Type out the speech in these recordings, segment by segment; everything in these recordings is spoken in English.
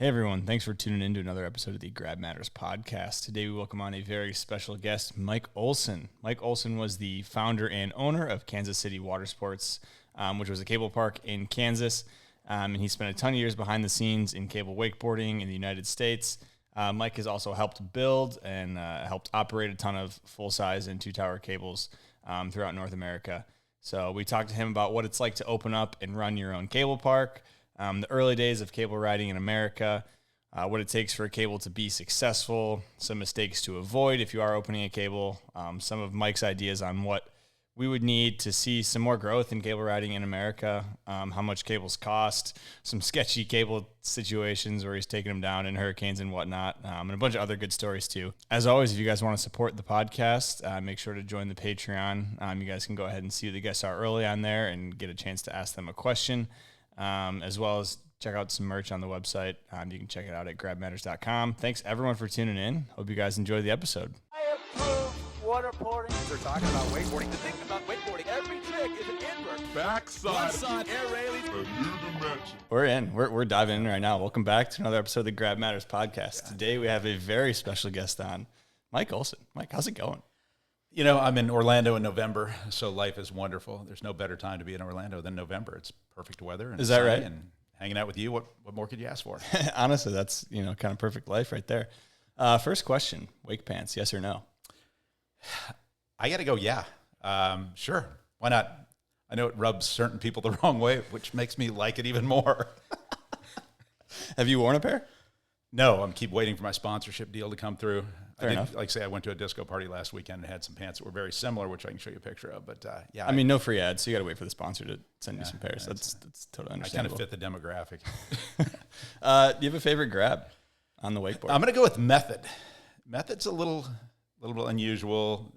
Hey everyone, thanks for tuning in to another episode of the Grab Matters podcast. Today we welcome on a very special guest, Mike Olson. Mike Olson was the founder and owner of Kansas City Watersports, which was a cable park in Kansas, and he spent a ton of years behind the scenes in cable wakeboarding in the United States. Mike has also helped build and helped operate a ton of full-size and two-tower cables throughout North America. So we talked to him about what it's like to open up and run your own cable park, the early days of cable riding in America, what it takes for a cable to be successful, some mistakes to avoid if you are opening a cable, some of Mike's ideas on what we would need to see some more growth in cable riding in America, how much cables cost, some sketchy cable situations where he's taking them down in hurricanes and whatnot, and a bunch of other good stories too. As always, if you guys want to support the podcast, make sure to join the Patreon. You guys can go ahead and see who the guests are early on there and get a chance to ask them a question. As well as check out some merch on the website. You can check it out at grabmatters.com. Thanks everyone for tuning in. Hope you guys enjoy the episode. I approve waterboarding. They're talking about wakeboarding. The thing about wakeboarding, every trick is an invert. Backside. Air railies. A new dimension. We're in. We're diving in right now. Welcome back to another episode of the Grab Matters podcast. Today we have a very special guest on, Mike Olson. Mike, how's it going? You know, I'm in Orlando in November, so life is wonderful. There's no better time to be in Orlando than November. It's perfect weather. And is that right? And hanging out with you, what more could you ask for? Honestly, that's, kind of perfect life right there. First question, wake pants, yes or no? I got to go, yeah. Sure. Why not? I know it rubs certain people the wrong way, which makes me like it even more. Have you worn a pair? No, I'm keep waiting for my sponsorship deal to come through. Fair enough. Like say, I went to a disco party last weekend and had some pants that were very similar, which I can show you a picture of. But yeah, I mean, no free ads, so you got to wait for the sponsor to send you some pairs. That's totally I kind understandable. of fit the demographic. Do you have a favorite grab on the wakeboard? I'm going to go with method. Method's a little bit unusual.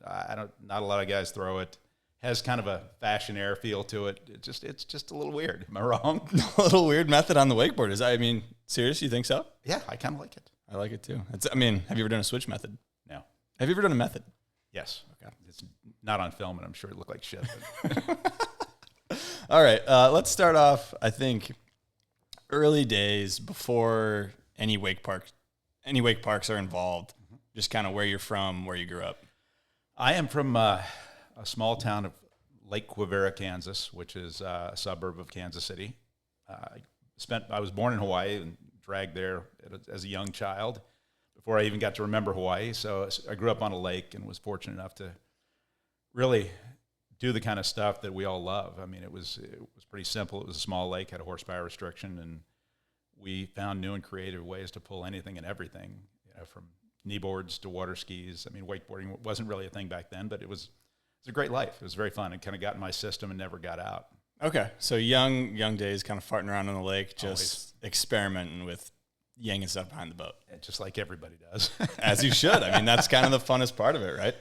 Not a lot of guys throw it. Has kind of a fashion air feel to it. It's just a little weird. Am I wrong? A little weird method on the wakeboard. Serious? You think so? Yeah, I kind of like it. I like it too. Have you ever done a switch method? No. Have you ever done a method? Yes. Okay. It's not on film, and I'm sure it looked like shit. All right. Let's start off, I think, early days before any wake parks are involved. Mm-hmm. Just kind of where you're from, where you grew up. I am from a small town of Lake Quivira, Kansas, which is a suburb of Kansas City. I was born in Hawaii and dragged there as a young child before I even got to remember Hawaii. So I grew up on a lake and was fortunate enough to really do the kind of stuff that we all love. I mean, it was pretty simple. It was a small lake, had a horsepower restriction, and we found new and creative ways to pull anything and everything, from kneeboards to water skis. I mean, wakeboarding wasn't really a thing back then, but it was a great life. It was very fun. It kind of got in my system and never got out. Okay, so young days, kind of farting around on the lake, just Always. Experimenting with yanking stuff behind the boat. Just like everybody does. As you should. I mean, that's kind of the funnest part of it, right?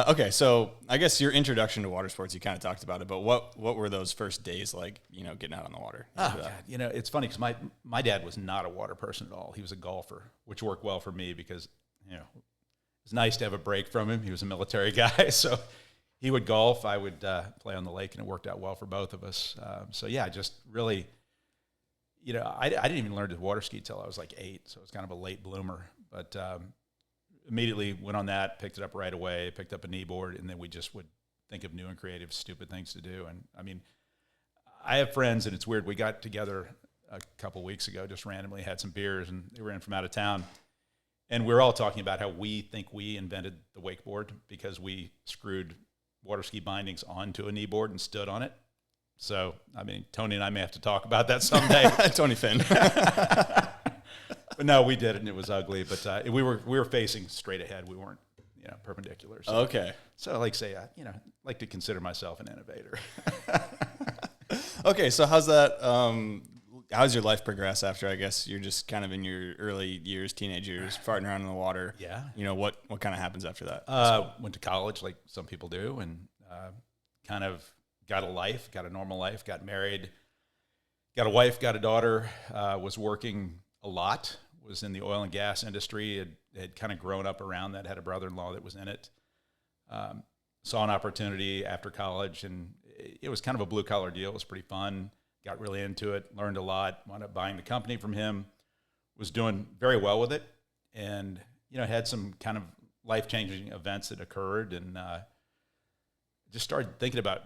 Okay, so I guess your introduction to water sports, you kind of talked about it, but what were those first days like, getting out on the water? Oh, God. It's funny because my dad was not a water person at all. He was a golfer, which worked well for me because, it's nice to have a break from him. He was a military guy, so he would golf. I would play on the lake, and it worked out well for both of us. Just really, I didn't even learn to water ski till I was like 8, so it was kind of a late bloomer. But immediately went on that, picked it up right away, picked up a kneeboard, and then we just would think of new and creative, stupid things to do. And, I mean, I have friends, and it's weird. We got together a couple weeks ago, just randomly had some beers, and they were in from out of town. And we were all talking about how we think we invented the wakeboard because we screwed water ski bindings onto a kneeboard and stood on it. So, I mean, Tony and I may have to talk about that someday. Tony Finn. But no, we did it, and it was ugly. But we were facing straight ahead. We weren't, perpendicular. So, Okay. So, like say, like to consider myself an innovator. Okay, so how's that? How's your life progress after? I guess you're just kind of in your early years, teenage years, farting around in the water. Yeah. What kind of happens after that? Went to college like some people do, and kind of got a normal life, got married, got a wife, got a daughter, was working a lot, was in the oil and gas industry, had kind of grown up around that, had a brother-in-law that was in it, saw an opportunity after college, and it was kind of a blue-collar deal. It was pretty fun, got really into it, learned a lot, wound up buying the company from him, was doing very well with it, and had some kind of life-changing events that occurred, and just started thinking about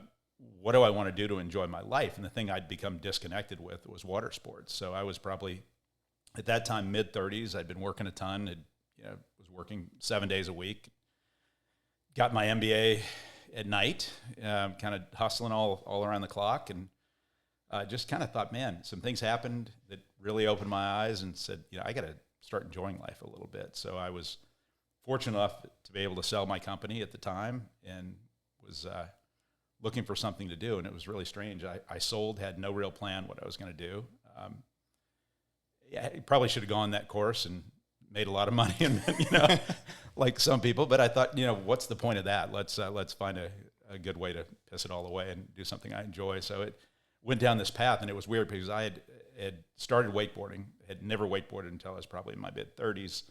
what do I want to do to enjoy my life. And the thing I'd become disconnected with was water sports. So I was probably at that time mid-30s. I'd been working a ton. Was working 7 days a week. Got my MBA at night, kind of hustling all around the clock, and just kind of thought, man, some things happened that really opened my eyes and said, I got to start enjoying life a little bit. So I was fortunate enough to be able to sell my company at the time, and was looking for something to do. And it was really strange. I sold, had no real plan what I was going to do. I probably should have gone that course and made a lot of money, and like some people. But I thought, what's the point of that? Let's find a good way to piss it all away and do something I enjoy. So it went down this path, and it was weird because I had started wakeboarding, had never wakeboarded until I was probably in my mid-30s,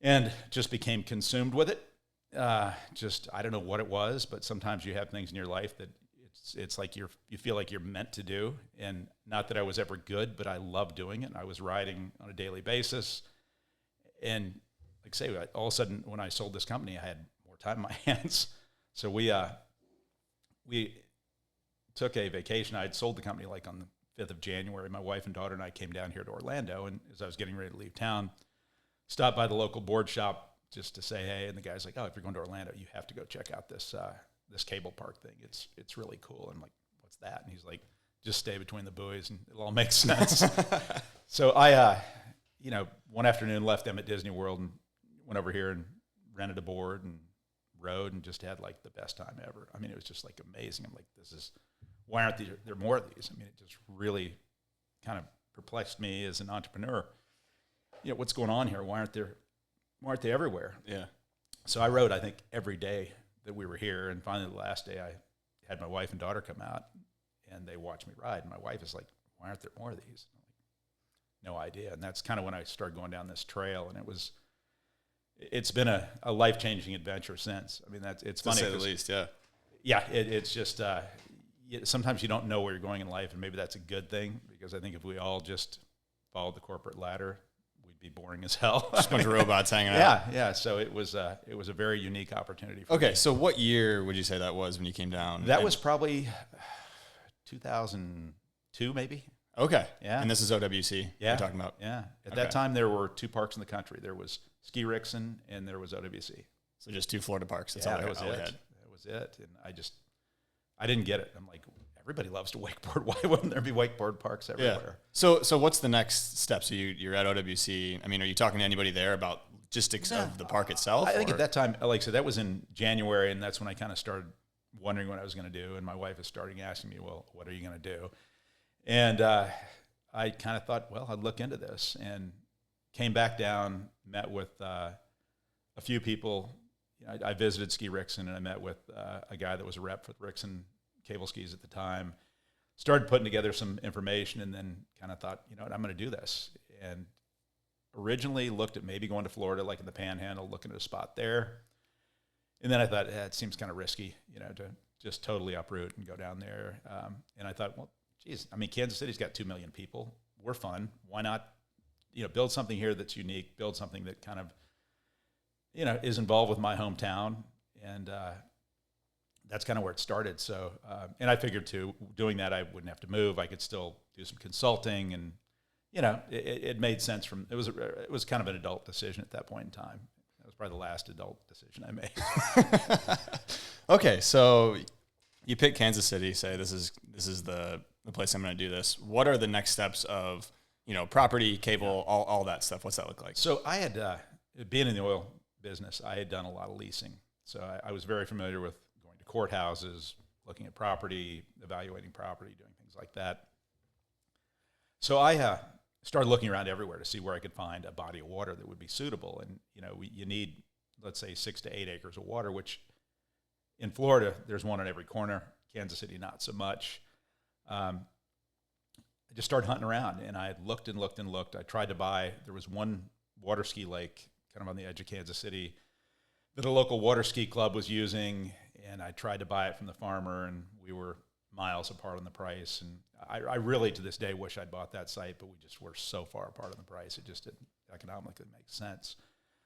and just became consumed with it. I don't know what it was, but sometimes you have things in your life that it's like you feel like you're meant to do. And not that I was ever good, but I loved doing it. And I was riding on a daily basis. And like I say, all of a sudden when I sold this company, I had more time in my hands. So we took a vacation. I had sold the company like on the 5th of January. My wife and daughter and I came down here to Orlando. And as I was getting ready to leave town, stopped by the local board shop just to say hey. And the guy's like, oh, if you're going to Orlando, you have to go check out this cable park thing. It's really cool. I'm like, what's that? And he's like, just stay between the buoys and it'll all make sense. So I, one afternoon left them at Disney World and went over here and rented a board and rode and just had like the best time ever. I mean, it was just like amazing. I'm like, why aren't there more of these? I mean, it just really kind of perplexed me as an entrepreneur. What's going on here? Why aren't they everywhere? Yeah. So I rode, I think, every day that we were here. And finally, the last day, I had my wife and daughter come out, and they watched me ride. And my wife is like, why aren't there more of these? I'm like, no idea. And that's kind of when I started going down this trail. And it's been a life-changing adventure since. I mean, it's funny. To say the least, yeah. Yeah, it's just, sometimes you don't know where you're going in life, and maybe that's a good thing, because I think if we all just followed the corporate ladder, we'd be boring as hell. Just a bunch of robots hanging out. Yeah. So it was a very unique opportunity for me. Okay, so what year would you say that was when you came down? That was probably 2002, maybe. Okay. Yeah. And this is OWC you're talking about? Yeah. At that time, there were 2 parks in the country. There was Ski Rixon and there was OWC. So just 2 Florida parks. That's all that was it. Had. That was it. And I didn't get it. I'm like, everybody loves to wakeboard. Why wouldn't there be wakeboard parks everywhere? Yeah. So what's the next step? So you're at OWC. I mean, are you talking to anybody there about logistics of the park itself? I think at that time, like I said, that was in January, and that's when I kind of started wondering what I was going to do. And my wife is starting asking me, well, what are you going to do? And I kind of thought, well, I'd look into this, and came back down, met with a few people. I visited Ski Rixon, and I met with a guy that was a rep for Rixon cable skis at the time. Started putting together some information, and then kind of thought, what, I'm going to do this. And originally looked at maybe going to Florida, like in the Panhandle, looking at a spot there. And then I thought, it seems kind of risky, to just totally uproot and go down there. And I thought, well, geez, I mean, Kansas City's got 2 million people. We're fun. Why not, build something here that's unique, build something that kind of, is involved with my hometown. And that's kind of where it started. So, and I figured too, doing that, I wouldn't have to move. I could still do some consulting, and, it made sense it was kind of an adult decision at that point in time. That was probably the last adult decision I made. Okay. So you pick Kansas City, say this is the place I'm going to do this. What are the next steps of, property, cable, all that stuff? What's that look like? So I had, being in the oil business, I had done a lot of leasing. So I was very familiar with going to courthouses, looking at property, evaluating property, doing things like that. So I started looking around everywhere to see where I could find a body of water that would be suitable. And, you need, let's say, 6 to 8 acres of water, which in Florida, there's one on every corner. Kansas City, not so much. I just started hunting around, and I had looked and looked and looked. I tried to buy, there was one water ski lake kind of on the edge of Kansas City that a local water ski club was using, and I tried to buy it from the farmer, and we were miles apart on the price. And I really to this day wish I'd bought that site, but we just were so far apart on the price. It just didn't economically make sense.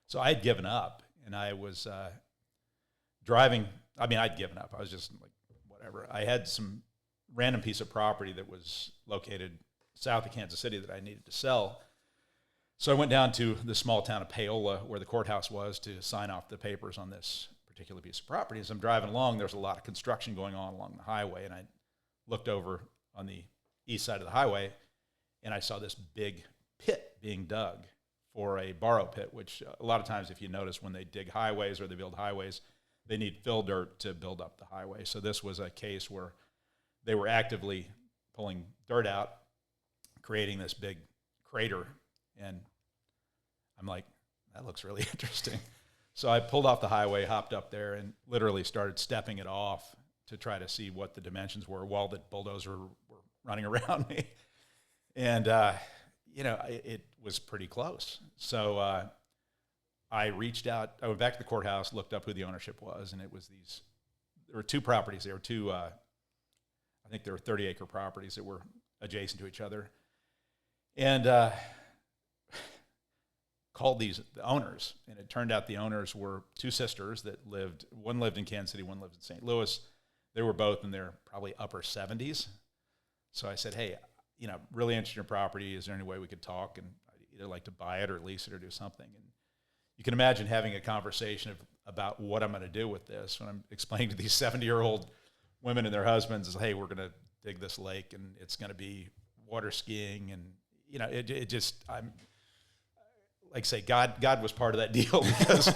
So I had given up, and I was driving. I mean, I'd given up. I was just like, whatever. I had some random piece of property that was located south of Kansas City that I needed to sell. So I went down to the small town of Paola, where the courthouse was, to sign off the papers on this particular piece of property. As I'm driving along, there's a lot of construction going on along the highway, and I looked over on the east side of the highway, and I saw this big pit being dug for a borrow pit, which a lot of times, if you notice, when they dig highways or they build highways, they need fill dirt to build up the highway. So this was a case where they were actively pulling dirt out, creating this big crater. And I'm like, that looks really interesting. So I pulled off the highway, hopped up there, and literally started stepping it off to try to see what the dimensions were while the bulldozer were running around me. And, it was pretty close. So I reached out. I went back to the courthouse, looked up who the ownership was, and it was there were two properties. There were two, I think there were 30-acre properties that were adjacent to each other. And called the owners, and it turned out the owners were two sisters that one lived in Kansas City, one lived in St. Louis. They were both in their probably upper 70s. So I said, hey, really interested in your property. Is there any way we could talk? And I'd either like to buy it or lease it or do something. And you can imagine having a conversation about what I'm going to do with this when I'm explaining to these 70-year-old women and their husbands, hey, we're going to dig this lake, and it's going to be water skiing. And, it just, I'm like say, God was part of that deal, because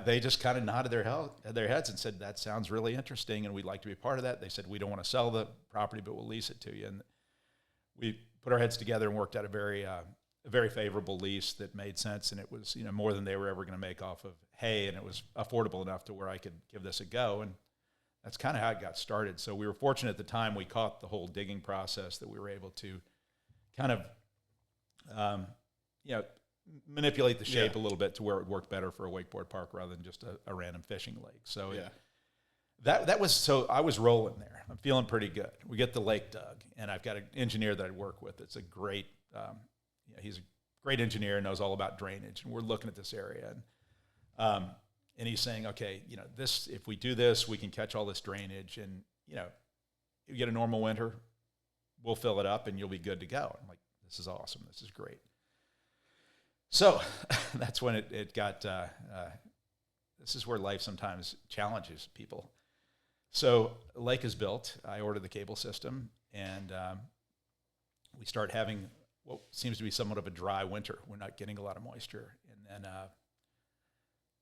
they just kind of nodded their heads and said, that sounds really interesting, and we'd like to be a part of that. They said, we don't want to sell the property, but we'll lease it to you. And we put our heads together and worked out a very favorable lease that made sense, and it was more than they were ever going to make off of hay, and it was affordable enough to where I could give this a go. And that's kind of how it got started. So we were fortunate at the time we caught the whole digging process, that we were able to kind of manipulate the shape a little bit to where it worked better for a wakeboard park rather than just a random fishing lake. So that was, so I was rolling there. I'm feeling pretty good. We get the lake dug, and I've got an engineer that I work with. It's a great, he's a great engineer, knows all about drainage, and we're looking at this area, and he's saying, okay, this, if we do this, we can catch all this drainage, and you get a normal winter, we'll fill it up, and you'll be good to go. I'm like, this is awesome. This is great. So that's when it got, this is where life sometimes challenges people. So a lake is built. I order the cable system, and we start having what seems to be somewhat of a dry winter. We're not getting a lot of moisture. And then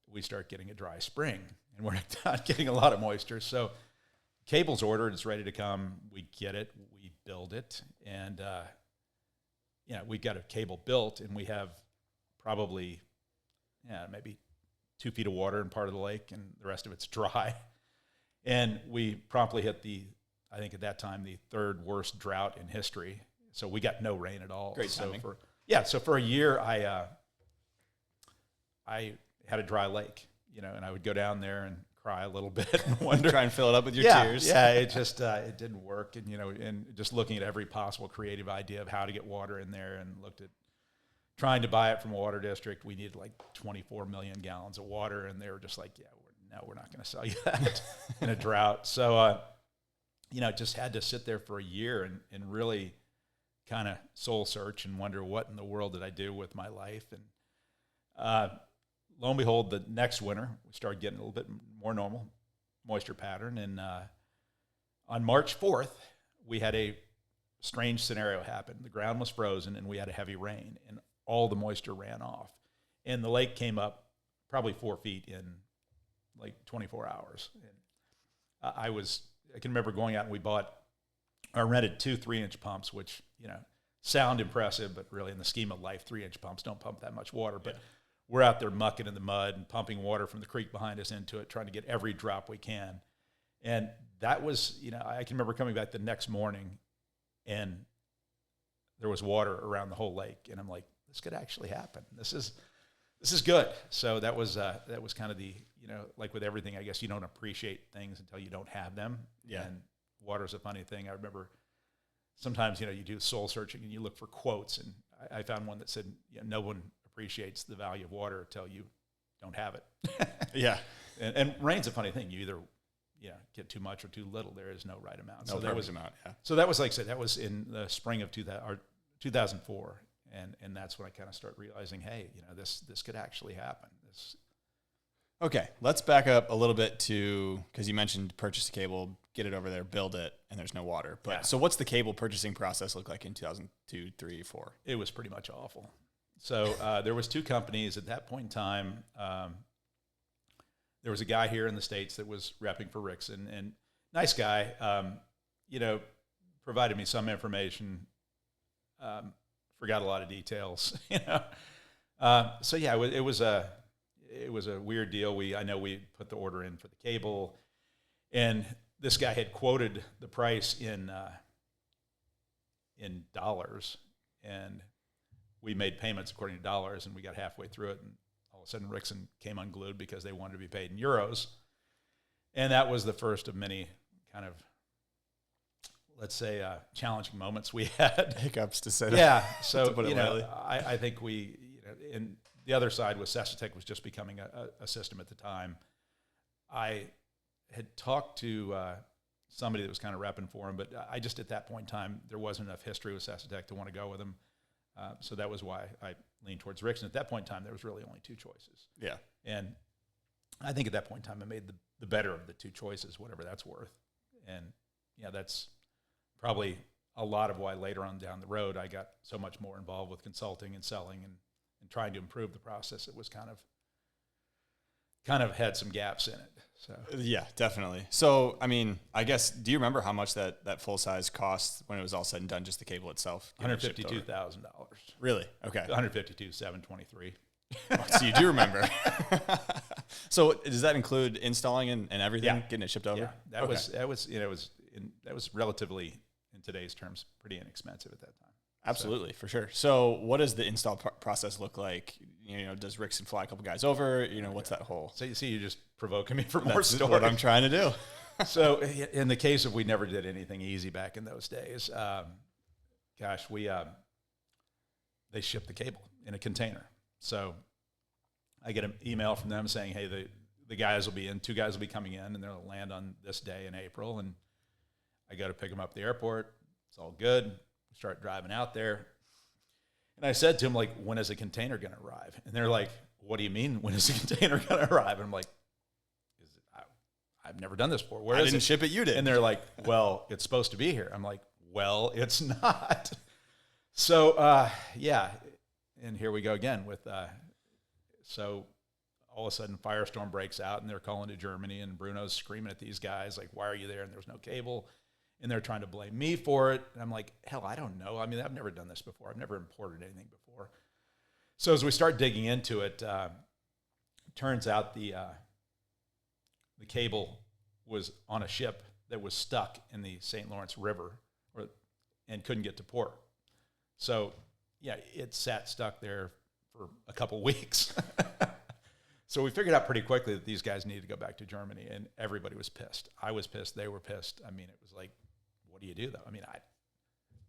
we start getting a dry spring, and we're not getting a lot of moisture. So cable's ordered. It's ready to come. We get it. We build it. And, we got a cable built, and we have probably, maybe 2 feet of water in part of the lake, and the rest of it's dry. And we promptly hit I think at that time, the third worst drought in history. So we got no rain at all. Great timing. So for a year, I had a dry lake, and I would go down there and cry a little bit and wonder. Try and fill it up with your tears. Yeah, it just, it didn't work. And, and just looking at every possible creative idea of how to get water in there, and looked at trying to buy it from a water district. We needed like 24 million gallons of water, and they were just like, we're not going to sell you that in a drought. So, just had to sit there for a year and really kind of soul search and wonder, what in the world did I do with my life? And lo and behold, the next winter, we started getting a little bit more normal moisture pattern. And on March 4th, we had a strange scenario happen. The ground was frozen, and we had a heavy rain, and all the moisture ran off. And the lake came up probably 4 feet in like 24 hours. And I can remember going out, and I rented 2 3-inch pumps, which, sound impressive, but really in the scheme of life, 3-inch pumps don't pump that much water. But we're out there mucking in the mud and pumping water from the creek behind us into it, trying to get every drop we can. And that was, I can remember coming back the next morning, and there was water around the whole lake. And I'm like, this could actually happen. This is good. So that was kind of the, like with everything, I guess you don't appreciate things until you don't have them. Yeah. And water's a funny thing. I remember sometimes, you do soul searching and you look for quotes. And I found one that said, no one appreciates the value of water until you don't have it. Yeah. And rain's a funny thing. You either get too much or too little. There is no right amount. No perfect amount, yeah. So that was, like I said, that was in the spring of 2004. And that's when I kind of start realizing, hey, this could actually happen. Okay, let's back up a little bit to, because you mentioned purchase a cable, get it over there, build it, and there's no water. But Yeah. So what's the cable purchasing process look like in 2002, 3, 4? It was pretty much awful. So there was 2 companies at that point in time. There was a guy here in the States that was repping for Rickson, and nice guy, provided me some information, forgot a lot of details, So yeah, it was a weird deal. I know we put the order in for the cable, and this guy had quoted the price in dollars, and we made payments according to dollars, and we got halfway through it, and all of a sudden Rickson came unglued because they wanted to be paid in euros, and that was the first of many kind of, let's say, challenging moments we had. Hiccups to say that. Yeah, so to put it lightly. I think we, and the other side was Sesatec was just becoming a system at the time. I had talked to somebody that was kind of repping for him, but I just, at that point in time, there wasn't enough history with Sesatec to want to go with him. So that was why I leaned towards Rickson. At that point in time, there was really only 2 choices. Yeah. And I think at that point in time, I made the better of the 2 choices, whatever that's worth. And that's probably a lot of why later on down the road, I got so much more involved with consulting and selling and trying to improve the process. It was kind of had some gaps in it. So Yeah, definitely. So, I mean, I guess, do you remember how much that full size cost when it was all said and done, just the cable itself? $152,000. Really? Okay. $152,723. So you do remember. So does that include installing and everything, Yeah. getting it shipped over? Yeah, that was relatively, in today's terms, pretty inexpensive at that time. Absolutely, for sure. So what does the install process look like? Does Rickson fly a couple guys over? What's that whole? So you see, you're just provoking me for more That's stories. what I'm trying to do. So in the case of, we never did anything easy back in those days. They shipped the cable in a container. So I get an email from them saying, hey, the guys will be in, 2 guys will be coming in, and they'll land on this day in April. And I go to pick them up at the airport. It's all good. Start driving out there. And I said to him, like, when is the container going to arrive? And they're like, what do you mean, when is the container going to arrive? And I'm like, I've never done this before. Where I is didn't it? ship it, you did. And they're like, well, it's supposed to be here. I'm like, well, it's not. So, yeah. And here we go again with, so all of a sudden Firestorm breaks out, and they're calling to Germany, and Bruno's screaming at these guys, like, why are you there? And there's no cable. And they're trying to blame me for it. And I'm like, hell, I don't know. I mean, I've never done this before. I've never imported anything before. So as we start digging into it, turns out the cable was on a ship that was stuck in the St. Lawrence River and couldn't get to port. So, yeah, it sat stuck there for a couple weeks. So we figured out pretty quickly that these guys needed to go back to Germany, and everybody was pissed. I was pissed. They were pissed. I mean, it was like, what do you do, though? I mean,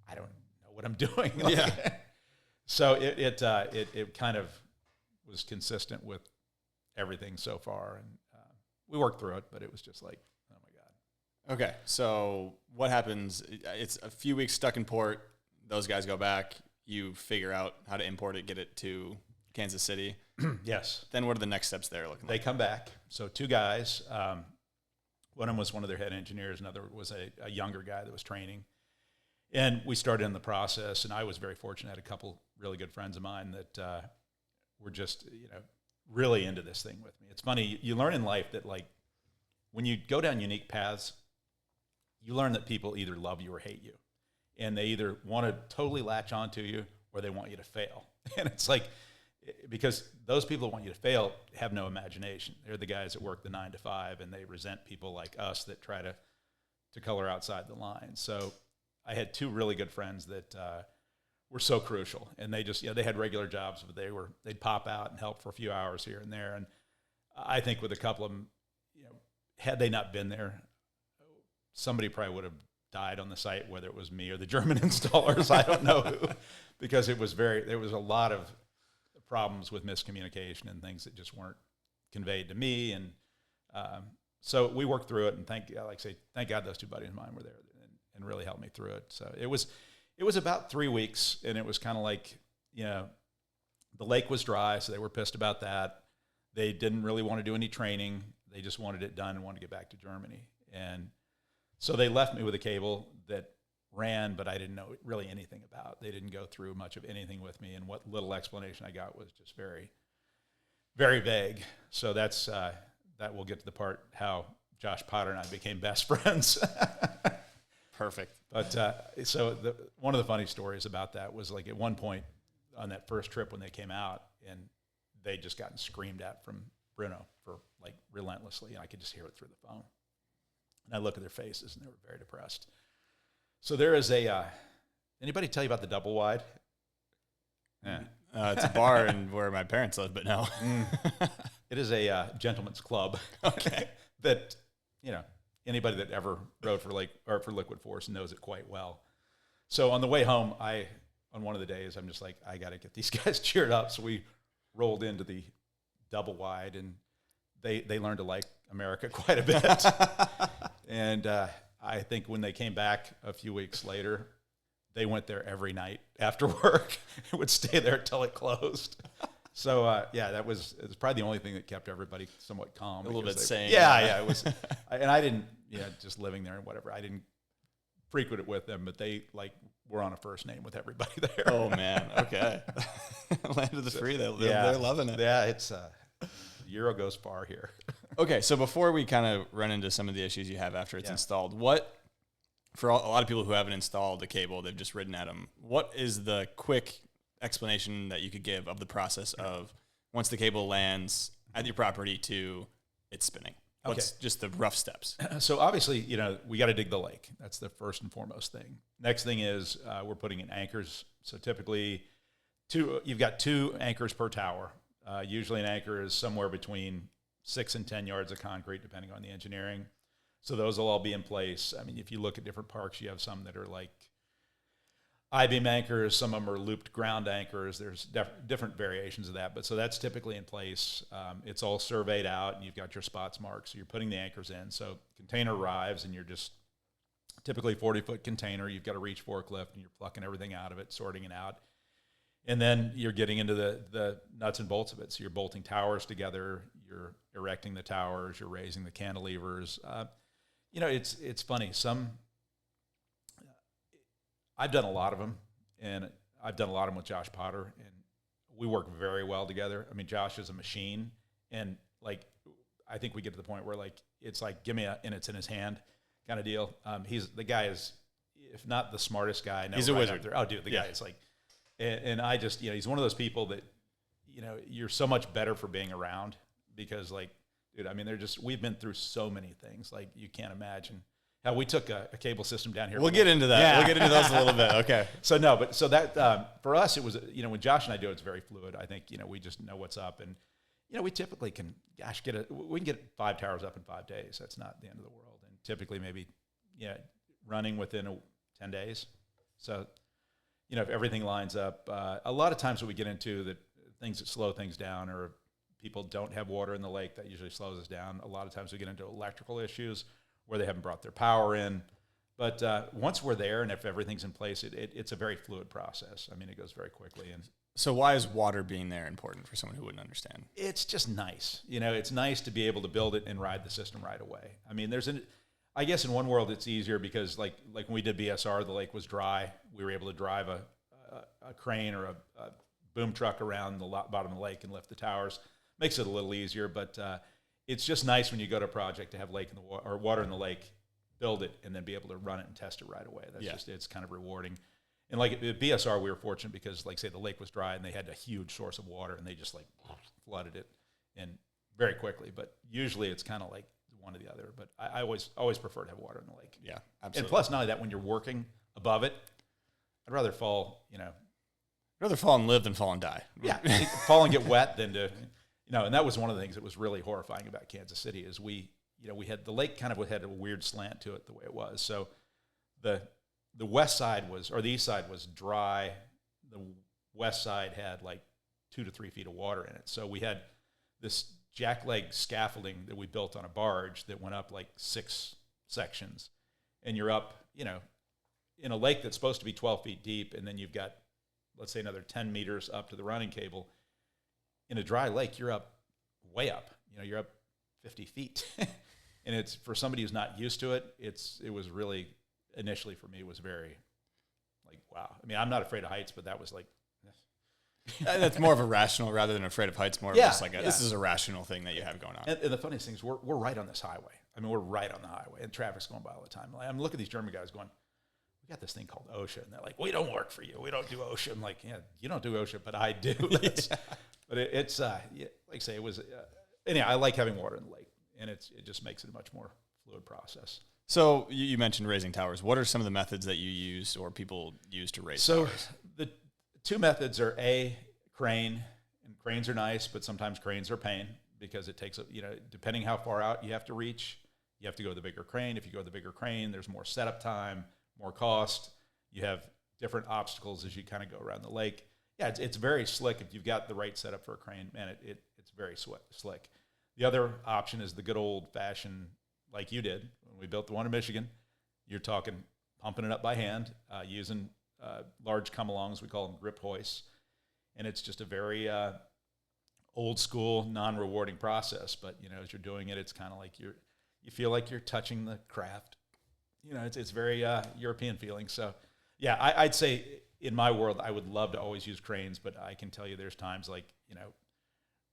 I don't know what I'm doing. Like, Yeah. So it kind of was consistent with everything so far, and we worked through it, but it was just like, oh my God. Okay, so what happens? It's a few weeks stuck in port. Those guys go back. You figure out how to import it, get it to Kansas City. Yes. Then what are the next steps there looking They like? come back. So 2 guys. One of them was one of their head engineers. Another was a younger guy that was training. And we started in the process, and I was very fortunate. I had a couple really good friends of mine that were just, really into this thing with me. It's funny, you learn in life that, like, when you go down unique paths, you learn that people either love you or hate you. And they either want to totally latch onto you or they want you to fail. And it's like, because those people that want you to fail have no imagination. They're the guys that work the 9 to 5, and they resent people like us that try to color outside the lines. So I had 2 really good friends that were so crucial, and they just, they had regular jobs, but they'd pop out and help for a few hours here and there. And I think with a couple of them, had they not been there, somebody probably would have died on the site, whether it was me or the German installers, I don't know who, because there was a lot of problems with miscommunication and things that just weren't conveyed to me. And so we worked through it, and thank God those two buddies of mine were there and really helped me through it. So it was about 3 weeks, and it was kind of like, the lake was dry, so they were pissed about that. They didn't really want to do any training. They just wanted it done and wanted to get back to Germany. And so they left me with a cable that ran, but I didn't know really anything about. They didn't go through much of anything with me, and what little explanation I got was just very, very vague. So that's that we'll get to the part how Josh Potter and I became best friends. Perfect. But one of the funny stories about that was, like, at one point on that first trip when they came out, and they'd just gotten screamed at from Bruno for, like, relentlessly, and I could just hear it through the phone. And I look at their faces, and they were very depressed. So there is anybody tell you about the double wide? Yeah. It's a bar where my parents live, but no. It is a gentleman's club. Okay. That, anybody that ever rode for Liquid Force knows it quite well. So on the way home, on one of the days, I'm just like, I got to get these guys cheered up. So we rolled into the double wide, and they learned to like America quite a bit. And I think when they came back a few weeks later, they went there every night after work and would stay there until it closed. So, it was probably the only thing that kept everybody somewhat calm. A little bit sane. Yeah, it was. And I didn't, just living there and whatever, I didn't frequent it with them, but they, like, were on a first name with everybody there. Oh, man. Okay. Land of the free. They're loving it. Yeah, it's Euro goes far here. Okay, so before we kind of run into some of the issues you have after it's installed, for a lot of people who haven't installed the cable, they've just ridden at them, what is the quick explanation that you could give of the process of once the cable lands at your property to it's spinning? What's just the rough steps? So obviously, we got to dig the lake. That's the first and foremost thing. Next thing is we're putting in anchors. So typically, you've got 2 anchors per tower. Usually an anchor is somewhere between 6 and 10 yards of concrete, depending on the engineering. So those will all be in place. I mean, if you look at different parks, you have some that are like I-beam anchors. Some of them are looped ground anchors. There's different variations of that. But so that's typically in place. It's all surveyed out, and you've got your spots marked. So you're putting the anchors in. So container arrives, and you're just typically 40-foot container. You've got a reach forklift, and you're plucking everything out of it, sorting it out. And then you're getting into the nuts and bolts of it. So you're bolting towers together. You're erecting the towers. You're raising the cantilevers. It's funny. I've done a lot of them, and I've done a lot of them with Josh Potter, and we work very well together. I mean, Josh is a machine, and, like, I think we get to the point where, like, it's like, give me and it's in his hand kind of deal. The guy is, if not the smartest guy, he's a wizard. Oh, dude, the guy is like, and I just, he's one of those people that, you're so much better for being around because, like, dude, I mean, we've been through so many things, like, you can't imagine. How we took a cable system down here. We'll get into that. Yeah. We'll get into those a little bit. Okay. So that for us, it was, when Josh and I do it, it's very fluid. I think, we just know what's up, and, we typically can, we can get 5 towers up in 5 days. That's not the end of the world. And typically maybe, running within 10 days. So, if everything lines up, a lot of times what we get into the things that slow things down, or people don't have water in the lake, that usually slows us down. A lot of times we get into electrical issues where they haven't brought their power in. But once we're there and if everything's in place, it's a very fluid process. I mean, it goes very quickly. And so why is water being there important for someone who wouldn't understand? It's just nice. It's nice to be able to build it and ride the system right away. I mean, I guess in one world it's easier because like when we did BSR, the lake was dry. We were able to drive a crane or a boom truck around the bottom of the lake and lift the towers. Makes it a little easier, but it's just nice when you go to a project to have water in the lake, build it, and then be able to run it and test it right away. It's kind of rewarding. And like at BSR, we were fortunate because, like, say, the lake was dry and they had a huge source of water and they just like flooded it and very quickly. But usually it's kind of like one or the other. But I always prefer to have water in the lake. Yeah, absolutely. And plus, not only that, when you're working above it, I'd rather fall, rather fall and live than fall and die. Yeah, fall and get wet than to, and that was one of the things that was really horrifying about Kansas City is we had the lake kind of had a weird slant to it the way it was. So the west side was, or the east side was dry. The west side had like 2 to 3 feet of water in it. So we had this jackleg scaffolding that we built on a barge that went up like 6 sections. And you're up, you know, in a lake that's supposed to be 12 feet deep, and then you've got, let's say, another 10 meters up to the running cable. In a dry lake, you're up way up. You know, you're up 50 feet. And it's, for somebody who's not used to it, it was really, initially for me, it was very, like, wow. I mean, I'm not afraid of heights, but that was like, That's more of a rational rather than afraid of heights. More of just like this is a rational thing that you have going on. And the funniest thing is we're right on this highway. I mean, we're right on the highway, and traffic's going by all the time. I'm looking at these German guys going, "We got this thing called OSHA," and they're like, "We don't work for you. We don't do OSHA." I'm like, "Yeah, you don't do OSHA, but I do." But it's like I say, it was. Anyhow, I like having water in the lake, and it just makes it a much more fluid process. So you mentioned raising towers. What are some of the methods that you use or people use to raise towers? So the 2 methods are crane, and cranes are nice, but sometimes cranes are pain because it takes, depending how far out you have to reach, you have to go with the bigger crane. If you go with the bigger crane, there's more setup time, more cost. You have different obstacles as you kind of go around the lake. Yeah, it's very slick if you've got the right setup for a crane. Man, it's very slick. The other option is the good old-fashioned, like you did when we built the one in Michigan. You're talking pumping it up by hand, using large come-alongs, we call them grip hoists. And it's just a very old-school, non-rewarding process. But, as you're doing it, it's kind of like you feel like you're touching the craft. It's very European feeling. So, yeah, I'd say in my world, I would love to always use cranes, but I can tell you there's times like,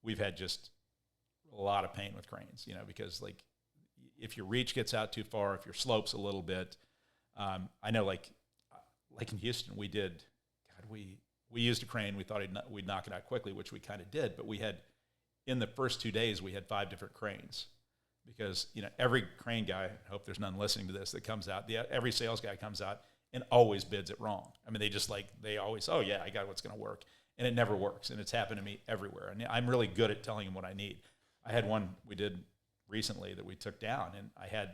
we've had just a lot of pain with cranes, because like if your reach gets out too far, if your slope's a little bit, I know like in Houston, we used a crane. We thought we'd knock it out quickly, which we kind of did, but we had, in the first 2 days, we had 5 different cranes. Because, every crane guy, I hope there's none listening to this, that comes out, every sales guy comes out and always bids it wrong. I mean, they always, oh yeah, I got what's going to work. And it never works. And it's happened to me everywhere. And I'm really good at telling them what I need. I had one we did recently that we took down, and I had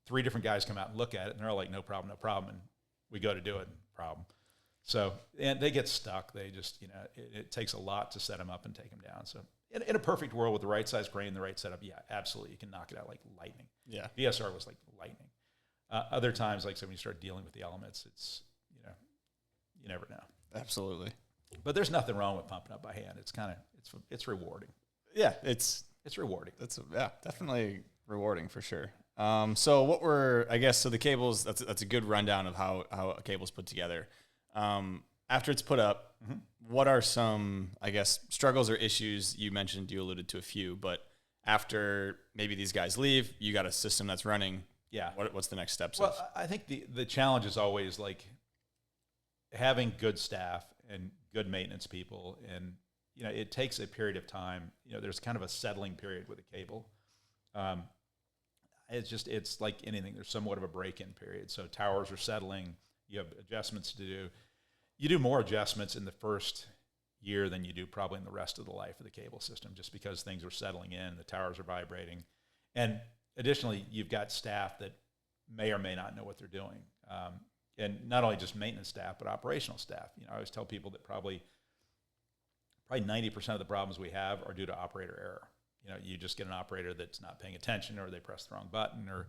3 different guys come out and look at it, and they're all like, no problem. And we go to do it, problem. So, and they get stuck. They just, it takes a lot to set them up and take them down. So in a perfect world with the right size crane, the right setup, yeah, absolutely. You can knock it out like lightning. Yeah. VSR was like lightning. Other times, like so when you start dealing with the elements, it's, you never know. Absolutely. But there's nothing wrong with pumping up by hand. It's kind of, it's rewarding. Yeah. It's rewarding. Definitely rewarding for sure. So the cables, that's a good rundown of how a cable's put together. After it's put up, what are some, struggles or issues? You mentioned, you alluded to a few, but after maybe these guys leave, you got a system that's running. Yeah. What's the next steps? Well, I think the challenge is always like having good staff and good maintenance people. And, it takes a period of time. There's kind of a settling period with a cable. It's like anything. There's somewhat of a break-in period. So towers are settling. You have adjustments to do. You do more adjustments in the first year than you do probably in the rest of the life of the cable system, just because things are settling in, the towers are vibrating. And additionally, you've got staff that may or may not know what they're doing. And not only just maintenance staff, but operational staff. I always tell people that probably 90% of the problems we have are due to operator error. You just get an operator that's not paying attention, or they press the wrong button, or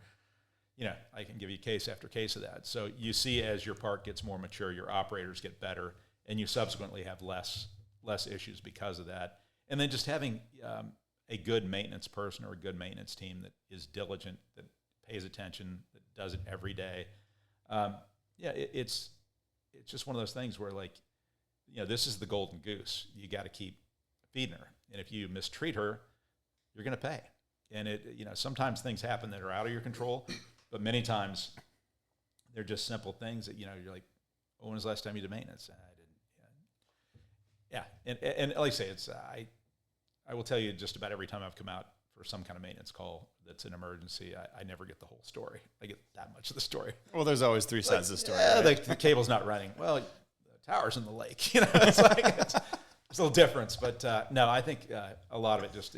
I can give you case after case of that. So you see, as your park gets more mature, your operators get better, and you subsequently have less issues because of that. And then just having a good maintenance person or a good maintenance team that is diligent, that pays attention, that does it every day. It's just one of those things where, like, this is the golden goose. You got to keep feeding her, and if you mistreat her, you're going to pay. And sometimes things happen that are out of your control. But many times, they're just simple things that, you're like, oh, when was the last time you did maintenance? I didn't. Yeah. And like I say, I will tell you, just about every time I've come out for some kind of maintenance call that's an emergency, I never get the whole story. I get that much of the story. Well, there's always 3 sides of the story. Yeah, right? the cable's not running. Well, the tower's in the lake. It's like, it's a little difference. But no, I think a lot of it just,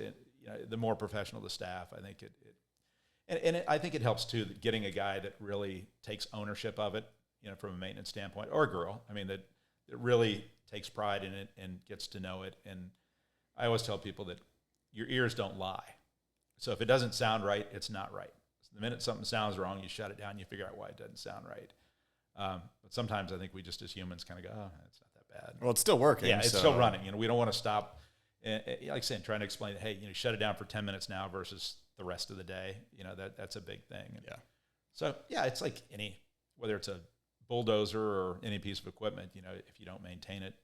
the more professional the staff, I think I think it helps too, that getting a guy that really takes ownership of it, from a maintenance standpoint, or a girl. I mean, that really takes pride in it and gets to know it. And I always tell people that your ears don't lie. So if it doesn't sound right, it's not right. So the minute something sounds wrong, you shut it down, you figure out why it doesn't sound right. But sometimes I think we just as humans kind of go, oh, it's not that bad. Well, it's still working. Yeah, it's still running. We don't want to stop. Like I said, trying to explain that, hey, shut it down for 10 minutes now versus the rest of the day. That's a big thing. And yeah. So yeah, it's like whether it's a bulldozer or any piece of equipment, if you don't maintain it,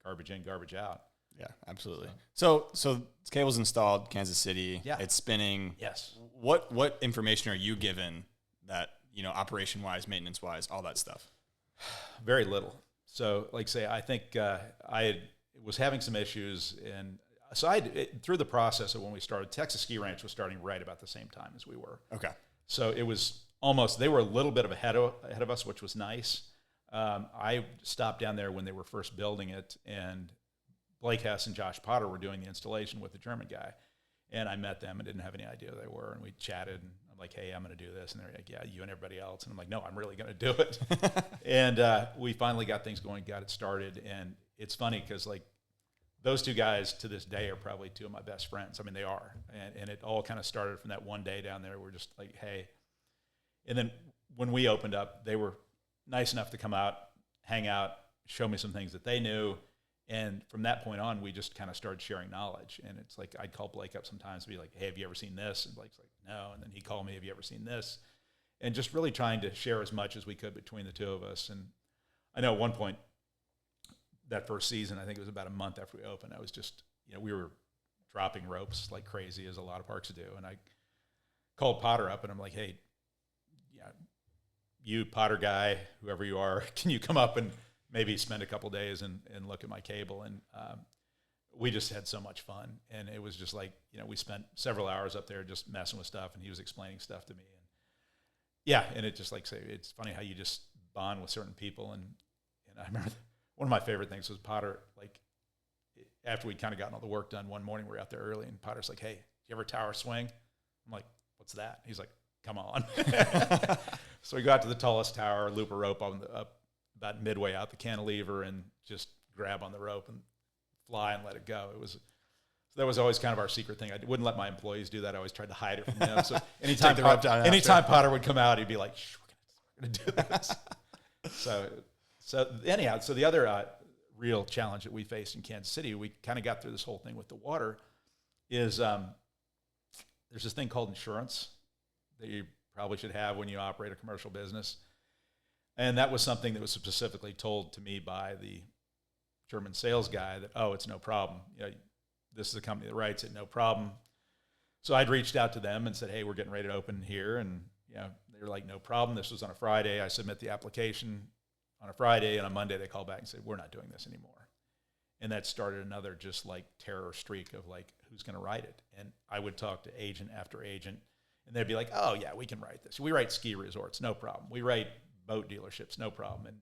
garbage in, garbage out. Yeah, absolutely. So cable's installed, Kansas City. Yeah. It's spinning. Yes. What information are you given that, operation wise, maintenance wise, all that stuff? Very little. So like say, I think I was having some issues, and so through the process of when we started, Texas Ski Ranch was starting right about the same time as we were. Okay. So it was they were a little bit of ahead of us, which was nice. I stopped down there when they were first building it, and Blake Hess and Josh Potter were doing the installation with the German guy. And I met them and didn't have any idea who they were. And we chatted, and I'm like, hey, I'm going to do this. And they're like, yeah, you and everybody else. And I'm like, no, I'm really going to do it. And we finally got things going, got it started. And it's funny because, like, those two guys to this day are probably two of my best friends. I mean, they are. And it all kind of started from that one day down there. We're just like, hey. And then when we opened up, they were nice enough to come out, hang out, show me some things that they knew. And from that point on, we just kind of started sharing knowledge. And it's like, I'd call Blake up sometimes and be like, hey, have you ever seen this? And Blake's like, no. And then he'd call me, have you ever seen this? And just really trying to share as much as we could between the two of us. And I know at one point, that first season, I think it was about a month after we opened, I was just, we were dropping ropes like crazy, as a lot of parks do. And I called Potter up and I'm like, hey, you Potter guy, whoever you are, can you come up and maybe spend a couple days and look at my cable? And we just had so much fun. And it was just like, we spent several hours up there just messing with stuff, and he was explaining stuff to me. And yeah, and it just it's funny how you just bond with certain people. And I remember one of my favorite things was Potter, like, after we'd kind of gotten all the work done one morning, we were out there early, and Potter's like, hey, do you ever tower swing? I'm like, what's that? He's like, come on. So we got to the tallest tower, loop a rope up about midway out the cantilever, and just grab on the rope and fly and let it go. That was always kind of our secret thing. I wouldn't let my employees do that. I always tried to hide it from them. So anytime Potter would come out, he'd be like, shh, we're going to do this. So anyhow, the other real challenge that we faced in Kansas City, we kind of got through this whole thing with the water, is there's this thing called insurance that you probably should have when you operate a commercial business. And that was something that was specifically told to me by the German sales guy that, oh, it's no problem. This is a company that writes it, no problem. So I'd reached out to them and said, hey, we're getting ready to open here. And they were like, no problem. This was on a Friday. I submit the application on a Friday, and on Monday they call back and say, we're not doing this anymore. And that started another just like terror streak of like, who's going to write it? And I would talk to agent after agent, and they'd be like, oh yeah, we can write this. We write ski resorts, no problem. We write boat dealerships, no problem.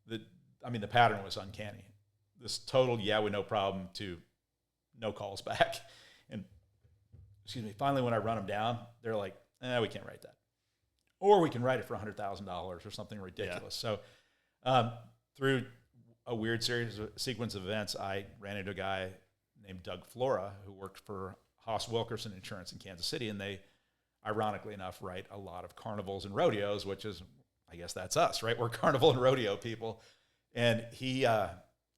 And the pattern was uncanny. This total, yeah, with no problem, to no calls back. And finally when I run them down, they're like, we can't write that. Or we can write it for $100,000 or something ridiculous. Yeah. So through a weird sequence of events, I ran into a guy named Doug Flora who worked for Haas Wilkerson Insurance in Kansas City, and they, ironically enough, write a lot of carnivals and rodeos, which is, I guess that's us, right? We're carnival and rodeo people. And he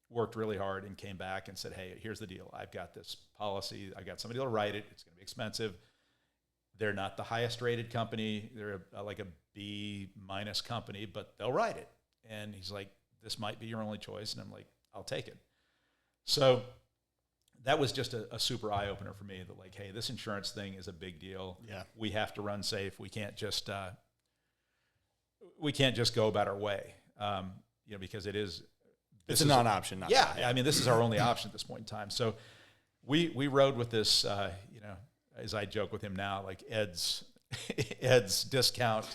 worked really hard and came back and said, hey, here's the deal. I've got this policy. I got somebody to write it. It's going to be expensive. They're not the highest rated company. They're like a B- company, but they'll write it. And he's like, this might be your only choice. And I'm like, I'll take it. So that was just a super eye opener for me, that like, hey, this insurance thing is a big deal. Yeah. We have to run safe. We can't just go about our way. Because it's a non-option. I mean, this is our only option at this point in time. So we rode with this, as I joke with him now, like Ed's discount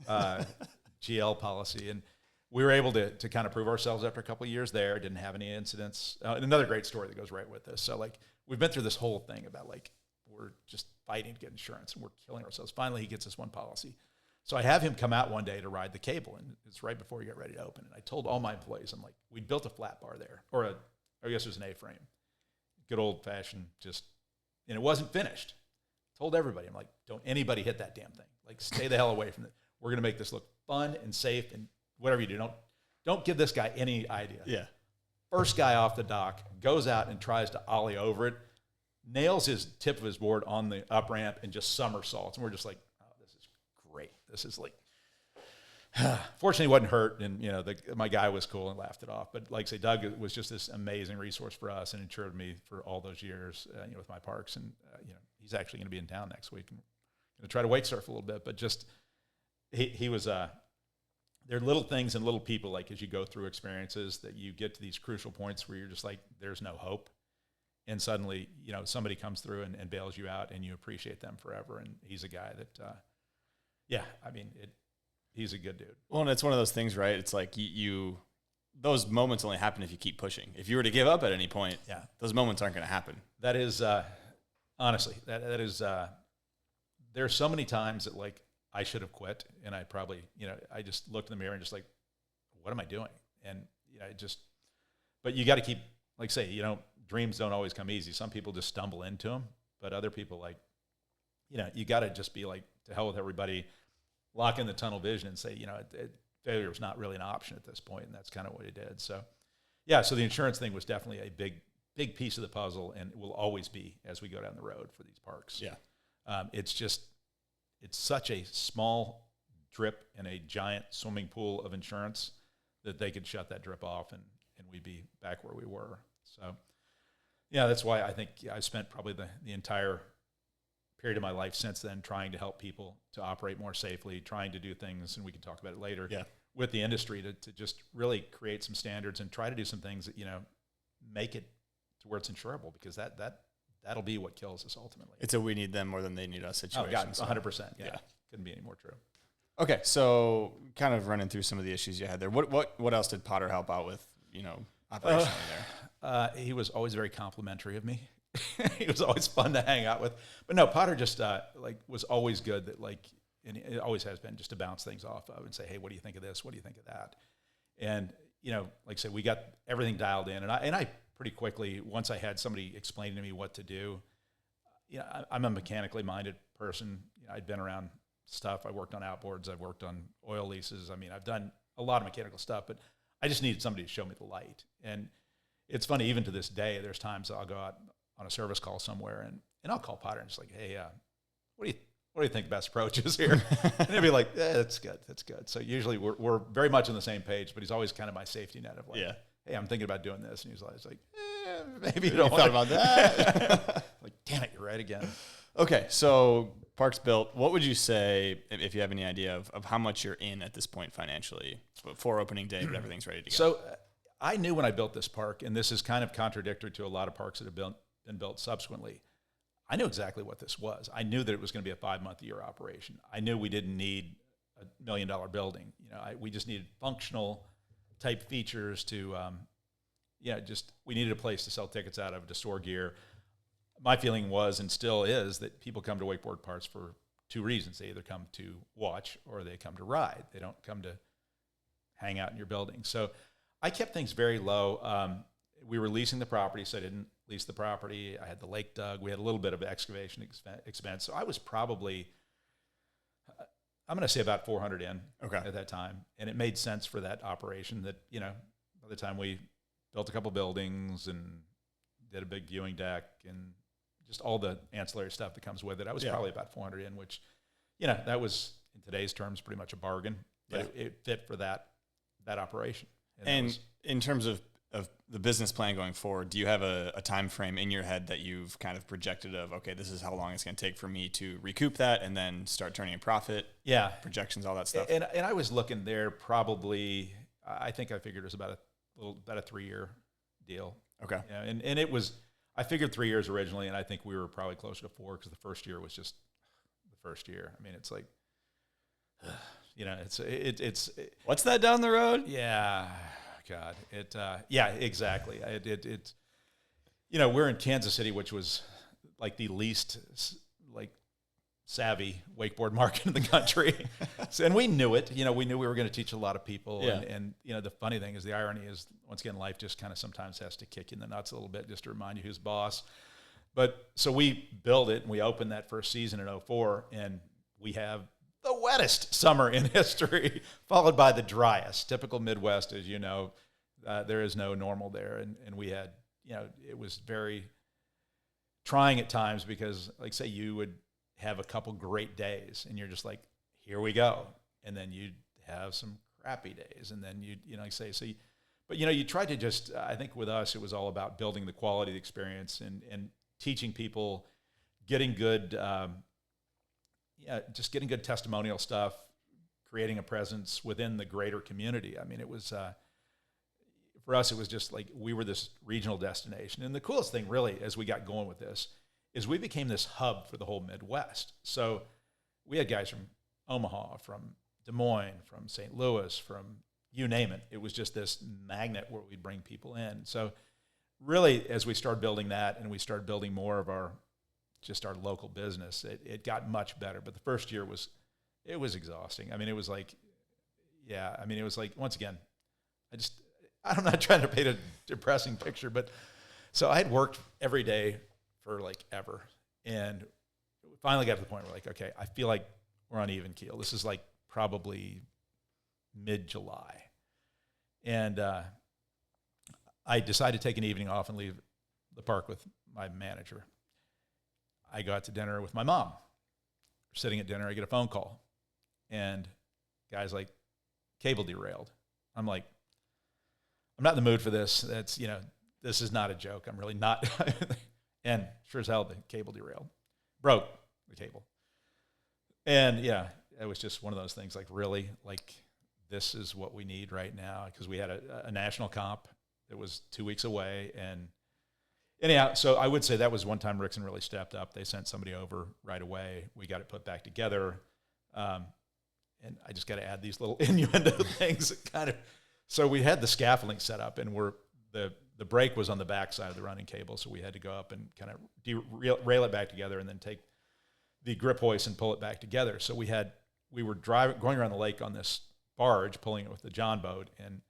GL policy. And we were able to kind of prove ourselves after a couple of years there. Didn't have any incidents. And another great story that goes right with this. So like, we've been through this whole thing about like, we're just fighting to get insurance, and we're killing ourselves. Finally, he gets this one policy. So I have him come out one day to ride the cable, and it's right before we get ready to open. And I told all my employees, I'm like, we built a flat bar there, or I guess it was an A-frame. Good old-fashioned, and it wasn't finished. Told everybody, I'm like, don't anybody hit that damn thing. Like, stay the hell away from it. We're going to make this look fun and safe, and whatever you do, don't give this guy any idea. Yeah. First guy off the dock goes out and tries to ollie over it, nails his tip of his board on the up ramp, and just somersaults. And we're just like, oh, this is great. This is like, fortunately, he wasn't hurt, and my guy was cool and laughed it off. But like I say, Doug was just this amazing resource for us and insured me for all those years, with my parks. And he's actually going to be in town next week and going to try to wake surf a little bit. But just he was. There are little things and little people, like as you go through experiences, that you get to these crucial points where you're just like, there's no hope, and suddenly somebody comes through and bails you out, and you appreciate them forever. And he's a guy that, he's a good dude. Well, and it's one of those things, right? It's like those moments only happen if you keep pushing. If you were to give up at any point, those moments aren't going to happen. That is, honestly, that is, there's so many times that like I should have quit, and I probably, I just looked in the mirror and just like, what am I doing? And but you got to keep, like say, dreams don't always come easy. Some people just stumble into them, but other people you got to just be like, to hell with everybody. Lock in the tunnel vision and say, failure is not really an option at this point, and that's kind of what he did. So, so the insurance thing was definitely a big piece of the puzzle, and it will always be as we go down the road for these parks. Yeah, it's such a small drip in a giant swimming pool of insurance that they could shut that drip off, and we'd be back where we were. So, that's why I think I spent probably the entire period of my life since then trying to help people to operate more safely, trying to do things, and we can talk about it later, with the industry to just really create some standards and try to do some things that, make it to where it's insurable, because that'll be what kills us ultimately. It's a we need them more than they need us situation. Oh, God, 100%. Yeah. Couldn't be any more true. Okay, so kind of running through some of the issues you had there. What else did Potter help out with, operationally there? He was always very complimentary of me. He was always fun to hang out with. But no, Potter just was always good that and it always has been, just to bounce things off. I would say, hey, what do you think of this? What do you think of that? And, like I said, we got everything dialed in. And I pretty quickly, once I had somebody explain to me what to do, I'm a mechanically minded person. I'd been around stuff. I worked on outboards. I've worked on oil leases. I mean, I've done a lot of mechanical stuff, but I just needed somebody to show me the light. And it's funny, even to this day, there's times I'll go out on a service call somewhere, and I'll call Potter and just like, hey, what do you think the best approach is here? And he'll be like, that's good. So usually we're very much on the same page, but he's always kind of my safety net of like, hey, I'm thinking about doing this. And he's always like, maybe you don't thought about that. Like, damn it, you're right again. Okay, so park's built. What would you say, if you have any idea of how much you're in at this point financially before opening day, but everything's ready to go? So I knew when I built this park, and this is kind of contradictory to a lot of parks that have been built subsequently, I knew exactly what this was. I knew that it was going to be a 5-month-a-year operation. I knew we didn't need $1 million building. We just needed functional type features to, we needed a place to sell tickets out of, to store gear. My feeling was, and still is, that people come to wakeboard parks for 2 reasons. They either come to watch or they come to ride. They don't come to hang out in your building. So I kept things very low. We were leasing the property, so I didn't lease the property. I had the lake dug. We had a little bit of excavation expense. So I was probably, I'm going to say about 400 in at that time. And it made sense for that operation that, by the time we built a couple buildings and did a big viewing deck and just all the ancillary stuff that comes with it, I was probably about 400 in, which, that was, in today's terms, pretty much a bargain. But it fit for that operation. And in terms of the business plan going forward, do you have a time frame in your head that you've kind of projected of, okay, this is how long it's going to take for me to recoup that and then start turning a profit? Yeah. Projections, all that stuff. And I was looking there probably, I think I figured it was about a 3-year deal. Okay. And it was, I figured 3 years originally, and I think we were probably closer to 4 because the first year was just the first year. I mean, it's like, it's what's that down the road? Yeah. God, exactly. We're in Kansas City, which was like the least like savvy wakeboard market in the country. And we knew it. We knew we were going to teach a lot of people. Yeah. And the funny thing is, the irony is, once again, life just kind of sometimes has to kick you in the nuts a little bit just to remind you who's boss. But so we built it, and we opened that first season in 2004, and we have the wettest summer in history, followed by the driest. Typical Midwest, as you know, there is no normal there. And we had, it was very trying at times because, like, say you would have a couple great days and you're just like, here we go. And then you'd have some crappy days. And then you tried to just, I think with us, it was all about building the quality of the experience and teaching people, getting good, just getting good testimonial stuff, creating a presence within the greater community. I mean, it was, for us, it was just like we were this regional destination. And the coolest thing really, as we got going with this, is we became this hub for the whole Midwest. So we had guys from Omaha, from Des Moines, from St. Louis, from you name it. It was just this magnet where we'd bring people in. So really, as we started building that and we started building more of our local business, it got much better. But the first year was exhausting. I mean, it was like, once again, I'm not trying to paint a depressing picture, but so I had worked every day for like ever. And we finally got to the point where like, okay, I feel like we're on even keel. This is like probably mid-July. And I decided to take an evening off and leave the park with my manager. I go out to dinner with my mom. We're sitting at dinner, I get a phone call. And guy's like, cable derailed. I'm like, I'm not in the mood for this. That's, this is not a joke. I'm really not. And sure as hell, the cable derailed. Broke the cable. And yeah, it was just one of those things like, really, like, this is what we need right now. Because we had a national comp that was 2 weeks away. And anyhow, so I would say that was one time Rickson really stepped up. They sent somebody over right away. We got it put back together. And I just got to add these little innuendo things that kind of, so we had the scaffolding set up, and the brake was on the back side of the running cable, so we had to go up and kind of rail it back together and then take the grip hoist and pull it back together. So we were going around the lake on this barge, pulling it with the John boat, and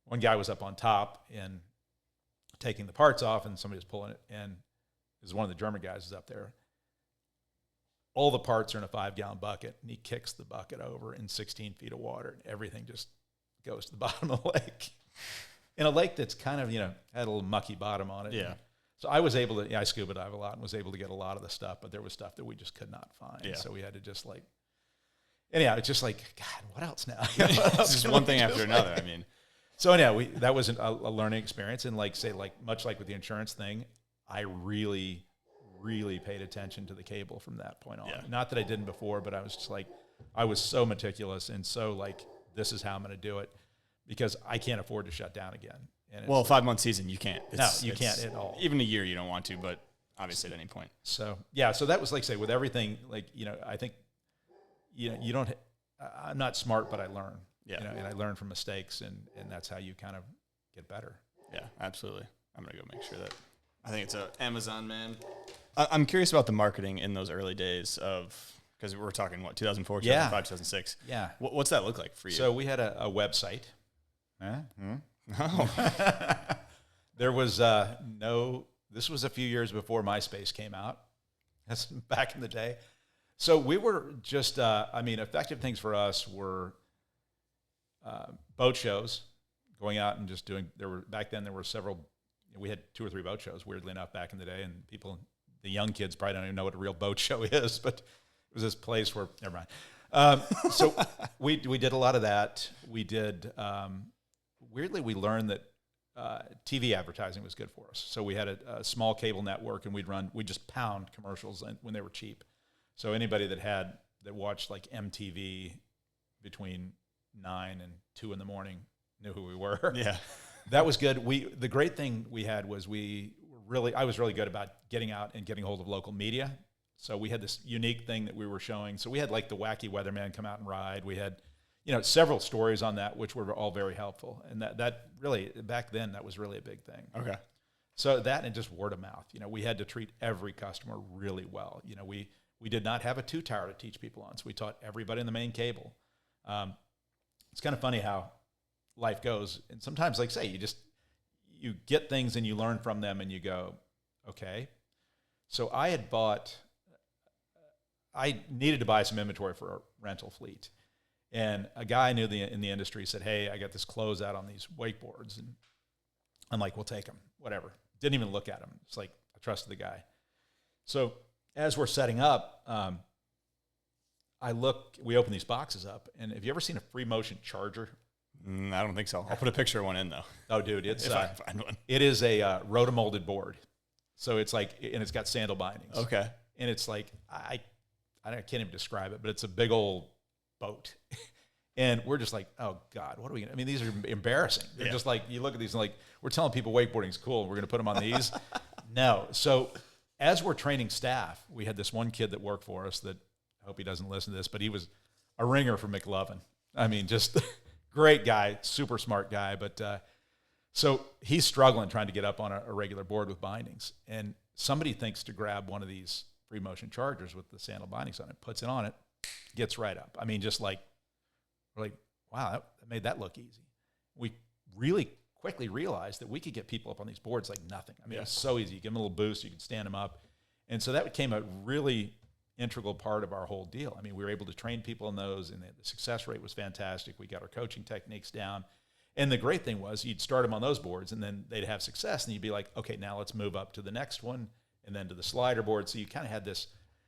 one guy was up on top and taking the parts off, and somebody was pulling it, and it was one of the German guys was up there. All the parts are in a 5-gallon bucket, and he kicks the bucket over in 16 feet of water, and everything just goes to the bottom of the lake. In a lake that's kind of, had a little mucky bottom on it. Yeah. So I was able to, I scuba dive a lot and was able to get a lot of the stuff, but there was stuff that we just could not find. Yeah. So we had to just like, anyhow, it's just like, God, what else now? It's just one thing after another. I mean, so anyhow, that was a learning experience. And like, say, like much like with the insurance thing, I really, really paid attention to the cable from that point on. Yeah. Not that I didn't before, but I was just like, I was so meticulous and so like, this is how I'm going to do it, because I can't afford to shut down again. And well, a like, 5-month season, you can't. You can't at all. Even a year, you don't want to, but obviously at any point. So, yeah, so that was like, say, with everything, like, I think, you don't, I'm not smart, but I learn. Yeah. And I learn from mistakes, and that's how you kind of get better. Yeah, absolutely. I'm going to go make sure that, I think it's a Amazon man. I'm curious about the marketing in those early days of, because we're talking, 2004, 2005, 2006. Yeah. What's that look like for you? So we had a website. Oh. There was this was a few years before MySpace came out. That's back in the day. So we were just, effective things for us were boat shows, going out and just doing, back then there were several, we had 2 or 3 boat shows, weirdly enough, back in the day, and the young kids probably don't even know what a real boat show is, but it was this place where, never mind. So we did a lot of that. We did, weirdly, we learned that TV advertising was good for us. So we had a small cable network, and we'd just pound commercials when they were cheap. So anybody that watched like MTV between 9 and 2 in the morning knew who we were. Yeah. That was good. The great thing we had was I was really good about getting out and getting hold of local media. So we had this unique thing that we were showing. So we had like the wacky weatherman come out and ride. We had, several stories on that, which were all very helpful. And that really, back then, that was really a big thing. Okay. So that and just word of mouth. We had to treat every customer really well. We did not have a 2-tower to teach people on, so we taught everybody in the main cable. It's kind of funny how life goes. And sometimes, like say, you get things and you learn from them and you go, okay. So I needed to buy some inventory for a rental fleet. And a guy I knew in the industry said, hey, I got this closeout on these wakeboards. And I'm like, we'll take them, whatever. Didn't even look at them. It's like, I trusted the guy. So as we're setting up, we open these boxes up. And have you ever seen a free motion charger? I don't think so. I'll put a picture of one in, though. Oh, dude, it's if I can find one. It is a rotomolded board. So it's like, and it's got sandal bindings. Okay. And it's like, I can't even describe it, but it's a big old boat. And we're just like, oh God, what are we going to, these are embarrassing. They're just like, you look at these and like, we're telling people wakeboarding's cool. We're going to put them on these. No. So as we're training staff, we had this one kid that worked for us that, I hope he doesn't listen to this, but he was a ringer for McLovin. Just great guy, super smart guy. But so he's struggling trying to get up on a regular board with bindings. And somebody thinks to grab one of these free motion chargers with the sandal bindings on it, puts it on it, gets right up. Just like, we're like, wow, that made that look easy. We really quickly realized that we could get people up on these boards like nothing. It was so easy. You give them a little boost, you could stand them up. And so that became a really integral part of our whole deal. We were able to train people in those, and the success rate was fantastic. We got our coaching techniques down. And the great thing was you'd start them on those boards, and then they'd have success, and you'd be like, okay, now let's move up to the next one, and then to the slider board. So you kind of had this,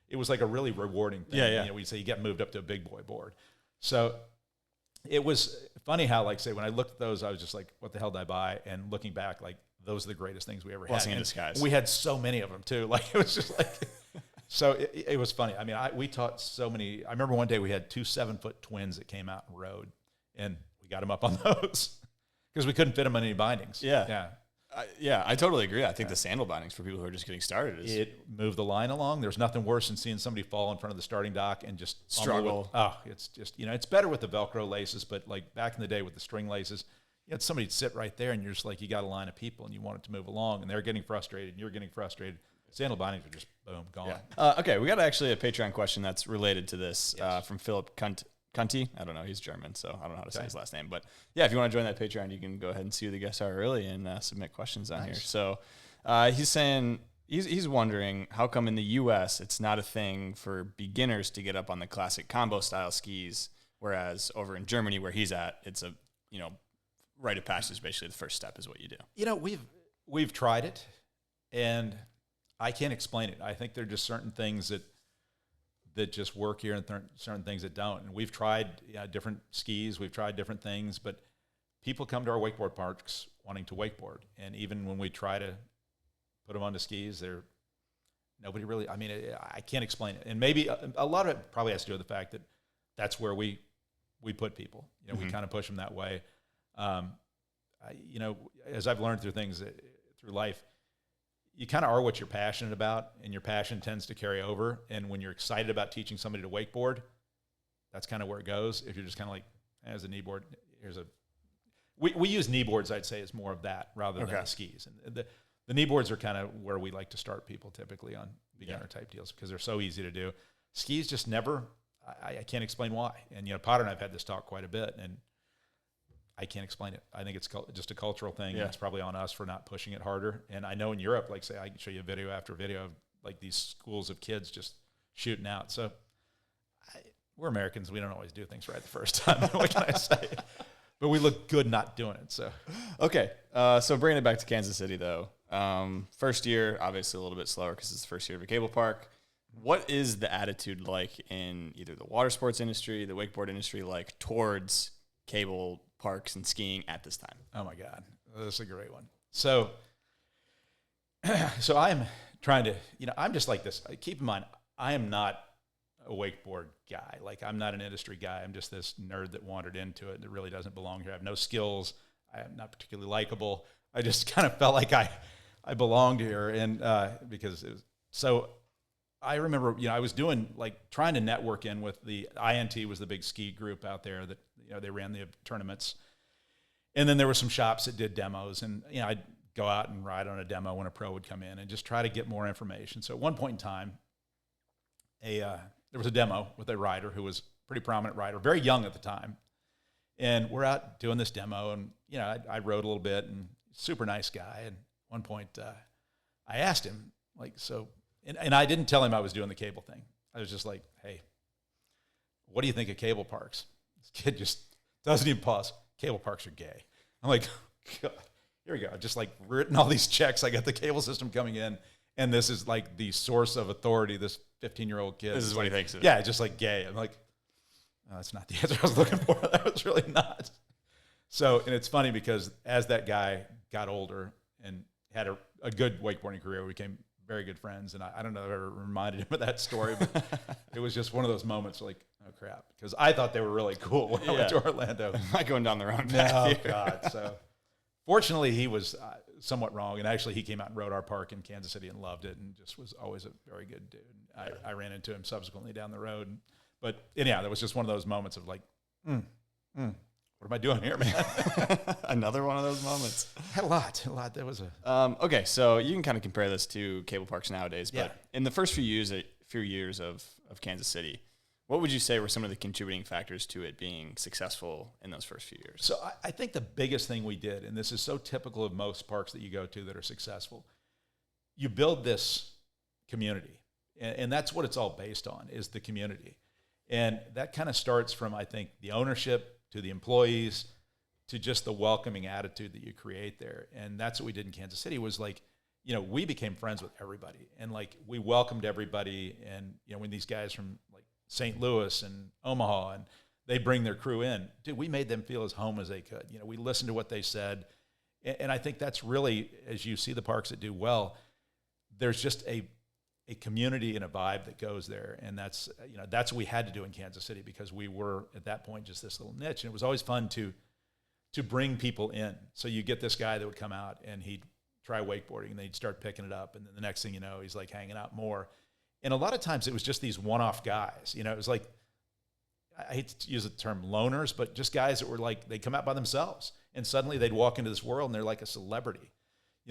it was like a really rewarding thing. Yeah. We'd say you get moved up to a big boy board. So it was funny how, like, say, when I looked at those, I was just like, what the hell did I buy? And looking back, like, those are the greatest things we ever had. Blessing in disguise. We had so many of them, too. Like, it was just like, so it was funny. We taught so many. I remember one day we had 2 7-foot twins that came out and rode, and we got them up on those because we couldn't fit them on any bindings. Yeah. I totally agree. I think the sandal bindings for people who are just getting started is it moved the line along. There's nothing worse than seeing somebody fall in front of the starting dock and just struggle. It's just, it's better with the Velcro laces, but like back in the day with the string laces, you had somebody sit right there and you're just like, you got a line of people and you want it to move along and they're getting frustrated and you're getting frustrated. Sandal bindings are just boom, gone. Yeah. Okay, we got actually a Patreon question that's related to this from Philip Cunty. I don't know. He's German, so I don't know how to say his last name. But yeah, if you want to join that Patreon, you can go ahead and see who the guests are early and submit questions on here. So he's saying he's wondering how come in the U.S. it's not a thing for beginners to get up on the classic combo style skis, whereas over in Germany where he's at, it's a rite of passage is basically the first step is what you do. We've tried it, and I can't explain it. I think there are just certain things that just work here and certain things that don't. And we've tried different skis. We've tried different things, but people come to our wakeboard parks wanting to wakeboard. And even when we try to put them onto skis, nobody really, I can't explain it. And maybe a lot of it probably has to do with the fact that that's where we put people. We kind of push them that way. As I've learned through life, you kind of are what you're passionate about, and your passion tends to carry over. And when you're excited about teaching somebody to wakeboard, that's kind of where it goes. If you're just kind of like, as a knee board, we use knee boards, I'd say, as more of that rather than the skis. And the knee boards are kind of where we like to start people typically on beginner type deals because they're so easy to do. Skis just never, I can't explain why. And, Potter and I have had this talk quite a bit, and I can't explain it. I think it's just a cultural thing. Yeah. It's probably on us for not pushing it harder. And I know in Europe, like say, I can show you video after video of like these schools of kids just shooting out. So we're Americans. We don't always do things right the first time. What can I say? But we look good not doing it. So okay. So bringing it back to Kansas City though, first year, obviously a little bit slower because it's the first year of a cable park. What is the attitude like in either the water sports industry, the wakeboard industry, like towards cable parks and skiing at this time? Oh my God, this is a great one. So I'm trying to, I'm just like this. Keep in mind, I am not a wakeboard guy. Like I'm not an industry guy. I'm just this nerd that wandered into it that really doesn't belong here. I have no skills. I am not particularly likable. I just kind of felt like I belonged here, and because it was, so I remember, I was doing trying to network in with the INT was the big ski group out there that, they ran the tournaments. And then there were some shops that did demos, and, I'd go out and ride on a demo when a pro would come in and just try to get more information. So at one point in time, there was a demo with a rider who was a pretty prominent rider, very young at the time. And we're out doing this demo, and, I rode a little bit, and super nice guy. And at one point, I asked him, and I didn't tell him I was doing the cable thing. I was just like, hey, what do you think of cable parks? This kid just doesn't even pause. Cable parks are gay. I'm like, God, here we go. Just written all these checks. I got the cable system coming in, and this is the source of authority, this 15-year-old kid. This is what he thinks of it. Yeah, just gay. I'm like, oh, that's not the answer I was looking for. That was really not. So, and it's funny because as that guy got older and had a good wakeboarding career, we became very good friends. And I don't know if I ever reminded him of that story, but it was just one of those moments oh crap. Because I thought they were really cool when I went to Orlando. Not going down the wrong No, path here. God. So fortunately, he was somewhat wrong. And actually, he came out and rode our park in Kansas City and loved it and just was always a very good dude. I ran into him subsequently down the road. But anyhow, that was just one of those moments of what am I doing here, man? Another one of those moments. Had a lot. That was a Okay, so you can kind of compare this to cable parks nowadays, but Yeah. in the first few years of Kansas City, what would you say were some of the contributing factors to it being successful in those first few years? So I think the biggest thing we did, and this is so typical of most parks that you go to that are successful, you build this community, and that's what it's all based on, is the community. And that kind of starts from, I think, the ownership to the employees to just the welcoming attitude that you create there. And that's what we did in Kansas City was we became friends with everybody. And we welcomed everybody. And, when these guys from St. Louis and Omaha, and they bring their crew in, dude, we made them feel as home as they could. We listened to what they said. And I think that's really, as you see the parks that do well, there's just a community and a vibe that goes there. And that's what we had to do in Kansas City because we were at that point just this little niche. And it was always fun to bring people in. So you get this guy that would come out and he'd try wakeboarding and they'd start picking it up. And then the next thing you know, he's hanging out more. And a lot of times it was just these one-off guys. It was I hate to use the term loners, but just guys that were they come out by themselves. And suddenly they'd walk into this world and they're like a celebrity.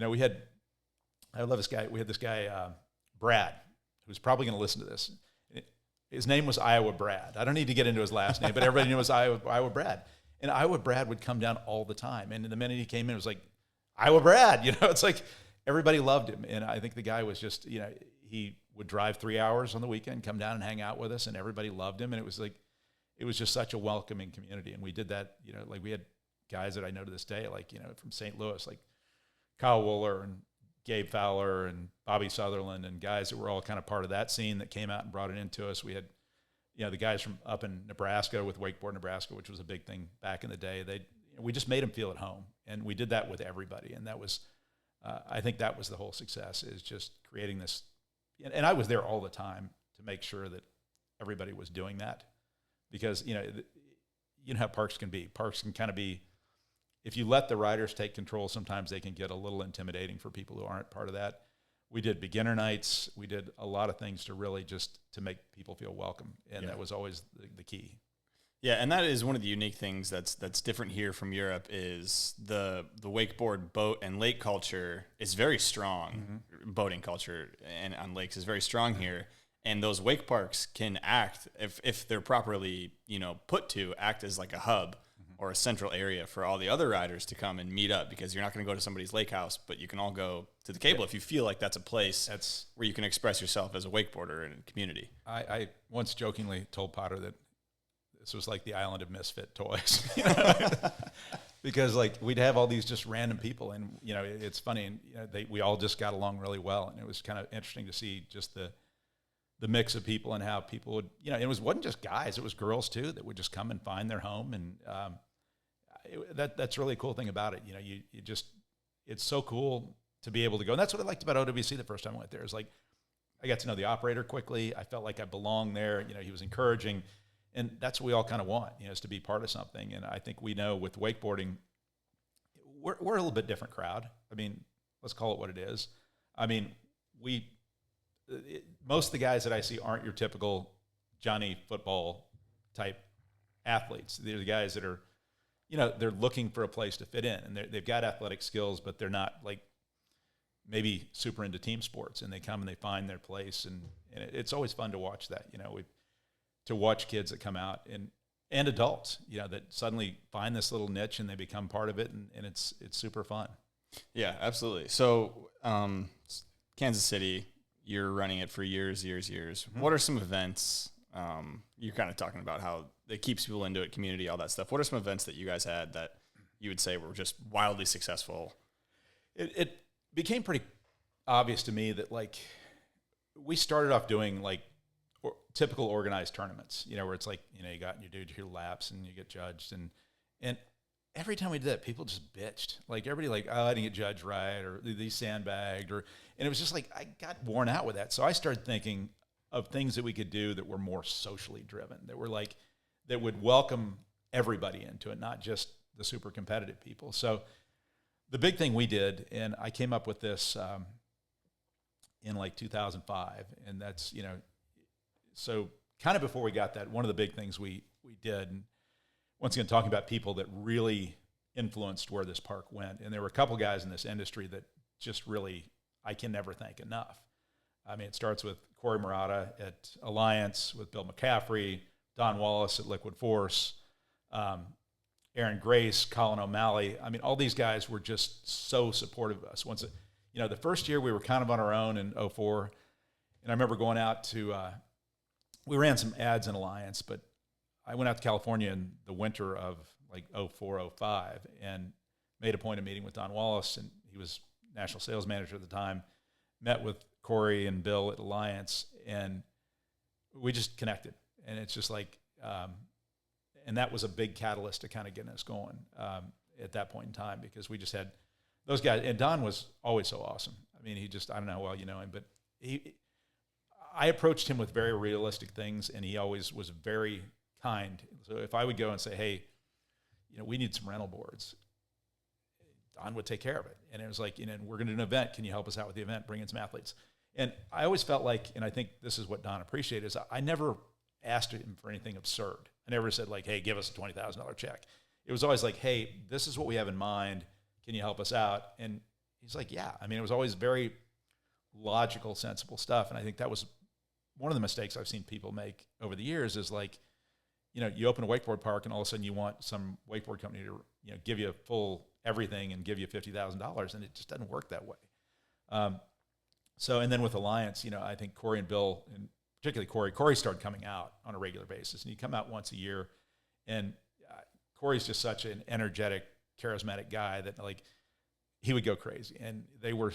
I love this guy. We had this guy, Brad, who's probably going to listen to this. His name was Iowa Brad. I don't need to get into his last name, but everybody knew it was Iowa Brad. And Iowa Brad would come down all the time. And the minute he came in, it was Iowa Brad. It's everybody loved him. And I think the guy was just, he would drive 3 hours on the weekend, come down and hang out with us, and everybody loved him. And it was just such a welcoming community. And we did that, we had guys that I know to this day, from St. Louis, Kyle Wooler and Gabe Fowler and Bobby Sutherland and guys that were all kind of part of that scene that came out and brought it into us. We had, the guys from up in Nebraska with Wakeboard Nebraska, which was a big thing back in the day. We just made them feel at home, and we did that with everybody. And that was, I think that was the whole success, is just creating this. And I was there all the time to make sure that everybody was doing that, because you know how parks can be. Parks can kind of be, if you let the riders take control, sometimes they can get a little intimidating for people who aren't part of that. We did beginner nights. We did a lot of things to really just to make people feel welcome, and that was always the key. Yeah, and that is one of the unique things that's different here from Europe is the wakeboard boat and lake culture is very strong. Mm-hmm. Boating culture and on lakes is very strong here. And those wake parks can act, if they're properly, put to act as like a hub or a central area for all the other riders to come and meet up, because you're not going to go to somebody's lake house, but you can all go to the cable if you feel like that's a place where you can express yourself as a wakeboarder in a community. I once jokingly told Potter that this was like the island of misfit toys, because we'd have all these just random people, and it's funny, and we all just got along really well, and it was kind of interesting to see just the mix of people and how people would, it wasn't just guys, it was girls too that would just come and find their home, and that's really a cool thing about it. You just, it's so cool to be able to go, and that's what I liked about OWC the first time I went there. Is I got to know the operator quickly. I felt like I belonged there. He was encouraging. And that's what we all kind of want, is to be part of something. And I think we know with wakeboarding, we're a little bit different crowd. I mean, let's call it what it is. I mean, most of the guys that I see aren't your typical Johnny football type athletes. They're the guys that are, they're looking for a place to fit in. And they've got athletic skills, but they're not maybe super into team sports, and they come and they find their place, and it's always fun to watch that. To watch kids that come out and adults, that suddenly find this little niche and they become part of it, and it's super fun. Yeah, absolutely. So, Kansas City, you're running it for years. Mm-hmm. What are some events? You're kind of talking about how it keeps people into it, community, all that stuff. What are some events that you guys had that you would say were just wildly successful? It became pretty obvious to me that, like, we started off doing, like, typical organized tournaments, where it's like, you do your laps and you get judged. And every time we did that, people just bitched. Like, everybody, like, oh, I didn't get judged right, or these sandbagged, and it was just like, I got worn out with that. So I started thinking of things that we could do that were more socially driven, that were like, that would welcome everybody into it, not just the super competitive people. So the big thing we did, and I came up with this in like 2005, and that's, so kind of before we got that, one of the big things we did, and once again, talking about people that really influenced where this park went. And there were a couple guys in this industry that just really, I can never thank enough. I mean, it starts with Corey Murata at Alliance, with Bill McCaffrey, Don Wallace at Liquid Force, Aaron Grace, Colin O'Malley. I mean, all these guys were just so supportive of us. The first year we were kind of on our own in 2004, and I remember going out to, we ran some ads in Alliance, but I went out to California in the winter of like 2004, 2005, and made a point of meeting with Don Wallace, and he was national sales manager at the time, met with Corey and Bill at Alliance, and we just connected. And it's just like, and that was a big catalyst to kind of getting us going at that point in time, because we just had those guys. And Don was always so awesome. I mean, I don't know how well you know him, but I approached him with very realistic things, and he always was very kind. So if I would go and say, hey, we need some rental boards, Don would take care of it. And it was like, we're going to do an event. Can you help us out with the event? Bring in some athletes. And I always felt like, and I think this is what Don appreciated, is I never asked him for anything absurd. I never said like, hey, give us a $20,000 check. It was always like, hey, this is what we have in mind. Can you help us out? And he's like, yeah. I mean, it was always very logical, sensible stuff. And I think that was one of the mistakes I've seen people make over the years, is like, you open a wakeboard park and all of a sudden you want some wakeboard company to, give you a full everything and give you $50,000, and it just doesn't work that way. And then with Alliance, I think Corey and Bill, and particularly Corey started coming out on a regular basis, and he'd come out once a year. And Corey's just such an energetic, charismatic guy that, like, he would go crazy. And they were,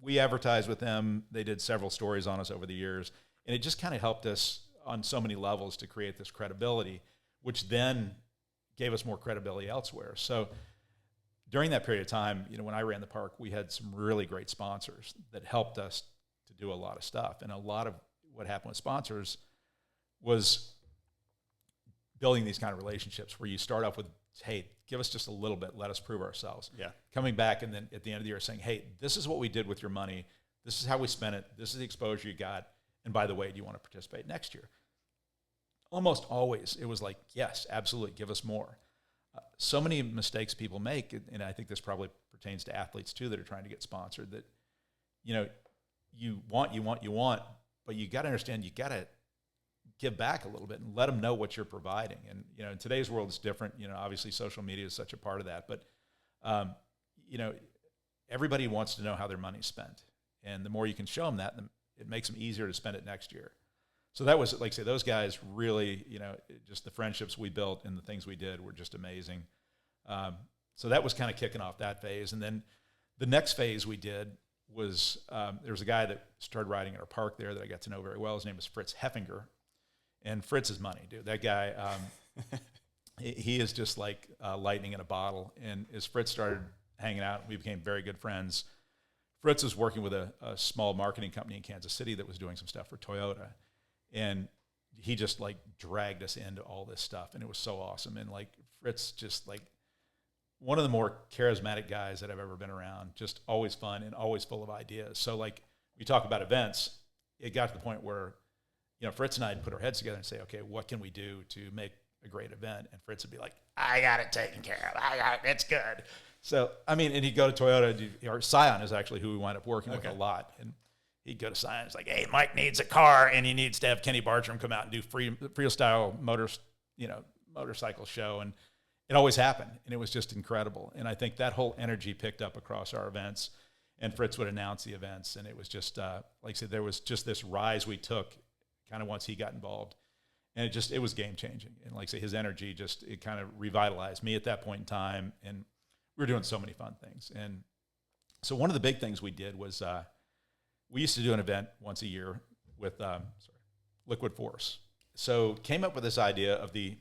we advertised with them. They did several stories on us over the years, and it just kind of helped us on so many levels to create this credibility, which then gave us more credibility elsewhere. So during that period of time, when I ran the park, we had some really great sponsors that helped us to do a lot of stuff. And a lot of what happened with sponsors was building these kind of relationships where you start off with, hey, give us just a little bit, let us prove ourselves. Yeah. Coming back, and then at the end of the year saying, hey, this is what we did with your money. This is how we spent it. This is the exposure you got. And by the way, do you want to participate next year? Almost always it was like, yes, absolutely, give us more. So many mistakes people make, and I think this probably pertains to athletes too that are trying to get sponsored, that, you want, but you got to understand, you got to give back a little bit and let them know what you're providing. And, in today's world it's different. Obviously social media is such a part of that, but, everybody wants to know how their money's spent. And the more you can show them that, it makes them easier to spend it next year. So that was, like I say, those guys really, just the friendships we built and the things we did were just amazing. So that was kind of kicking off that phase. And then the next phase we did was, there was a guy that started riding at our park there that I got to know very well. His name was Fritz Heffinger. And Fritz is money, dude. That guy, he is just like lightning in a bottle. And as Fritz started hanging out, we became very good friends. Fritz was working with a small marketing company in Kansas City that was doing some stuff for Toyota. And he just like dragged us into all this stuff. And it was so awesome. And like Fritz, just like one of the more charismatic guys that I've ever been around, just always fun and always full of ideas. So like we talk about events, it got to the point where, Fritz and I would put our heads together and say, okay, what can we do to make a great event? And Fritz would be like, I got it taken care of. I got it. It's good. So, I mean, and he'd go to Toyota, or Scion is actually who we wind up working with a lot. And he'd go to Scion. It's like, hey, Mike needs a car, and he needs to have Kenny Bartram come out and do freestyle motorcycle show. And it always happened, and it was just incredible. And I think that whole energy picked up across our events, and Fritz would announce the events. And it was just, like I said, there was just this rise we took kind of once he got involved. And it was game-changing. And like I say, his energy it kind of revitalized me at that point in time. And we were doing so many fun things. And so one of the big things we did was we used to do an event once a year with Liquid Force. So came up with this idea of this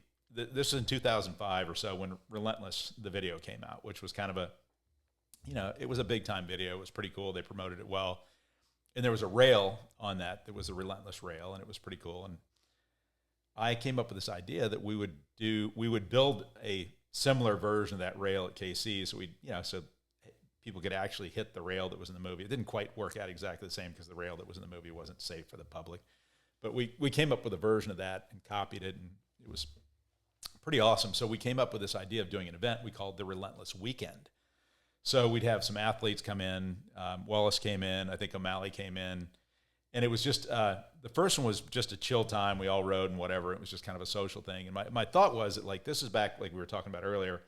was in 2005 or so when Relentless, the video, came out, which was kind of it was a big-time video. It was pretty cool. They promoted it well. And there was a rail on that. There was a Relentless rail, and it was pretty cool. And I came up with this idea that we would build a similar version of that rail at KC, so people could actually hit the rail that was in the movie. It didn't quite work out exactly the same because the rail that was in the movie wasn't safe for the public. But we came up with a version of that and copied it, and it was pretty awesome. So we came up with this idea of doing an event we called the Relentless Weekend. So we'd have some athletes come in. Wallace came in. I think O'Malley came in. And it was just, the first one was just a chill time. We all rode and whatever. It was just kind of a social thing. And my thought was that, like, this is back, like we were talking about earlier,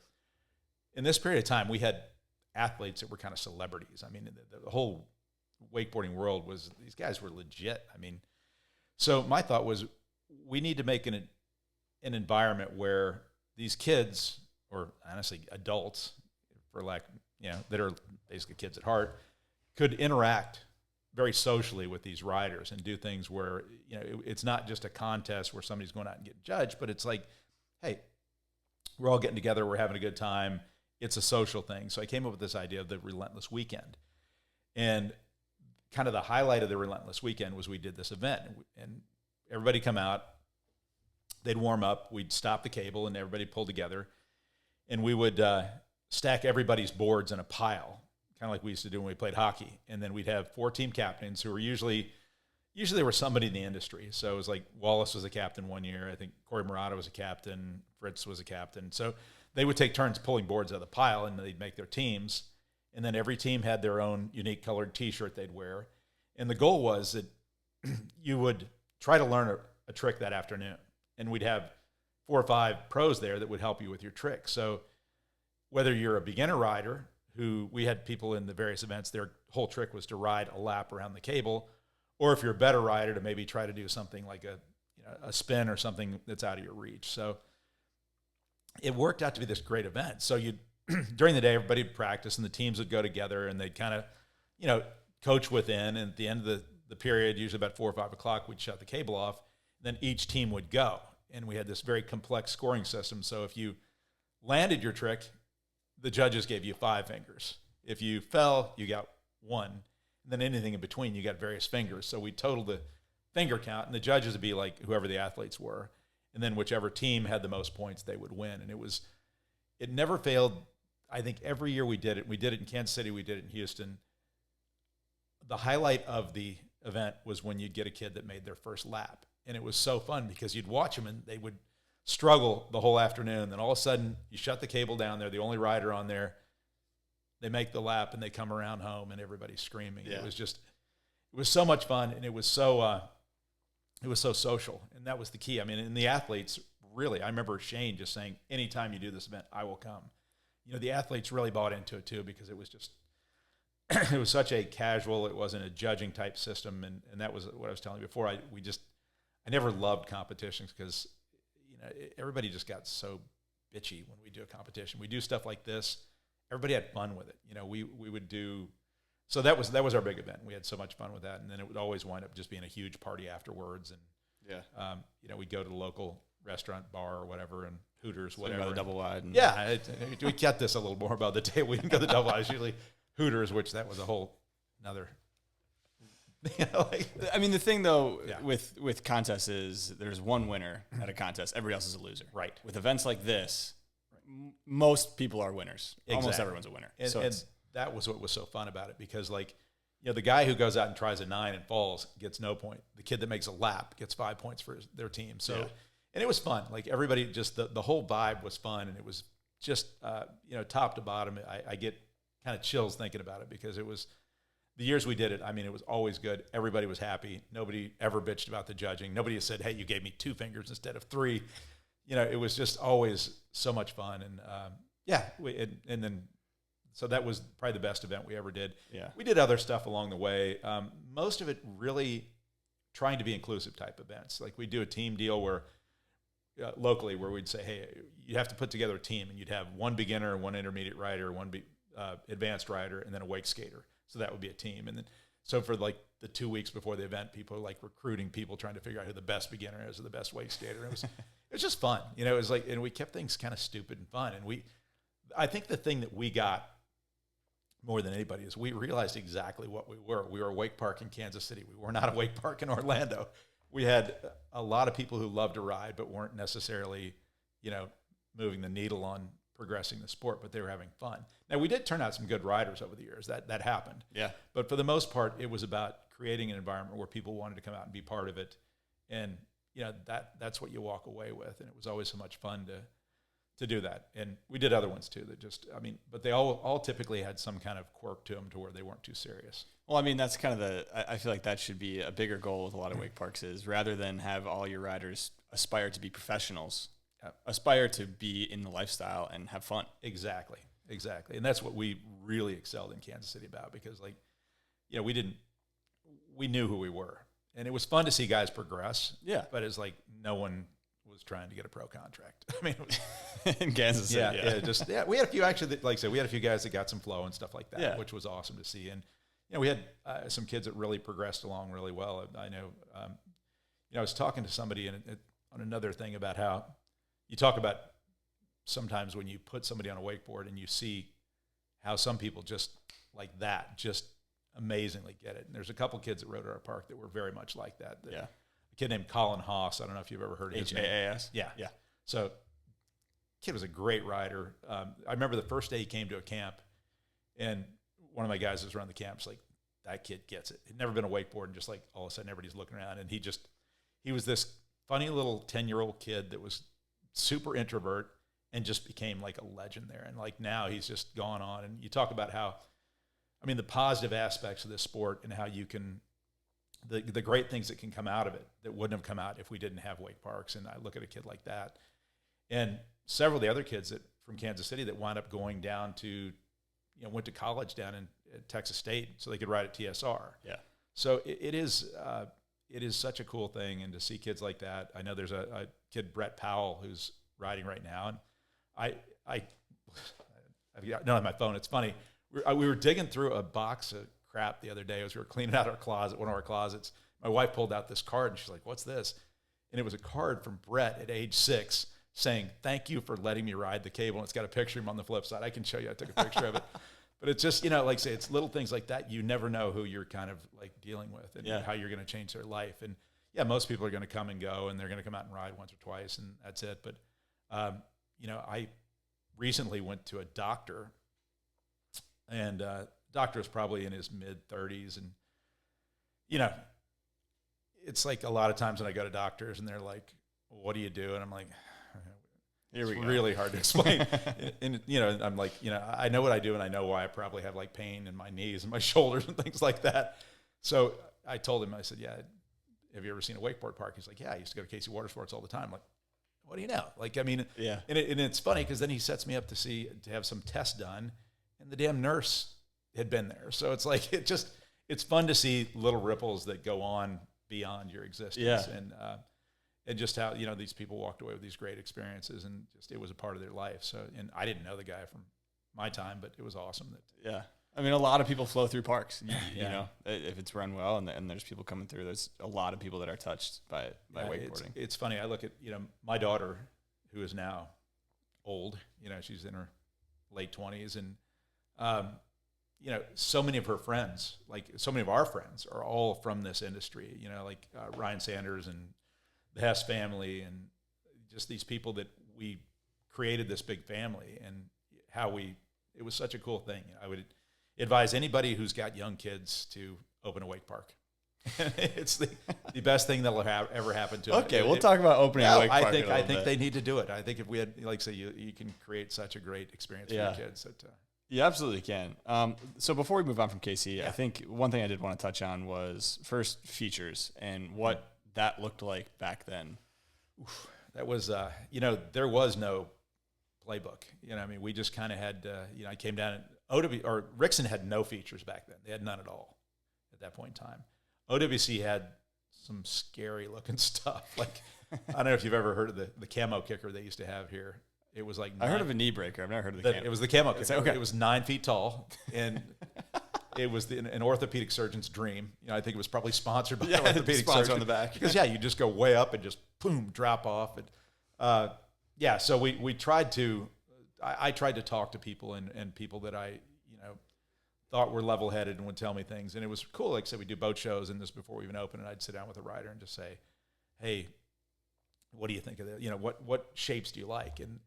in this period of time, we had athletes that were kind of celebrities. I mean, the whole wakeboarding world these guys were legit. I mean, so my thought was we need to make an environment where these kids, or honestly adults, for lack, that are basically kids at heart, could interact very socially with these riders and do things where, it's not just a contest where somebody's going out and getting judged, but it's like, hey, we're all getting together, we're having a good time. It's a social thing. So I came up with this idea of the Relentless Weekend. And kind of the highlight of the Relentless Weekend was we did this event, and everybody come out, they'd warm up, we'd stop the cable, and everybody pull together, and we would stack everybody's boards in a pile, kind of like we used to do when we played hockey. And then we'd have 4 team captains who were usually there was somebody in the industry. So it was like Wallace was a captain one year. I think Corey Murata was a captain. Fritz was a captain. So they would take turns pulling boards out of the pile, and they'd make their teams. And then every team had their own unique colored T-shirt they'd wear. And the goal was that you would try to learn a trick that afternoon. And we'd have 4 or 5 pros there that would help you with your trick. So whether you're a beginner rider, who we had people in the various events, their whole trick was to ride a lap around the cable, or if you're a better rider, to maybe try to do something like a spin or something that's out of your reach. So it worked out to be this great event. So during the day, everybody would practice, and the teams would go together, and they'd kind of, coach within. And at the end of the period, usually about 4 or 5 o'clock, we'd shut the cable off. Then each team would go, and we had this very complex scoring system. So if you landed your trick, the judges gave you 5 fingers. If you fell, you got 1. And then anything in between, you got various fingers. So we totaled the finger count, and the judges would be like whoever the athletes were. And then whichever team had the most points, they would win. And it never failed. I think every year we did it. We did it in Kansas City. We did it in Houston. The highlight of the event was when you'd get a kid that made their first lap. And it was so fun because you'd watch them, and they would struggle the whole afternoon. Then all of a sudden, you shut the cable down. They're the only rider on there. They make the lap, and they come around home, and everybody's screaming. Yeah. It was so much fun, and it was so social, and that was the key. I mean, and the athletes really, I remember Shane just saying, anytime you do this event, I will come. The athletes really bought into it too, because it was just, it was such a casual, it wasn't a judging type system. And that was what I was telling you before. I never loved competitions because, everybody just got so bitchy when we do a competition. We do stuff like this. Everybody had fun with it. We would do, so that was our big event. We had so much fun with that. And then it would always wind up just being a huge party afterwards. And, we'd go to the local restaurant, bar, or whatever, and Hooters, whatever. About the double wide. We kept this a little more about the day. We didn't go to the double wide. It's usually Hooters, which that was a whole another. I mean, the thing though with contests is there's one winner at a contest. Everybody else is a loser. Right. With events like this, most people are winners. Exactly. Almost everyone's a winner. And that was what was so fun about it, because the guy who goes out and tries a 9 and falls gets no point. The kid that makes a lap gets 5 points for their team. So, and it was fun. Like everybody, just the whole vibe was fun, and it was just, top to bottom, I get kind of chills thinking about it, because it was the years we did it. I mean, it was always good. Everybody was happy. Nobody ever bitched about the judging. Nobody said, "Hey, you gave me 2 fingers instead of 3." It was just always so much fun. And and then so that was probably the best event we ever did. Yeah. We did other stuff along the way. Most of it really trying to be inclusive type events. Like we do a team deal where locally, where we'd say, "Hey, you have to put together a team," and you'd have one beginner, one intermediate rider, one advanced rider, and then a wake skater. So that would be a team. And then, so for like the 2 weeks before the event, people are like recruiting people, trying to figure out who the best beginner is or the best wake skater. It was just fun. It was like, and we kept things kind of stupid and fun. And I think the thing that we got more than anybody is we realized exactly what we were. We were a wake park in Kansas City. We were not a wake park in Orlando. We had a lot of people who loved to ride, but weren't necessarily, moving the needle on progressing the sport, but they were having fun. Now, we did turn out some good riders over the years. That happened. Yeah. But for the most part, it was about creating an environment where people wanted to come out and be part of it. And, that's what you walk away with. And it was always so much fun to do that. And we did other ones too that but they all typically had some kind of quirk to them to where they weren't too serious. Well, I mean, that's kind of I feel like that should be a bigger goal with a lot of wake parks, is rather than have all your riders aspire to be professionals, aspire to be in the lifestyle and have fun. Exactly. And that's what we really excelled in Kansas City about, because we knew who we were, and it was fun to see guys progress. Yeah. But it's like no one was trying to get a pro contract. I mean, in Kansas City. We had a few actually, like I said, we had a few guys that got some flow and stuff like that, which was awesome to see. And, we had some kids that really progressed along really well. I know, I was talking to somebody on another thing about how you talk about sometimes when you put somebody on a wakeboard and you see how some people just like that, just amazingly get it. And there's a couple kids that rode at our park that were very much like that. A kid named Colin Haas. I don't know if you've ever heard of his name. HAAS? Yeah. So kid was a great rider. I remember the first day he came to a camp, and one of my guys was around the camp. Was like, that kid gets it. He'd never been a wakeboard, and just like all of a sudden everybody's looking around, and he was this funny little 10-year-old kid that was super introvert and just became like a legend there. And like now he's just gone on. And you talk about how, the positive aspects of this sport and how you can, the great things that can come out of it that wouldn't have come out if we didn't have wake parks. And I look at a kid like that, and several of the other kids from Kansas City that wound up going down to, went to college down in Texas State so they could ride at TSR. Yeah. So it is such a cool thing. And to see kids like that, I know there's a kid, Brett Powell, who's riding right now. And I've got on my phone. It's funny. We were digging through a box of crap the other day as we were cleaning out one of our closets. My wife pulled out this card, and she's like, "What's this?" And it was a card from Brett at age 6 saying, "Thank you for letting me ride the cable." And it's got a picture of him on the flip side. I can show you. I took a picture of it. But it's just, like I say, it's little things like that. You never know who you're kind of like dealing with and how you're going to change their life. And most people are going to come and go, and they're going to come out and ride once or twice, and that's it. But, I recently went to a doctor, and doctor was probably in his mid-30s. And, it's like a lot of times when I go to doctors and they're like, "Well, what do you do?" And I'm like, it's really hard to explain. and, I'm like, I know what I do, and I know why I probably have like pain in my knees and my shoulders and things like that. So I told him, I said, "Yeah, have you ever seen a wakeboard park?" He's like, "Yeah, I used to go to Casey Watersports all the time." I'm like, "What do you know?" Like, And it's funny because then he sets me up to have some tests done, and the damn nurse had been there. So it's like, it's fun to see little ripples that go on beyond your existence. Yeah. And just how, these people walked away with these great experiences, and just, it was a part of their life. So, and I didn't know the guy from my time, but it was awesome. A lot of people flow through parks, if it's run well and there's people coming through, there's a lot of people that are touched by wakeboarding. It's funny. I look at, my daughter, who is now old, she's in her late 20s, and, so many of her friends, like so many of our friends, are all from this industry, like Ryan Sanders and the Hess family, and just these people that we created this big family, and it was such a cool thing. I would advise anybody who's got young kids to open a wake park. It's the best thing that'll ever happen to Okay, we'll talk about opening a wake park. I think they need to do it. I think if we had, like say, you can create such a great experience for your kids. That, you absolutely can. So before we move on from KC, I think one thing I did want to touch on was first features and what that looked like back then. Oof, that was, there was no playbook. I mean, we just kind of had, I came down and Rixson had no features back then. They had none at all at that point in time. OWC had some scary looking stuff. Like, I don't know if you've ever heard of the camo kicker they used to have here. It was like I heard of a knee breaker. I've never heard of the camo. It was the camo kicker. Okay. It was 9 feet tall, and it was an orthopedic surgeon's dream. I think it was probably sponsored by an orthopedic surgeon on the back. Because you just go way up and just boom, drop off. And so we tried to. I tried to talk to people and people that I thought were level-headed and would tell me things. And it was cool. Like I said, we do boat shows, and this before we even open, and I'd sit down with a rider and just say, hey, what do you think of this? What shapes do you like? And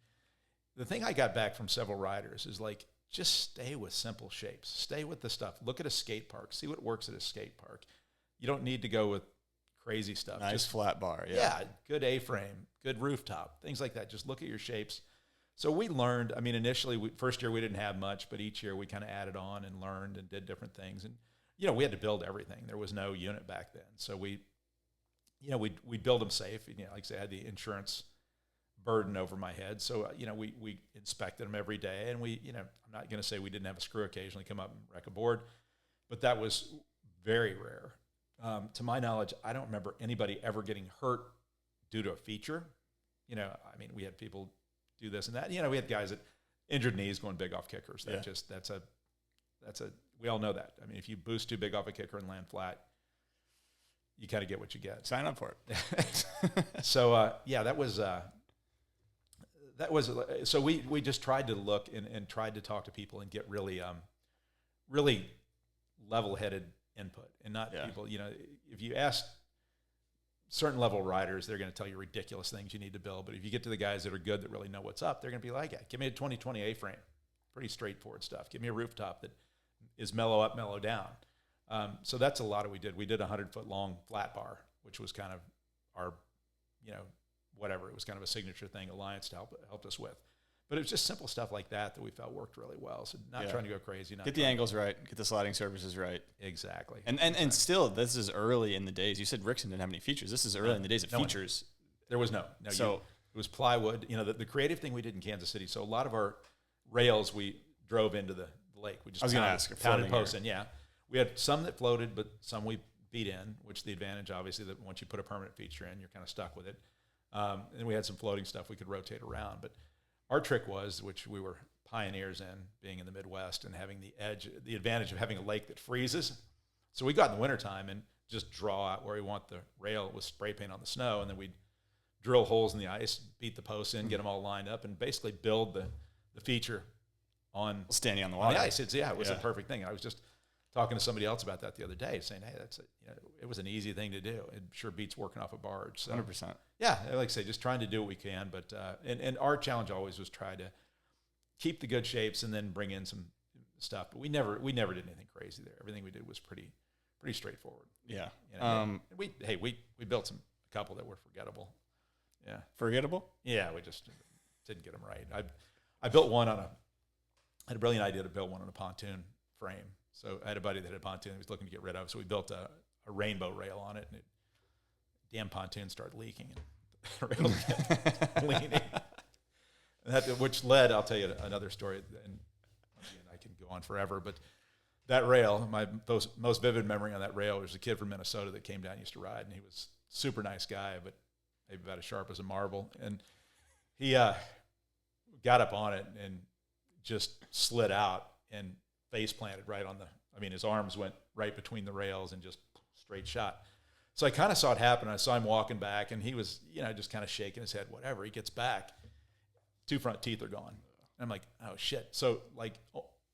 the thing I got back from several riders is like, just stay with simple shapes. Stay with the stuff. Look at a skate park. See what works at a skate park. You don't need to go with crazy stuff. Nice just flat bar. Yeah, good A-frame, good rooftop, things like that. Just look at your shapes. So we learned, I mean, initially, first year we didn't have much, but each year we kind of added on and learned and did different things. And, we had to build everything. There was no unit back then. So we build them safe. Like I said, I had the insurance burden over my head. So, we inspected them every day. And I'm not going to say we didn't have a screw occasionally come up and wreck a board, but that was very rare. To my knowledge, I don't remember anybody ever getting hurt due to a feature. I mean, we had people do this and that. We had guys that injured knees going big off kickers. We all know that. I mean, if you boost too big off a kicker and land flat, you kind of get what you get. Sign up for it. So, that was, so we just tried to look and tried to talk to people and get really, really level-headed input and not people, if you ask certain level riders, they're going to tell you ridiculous things you need to build. But if you get to the guys that are good, that really know what's up, they're going to be like, give me a 2020 A-frame. Pretty straightforward stuff. Give me a rooftop that is mellow up, mellow down. So that's a lot of we did. We did a 100-foot long flat bar, which was kind of our, whatever. It was kind of a signature thing Alliance helped us with. But it was just simple stuff like that we felt worked really well. So not trying to go crazy. Get the angles right. Get the sliding surfaces right. Exactly. And still, this is early in the days. You said Rixson didn't have any features. This is early in the days of features. There was no. So it was plywood. The creative thing we did in Kansas City. So a lot of our rails we drove into the lake. We just pounded posts in. Yeah. We had some that floated, but some we beat in, which the advantage, obviously, that once you put a permanent feature in, you're kind of stuck with it. And we had some floating stuff we could rotate around. But our trick was, which we were pioneers in, being in the Midwest and having the advantage of having a lake that freezes. So we got in the wintertime and just draw out where we want the rail with spray paint on the snow, and then we'd drill holes in the ice, beat the posts in, get them all lined up, and basically build the feature on standing on the water. On the ice. It was a perfect thing. I was just talking to somebody else about that the other day, saying, hey, it was an easy thing to do. It sure beats working off a barge. So, 100%. Yeah, like I say, just trying to do what we can. But and our challenge always was try to keep the good shapes and then bring in some stuff. But we never did anything crazy there. Everything we did was pretty straightforward. Yeah. We built a couple that were forgettable. Yeah. Forgettable? Yeah, we just didn't get them right. I built one I had a brilliant idea to build one on a pontoon frame. So I had a buddy that had a pontoon he was looking to get rid of. So we built a rainbow rail on it, and damn pontoon started leaking, and the rail kept leaning. Which led, I'll tell you another story, and I can go on forever, but that rail, my most vivid memory on that rail was a kid from Minnesota that came down and used to ride, and he was a super nice guy, but maybe about as sharp as a marble. And he got up on it and just slid out and face planted right on his arms went right between the rails and just straight shot. So I kind of saw it happen. I saw him walking back, and he was, just kind of shaking his head, whatever. He gets back, 2 front teeth are gone. And I'm like, oh shit. So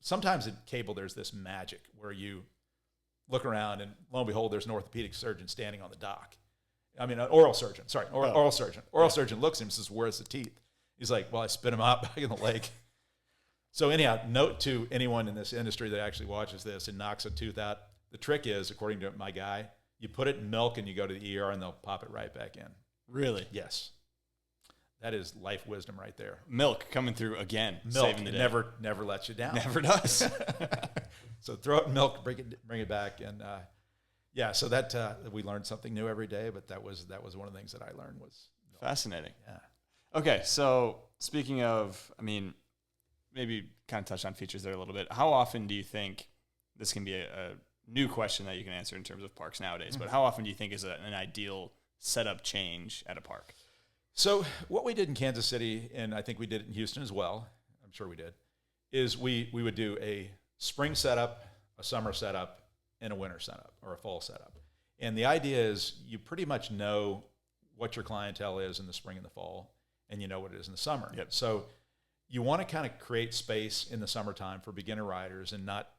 sometimes in cable, there's this magic where you look around and lo and behold, there's an orthopedic surgeon standing on the dock. An oral surgeon. Oral surgeon. Oral surgeon looks at him and says, where's the teeth? He's like, well, I spit them out back in the lake. So anyhow, note to anyone in this industry that actually watches this and knocks a tooth out. The trick is, according to my guy, You put it in milk and you go to the ER and they'll pop it right back in. Really? Yes. That is life wisdom right there. Milk coming through again, Milk saving the day. never lets you down. Never does. So throw it in milk, bring it back, and so that we learned something new every day. But that was one of the things that I learned was milk. Fascinating. Yeah. Okay, so speaking of, I mean, maybe kind of touch on features there a little bit. How often do you think this can be a new question that you can answer in terms of parks nowadays? But how often do you think is an ideal setup change at a park? So what we did in Kansas City, and I think we did it in Houston as well, I'm sure we did, is we would do a spring setup, a summer setup, and a winter setup or a fall setup. And the idea is you pretty much know what your clientele is in the spring and the fall, and you know what it is in the summer. Yep. So you want to kind of create space in the summertime for beginner riders and not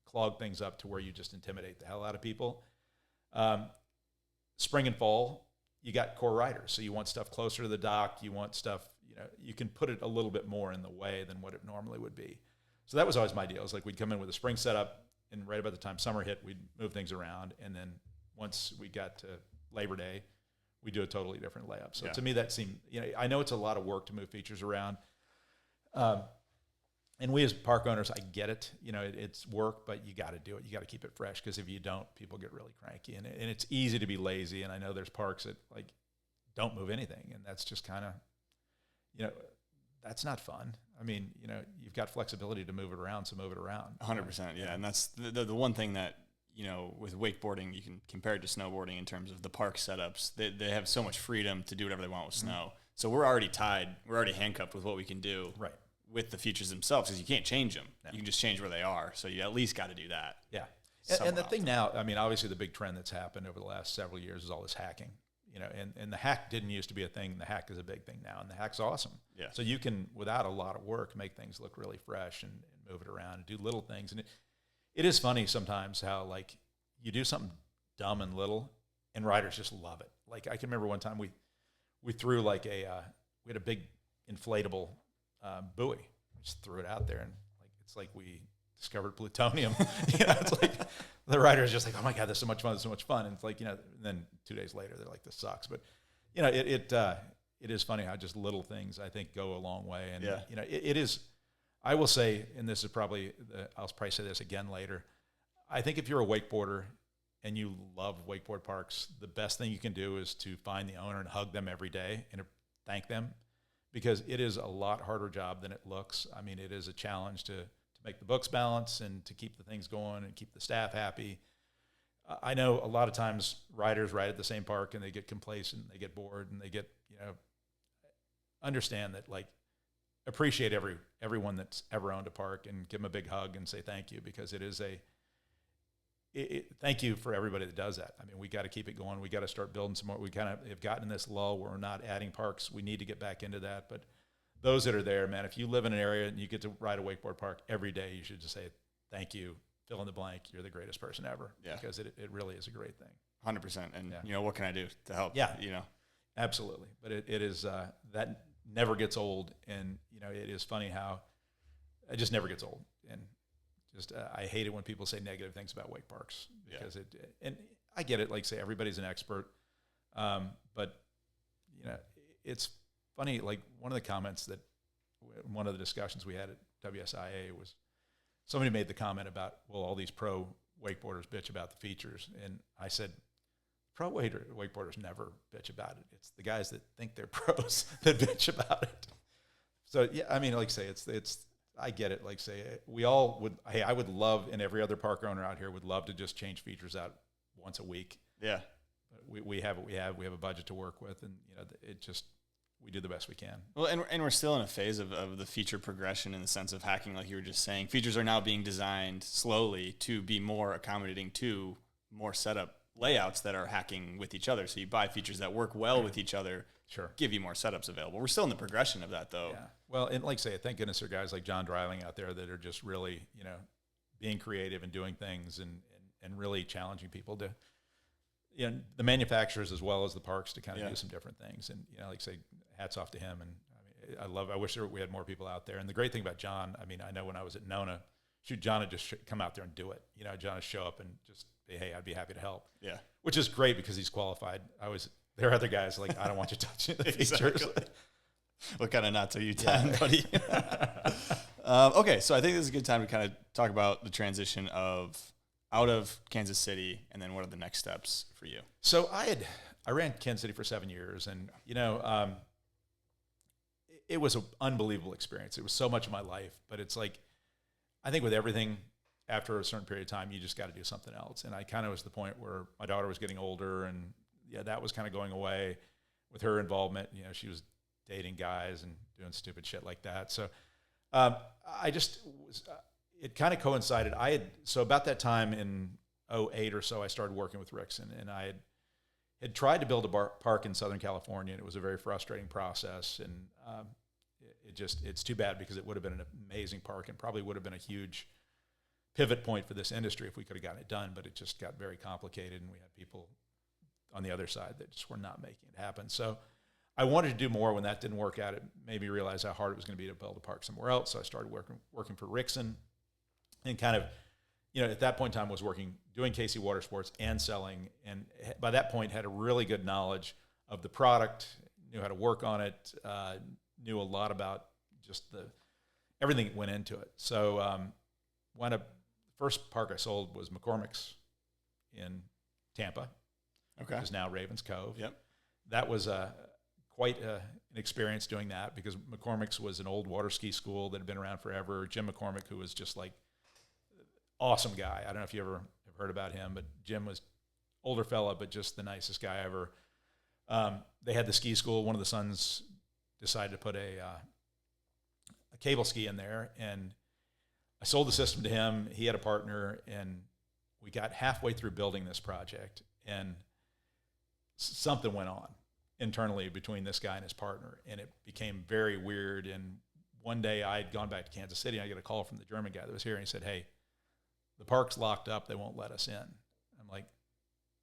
clog things up to where you just intimidate the hell out of people. Spring and fall, you got core riders. So you want stuff closer to the dock. You want stuff, you can put it a little bit more in the way than what it normally would be. So that was always my deal. It's like we'd come in with a spring setup, and right about the time summer hit, we'd move things around. And then once we got to Labor Day, we do a totally different layup. So to me, that seemed, I know it's a lot of work to move features around. And we as park owners, I get it. It's work, but you got to do it. You got to keep it fresh, because if you don't, people get really cranky. And it's easy to be lazy. And I know there's parks that don't move anything, and that's just kind of, that's not fun. I mean, you've got flexibility to move it around, so move it around. 100%, yeah. And that's the one thing that, with wakeboarding, you can compare it to snowboarding in terms of the park setups. They have so much freedom to do whatever they want with snow. So we're already tied. We're already handcuffed with what we can do. Right. With the features themselves, because you can't change them. No. You can just change where they are. So you at least got to do that. Yeah. And the thing now, I mean, obviously the big trend that's happened over the last several years is all this hacking. And the hack didn't used to be a thing. The hack is a big thing now, and the hack's awesome. Yeah. So you can, without a lot of work, make things look really fresh and move it around and do little things. And it is funny sometimes how you do something dumb and little, and riders just love it. I can remember one time we threw we had a big inflatable buoy. We just threw it out there, and it's like we discovered plutonium. It's like the rider is just like, oh my God, this is so much fun. This is so much fun. And it's like, and then 2 days later, they're like, this sucks. But, it is funny how just little things, I think, go a long way. And, it is, I will say, and this is probably, I'll probably say this again later. I think if you're a wakeboarder and you love wakeboard parks, the best thing you can do is to find the owner and hug them every day and thank them, because it is a lot harder job than it looks. I mean, it is a challenge to make the books balance and to keep the things going and keep the staff happy. I know a lot of times riders ride at the same park and they get complacent, they get bored, and they get, understand that, appreciate everyone that's ever owned a park and give them a big hug and say thank you, because it is thank you for everybody that does that. I mean, we got to keep it going. We got to start building some more. We kind of have gotten in this lull where we're not adding parks. We need to get back into that. But those that are there, man, if you live in an area and you get to ride a wakeboard park every day, you should just say thank you, fill in the blank. You're the greatest person ever. Yeah. Because it really is a great thing. 100%. And, what can I do to help? Yeah. Absolutely. But it is, that never gets old. And, it is funny how it just never gets old. And just, I hate it when people say negative things about wake parks, because and I get it. Say everybody's an expert. But, it's funny. One of the comments that one of the discussions we had at WSIA was somebody made the comment about, well, all these pro wakeboarders bitch about the features. And I said, pro wakeboarders never bitch about it. It's the guys that think they're pros that bitch about it. So, yeah, I mean, I get it. We all would, hey, I would love, and every other park owner out here would love to just change features out once a week. Yeah. We have what we have. We have a budget to work with, and, we do the best we can. Well, and we're still in a phase of the feature progression in the sense of hacking, like you were just saying. Features are now being designed slowly to be more accommodating to more setup layouts that are hacking with each other. So you buy features that work well with each other, sure, give you more setups available. We're still in the progression of that, though. Yeah. Well, and thank goodness there are guys like John Dreiling out there that are just really, being creative and doing things and really challenging people to, the manufacturers as well as the parks to kind of do some different things. And, hats off to him. And I wish we had more people out there. And the great thing about John, I mean, I know when I was at Nona, shoot, John would just come out there and do it. You know, John would show up and just say, hey, I'd be happy to help. Yeah. Which is great because he's qualified. There are other guys like, I don't want you touching the features. What kind of knots are you tying, buddy? Okay, so I think this is a good time to kind of talk about the transition out of Kansas City, and then what are the next steps for you? So I ran Kansas City for 7 years, and it was an unbelievable experience. It was so much of my life, but it's like, I think with everything, after a certain period of time, you just got to do something else. And I kind of was the point where my daughter was getting older, and that was kind of going away with her involvement. You know, she was dating guys and doing stupid shit like that. So I just was, it kind of coincided. So about that time in 2008 or so, I started working with Rickson, and I had tried to build a park in Southern California, and it was a very frustrating process. And it's too bad because it would have been an amazing park and probably would have been a huge pivot point for this industry if we could have gotten it done, but it just got very complicated, and we had people on the other side that just were not making it happen. So I wanted to do more. When that didn't work out, it made me realize how hard it was going to be to build a park somewhere else. So I started working for Rickson, and kind of, at that point in time was doing KC Watersports and selling. And by that point had a really good knowledge of the product, knew how to work on it, knew a lot about just everything that went into it. So the first park I sold was McCormick's in Tampa. Okay. Which is now Ravens Cove. Yep. That was quite an experience doing that, because McCormick's was an old water ski school that had been around forever. Jim McCormick, who was just like awesome guy. I don't know if you ever have heard about him, but Jim was older fella, but just the nicest guy ever. They had the ski school. One of the sons decided to put a cable ski in there, and I sold the system to him. He had a partner, and we got halfway through building this project, and something went on internally between this guy and his partner, and it became very weird. And one day I had gone back to Kansas City, and I get a call from the German guy that was here, and he said, hey, the park's locked up. They won't let us in. I'm like,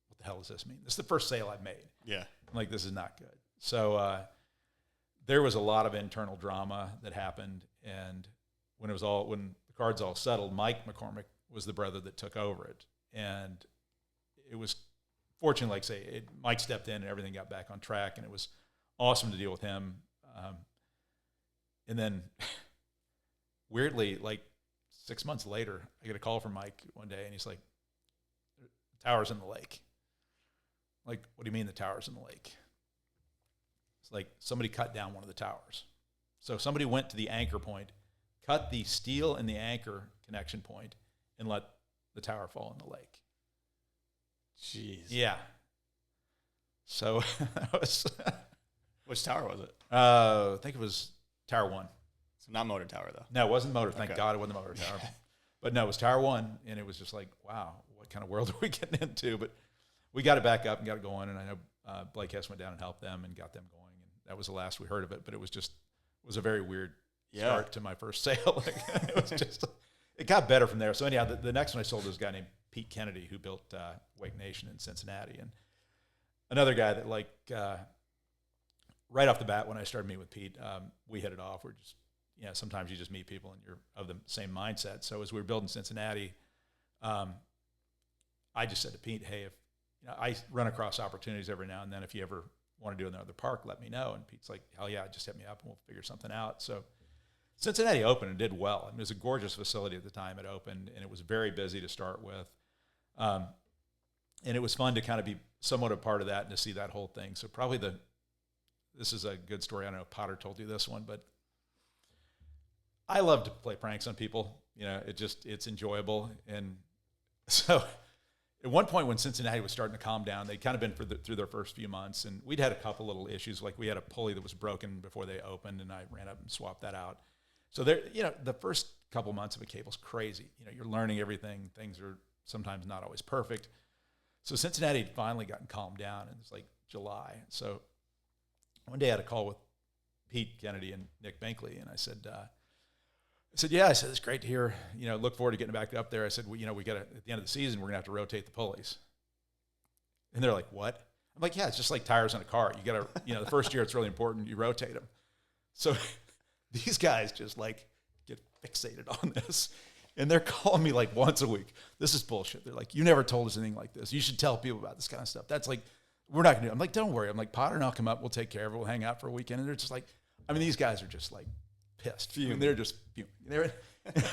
what the hell does this mean? This is the first sale I've made. Yeah. I'm like, this is not good. So there was a lot of internal drama that happened, and when the cards all settled, Mike McCormick was the brother that took over it, and it was fortunate, like say, Mike stepped in and everything got back on track, and it was awesome to deal with him. And then, weirdly, like 6 months later, I get a call from Mike one day, and he's like, "The tower's in the lake." Like, what do you mean the tower's in the lake? It's like somebody cut down one of the towers. So somebody went to the anchor point, cut the steel in the anchor connection point, and let the tower fall in the lake. Jeez. Yeah. So that was. Which tower was it? I think it was Tower 1. So not Motor Tower, though. No, it wasn't Motor. Thank Okay. God it wasn't Motor Tower. But no, it was Tower 1, and it was just like, wow, what kind of world are we getting into? But we got it back up and got it going, and I know Blake Hess went down and helped them and got them going, and that was the last we heard of it. But it was a very weird start to my first sale. It got better from there. So anyhow, the next one I sold to this guy named Pete Kennedy, who built Wake Nation in Cincinnati, and another guy that right off the bat when I started meeting with Pete, we hit it off. We're just, sometimes you just meet people and you're of the same mindset. So as we were building Cincinnati, I just said to Pete, hey, if I run across opportunities every now and then, if you ever want to do another park, let me know. And Pete's like, hell yeah, just hit me up and we'll figure something out. So Cincinnati opened and did well. I mean, it was a gorgeous facility at the time it opened, and it was very busy to start with. And it was fun to kind of be somewhat a part of that and to see that whole thing. So probably this is a good story. I don't know if Potter told you this one, but I love to play pranks on people. It's enjoyable. And so at one point when Cincinnati was starting to calm down, they'd kind of been through their first few months, and we'd had a couple little issues. Like we had a pulley that was broken before they opened, and I ran up and swapped that out. So the first couple months of a cable's crazy. You're learning everything. Things are sometimes not always perfect. So Cincinnati had finally gotten calmed down, and it's like July. So one day I had a call with Pete Kennedy and Nick Binkley, and I said, yeah, it's great to hear, look forward to getting back up there. I said, well, we got to, at the end of the season, we're going to have to rotate the pulleys. And they're like, what? I'm like, yeah, it's just like tires on a car. You got to, the first year it's really important, you rotate them. So these guys just get fixated on this. And they're calling me like once a week. This is bullshit. They're like, you never told us anything like this. You should tell people about this kind of stuff. That's like, we're not going to do it. I'm like, don't worry. I'm like, Potter and I'll come up. We'll take care of it. We'll hang out for a weekend. And they're just like, I mean, these guys are just like pissed. I mean, they're just,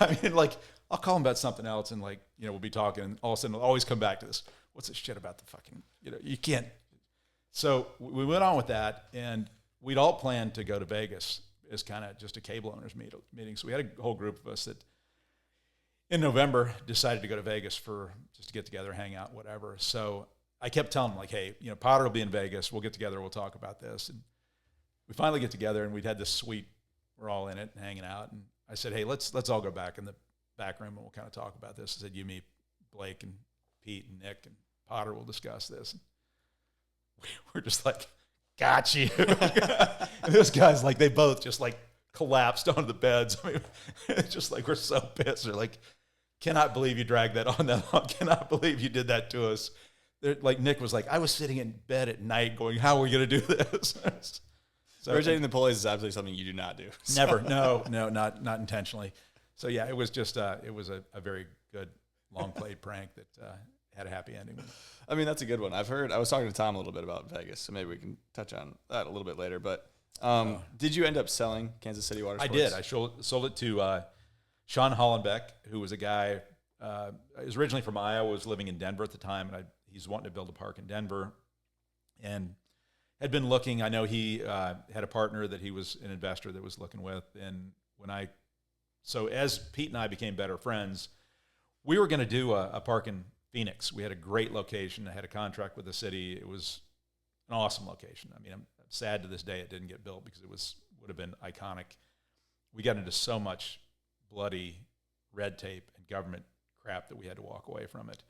I mean, like, I'll call them about something else and like, we'll be talking and all of a sudden they'll always come back to this. What's this shit about the fucking, you can't. So we went on with that and we'd all planned to go to Vegas as kind of just a cable owners meeting. So we had a whole group of us that in November decided to go to Vegas for just to get together, hang out, whatever. So I kept telling them like, hey, Potter will be in Vegas. We'll get together. We'll talk about this. And we finally get together and we'd had this suite. We're all in it and hanging out. And I said, hey, let's all go back in the back room and we'll kind of talk about this. I said, you, me, Blake, and Pete, and Nick, and Potter will discuss this. And we're just like, got you. And those guys, like, they both just like collapsed onto the beds. I mean, it's just like, we're so pissed. They're like, cannot believe you dragged that on that long. Cannot believe you did that to us. They're, like Nick was like, I was sitting in bed at night going, how are we going to do this? So rotating the pulleys is absolutely something you do not do. Never. No, not intentionally. So yeah, it was just, it was a very good long played prank that had a happy ending. I mean, that's a good one. I was talking to Tom a little bit about Vegas, so maybe we can touch on that a little bit later. But did you end up selling Kansas City Watersports? I did. I sold it to Sean Hollenbeck, who was a guy, he was originally from Iowa, was living in Denver at the time, and he's wanting to build a park in Denver, and had been looking. I know he had a partner that he was an investor that was looking with, and so as Pete and I became better friends, we were going to do a park in Phoenix. We had a great location. I had a contract with the city. It was an awesome location. I mean, I'm sad to this day it didn't get built because it would have been iconic. We got into so much bloody red tape and government crap that we had to walk away from it.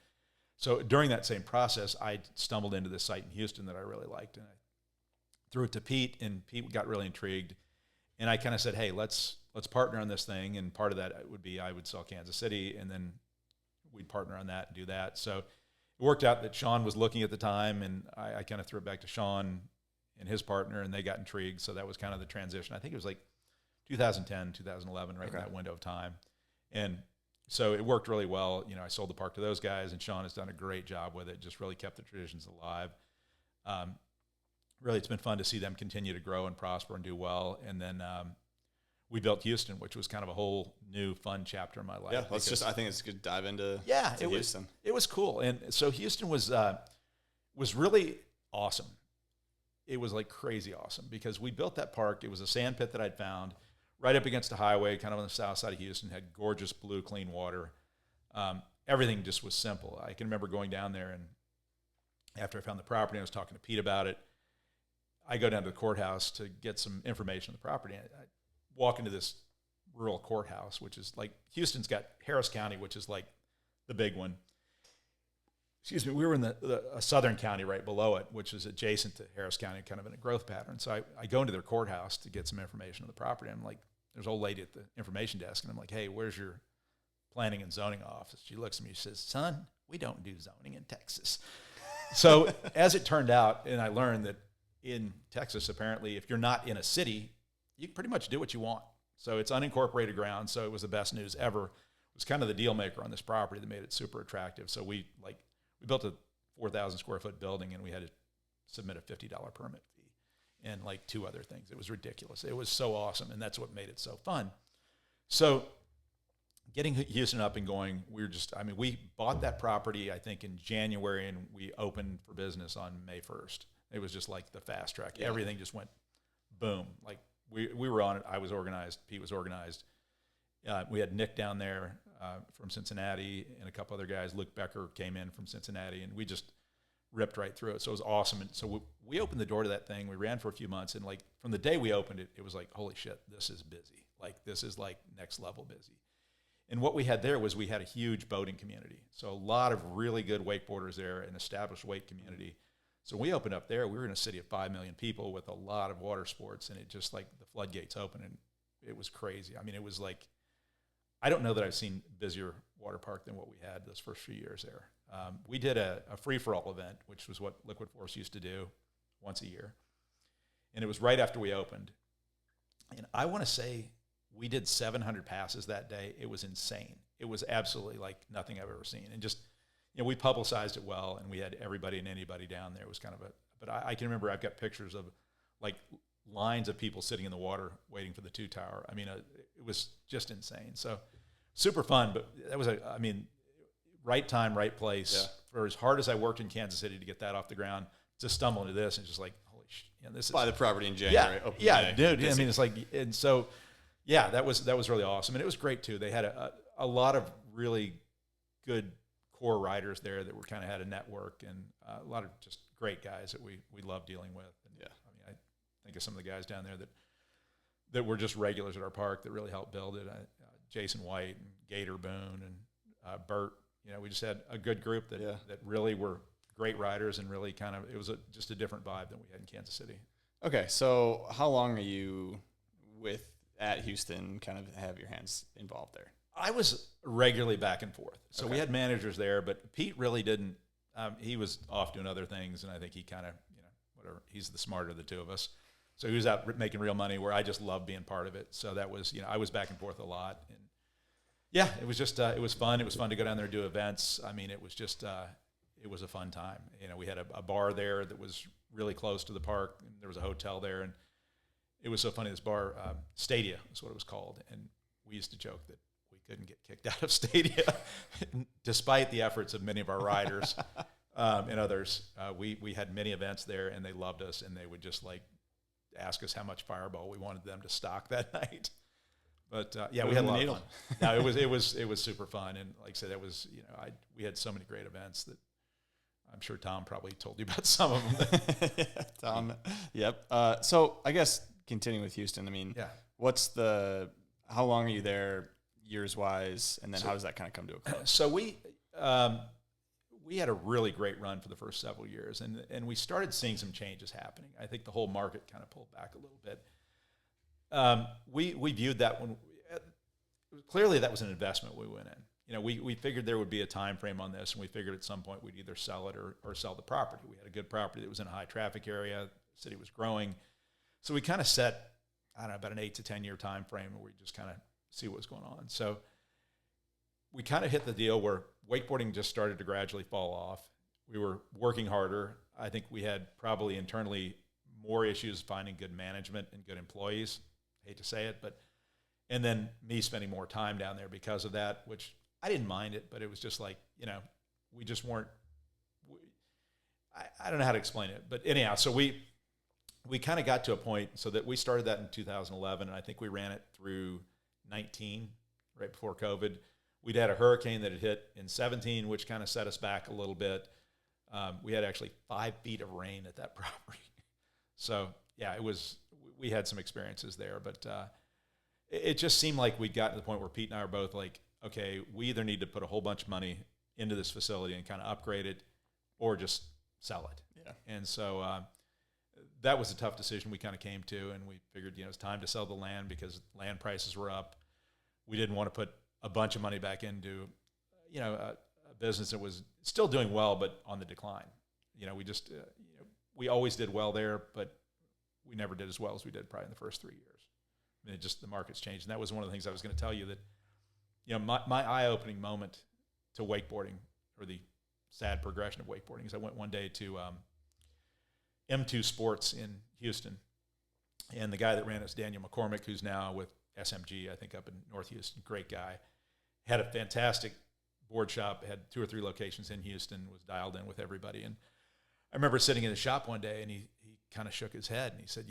So during that same process, I stumbled into this site in Houston that I really liked, and I threw it to Pete, and Pete got really intrigued. And I kind of said, hey, let's partner on this thing, and part of that would be I would sell Kansas City, and then we'd partner on that and do that. So it worked out that Sean was looking at the time, and I kind of threw it back to Sean and his partner, and they got intrigued. So that was kind of the transition. I think it was like 2010, 2011, right in that window of time. And so it worked really well. I sold the park to those guys, and Sean has done a great job with it, just really kept the traditions alive. Really, it's been fun to see them continue to grow and prosper and do well. And then we built Houston, which was kind of a whole new fun chapter in my life. Yeah, I think it's good to dive into Houston. It was cool. And so Houston was really awesome. It was like crazy awesome because we built that park. It was a sand pit that I'd found right up against the highway, kind of on the south side of Houston, had gorgeous blue, clean water. Everything just was simple. I can remember going down there, and after I found the property, I was talking to Pete about it. I go down to the courthouse to get some information on the property. I walk into this rural courthouse, which is like, Houston's got Harris County, which is like the big one. Excuse me, we were in a southern county right below it, which is adjacent to Harris County, kind of in a growth pattern. So I go into their courthouse to get some information on the property. I'm like, there's an old lady at the information desk, and I'm like, hey, where's your planning and zoning office? She looks at me, she says, son, we don't do zoning in Texas. So as it turned out, and I learned that in Texas, apparently, if you're not in a city, you can pretty much do what you want. So it's unincorporated ground, so it was the best news ever. It was kind of the deal maker on this property that made it super attractive. So we built a 4,000 square foot building, and we had to submit a $50 permit fee and like two other things. It was ridiculous. It was so awesome, and that's what made it so fun. So getting Houston up and going, we bought that property, I think, in January, and we opened for business on May 1st. It was just like the fast track. Yeah. Everything just went boom. Like we were on it. I was organized. Pete was organized. We had Nick down there from Cincinnati and a couple other guys. Luke Becker came in from Cincinnati, and we just ripped right through it. So it was awesome. And so we opened the door to that thing. We ran for a few months, and like from the day we opened it, it was like, holy shit, this is busy. Like this is like next level busy. And what we had there was we had a huge boating community. So a lot of really good wakeboarders there, an established wake community. So when we opened up there, we were in a city of 5 million people with a lot of water sports, and it just like the floodgates opened, and it was crazy. I mean, it was like, I don't know that I've seen busier water park than what we had those first few years there. We did a free-for-all event, which was what Liquid Force used to do once a year. And it was right after we opened. And I want to say we did 700 passes that day. It was insane. it was absolutely like nothing I've ever seen. And just, we publicized it well, and we had everybody and anybody down there. It was kind of but I can remember I've got pictures of like lines of people sitting in the water waiting for the 2 tower. I mean, it was just insane. So super fun, but that was right time, right place. Yeah. For as hard as I worked in Kansas City to get that off the ground, to stumble into this and just like, holy shit, this is. Buy the property in January. Dude. I mean, it's like, and so, yeah, that was really awesome. And it was great too. They had a lot of really good core riders there that were kind of had a network, and a lot of just great guys that we love dealing with. And, yeah. I mean, I think of some of the guys down there that were just regulars at our park that really helped build it. Jason White and Gator Boone and Bert. We just had a good group that really were great riders, and really kind of, it was just a different vibe than we had in Kansas City. Okay, so how long are you at Houston, kind of have your hands involved there? I was regularly back and forth. So Okay. we had managers there, but Pete really didn't. He was off doing other things, and I think he kind of, whatever. He's the smarter of the two of us. So he was out making real money, where I just loved being part of it. So that was, I was back and forth a lot. And yeah, it was just, it was fun. It was fun to go down there and do events. I mean, it was just, it was a fun time. We had a bar there that was really close to the park, and there was a hotel there. And it was so funny, this bar, Stadia is what it was called. And we used to joke that we couldn't get kicked out of Stadia, despite the efforts of many of our riders and others. We had many events there, and they loved us, and they would just like ask us how much Fireball we wanted them to stock that night. But yeah, we had a lot of fun. No, it was super fun, and like I said, it was we had so many great events that I'm sure Tom probably told you about some of them. Yeah, Tom, yep. So I guess continuing with Houston, I mean, how long are you there years wise, and then how does that kind of come to a close? So we had a really great run for the first several years, and we started seeing some changes happening. I think the whole market kind of pulled back a little bit. We viewed that clearly that was an investment we went in. We figured there would be a time frame on this, and we figured at some point we'd either sell it or sell the property. We had a good property that was in a high traffic area. The city was growing. So we kind of set, I don't know, about an 8 to 10 year time frame where we just kind of see what was going on. So we kind of hit the deal where wakeboarding just started to gradually fall off. We were working harder. I think we had probably internally more issues finding good management and good employees. Hate to say it, and then me spending more time down there because of that, which I didn't mind it, but it was just like, we just weren't, I don't know how to explain it, but anyhow, so we kind of got to a point so that we started that in 2011, and I think we ran it through 19, right before COVID. We'd had a hurricane that had hit in 17, which kind of set us back a little bit. We had actually 5 feet of rain at that property. So yeah, we had some experiences there, but it just seemed like we'd gotten to the point where Pete and I were both like, okay, we either need to put a whole bunch of money into this facility and kind of upgrade it, or just sell it. Yeah. And so that was a tough decision we kind of came to, and we figured, it's time to sell the land because land prices were up. We didn't want to put a bunch of money back into, a business that was still doing well, but on the decline. We just, we always did well there, but we never did as well as we did probably in the first 3 years. I mean, the market's changed. And that was one of the things I was going to tell you that, my eye-opening moment to wakeboarding, or the sad progression of wakeboarding, is I went one day to M2 Sports in Houston, and the guy that ran it is Daniel McCormick, who's now with SMG, I think, up in North Houston. Great guy. Had a fantastic board shop, had 2 or 3 locations in Houston, was dialed in with everybody. And I remember sitting in the shop one day, and he kind of shook his head, and he said,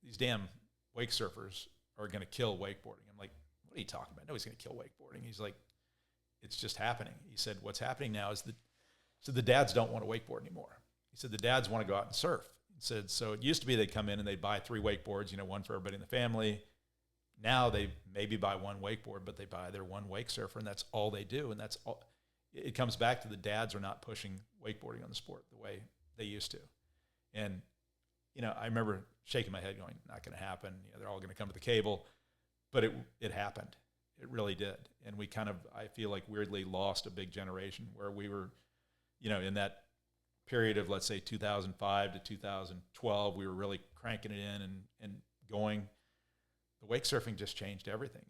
these damn wake surfers are going to kill wakeboarding. I'm like, what are you talking about? Nobody's going to kill wakeboarding. He's like, it's just happening. He said, what's happening now is the dads don't want to wakeboard anymore. He said, the dads want to go out and surf. He said, so it used to be they'd come in and they'd buy 3 wakeboards, one for everybody in the family. Now they maybe buy 1 wakeboard, but they buy their 1 wake surfer, and that's all they do. And that's all. It comes back to the dads are not pushing wakeboarding on the sport the way they used to. And, I remember shaking my head going, not going to happen. They're all going to come to the cable. But it happened. It really did. And we kind of, I feel like, weirdly lost a big generation where we were, in that period of, let's say, 2005 to 2012, we were really cranking it in and going. The wake surfing just changed everything.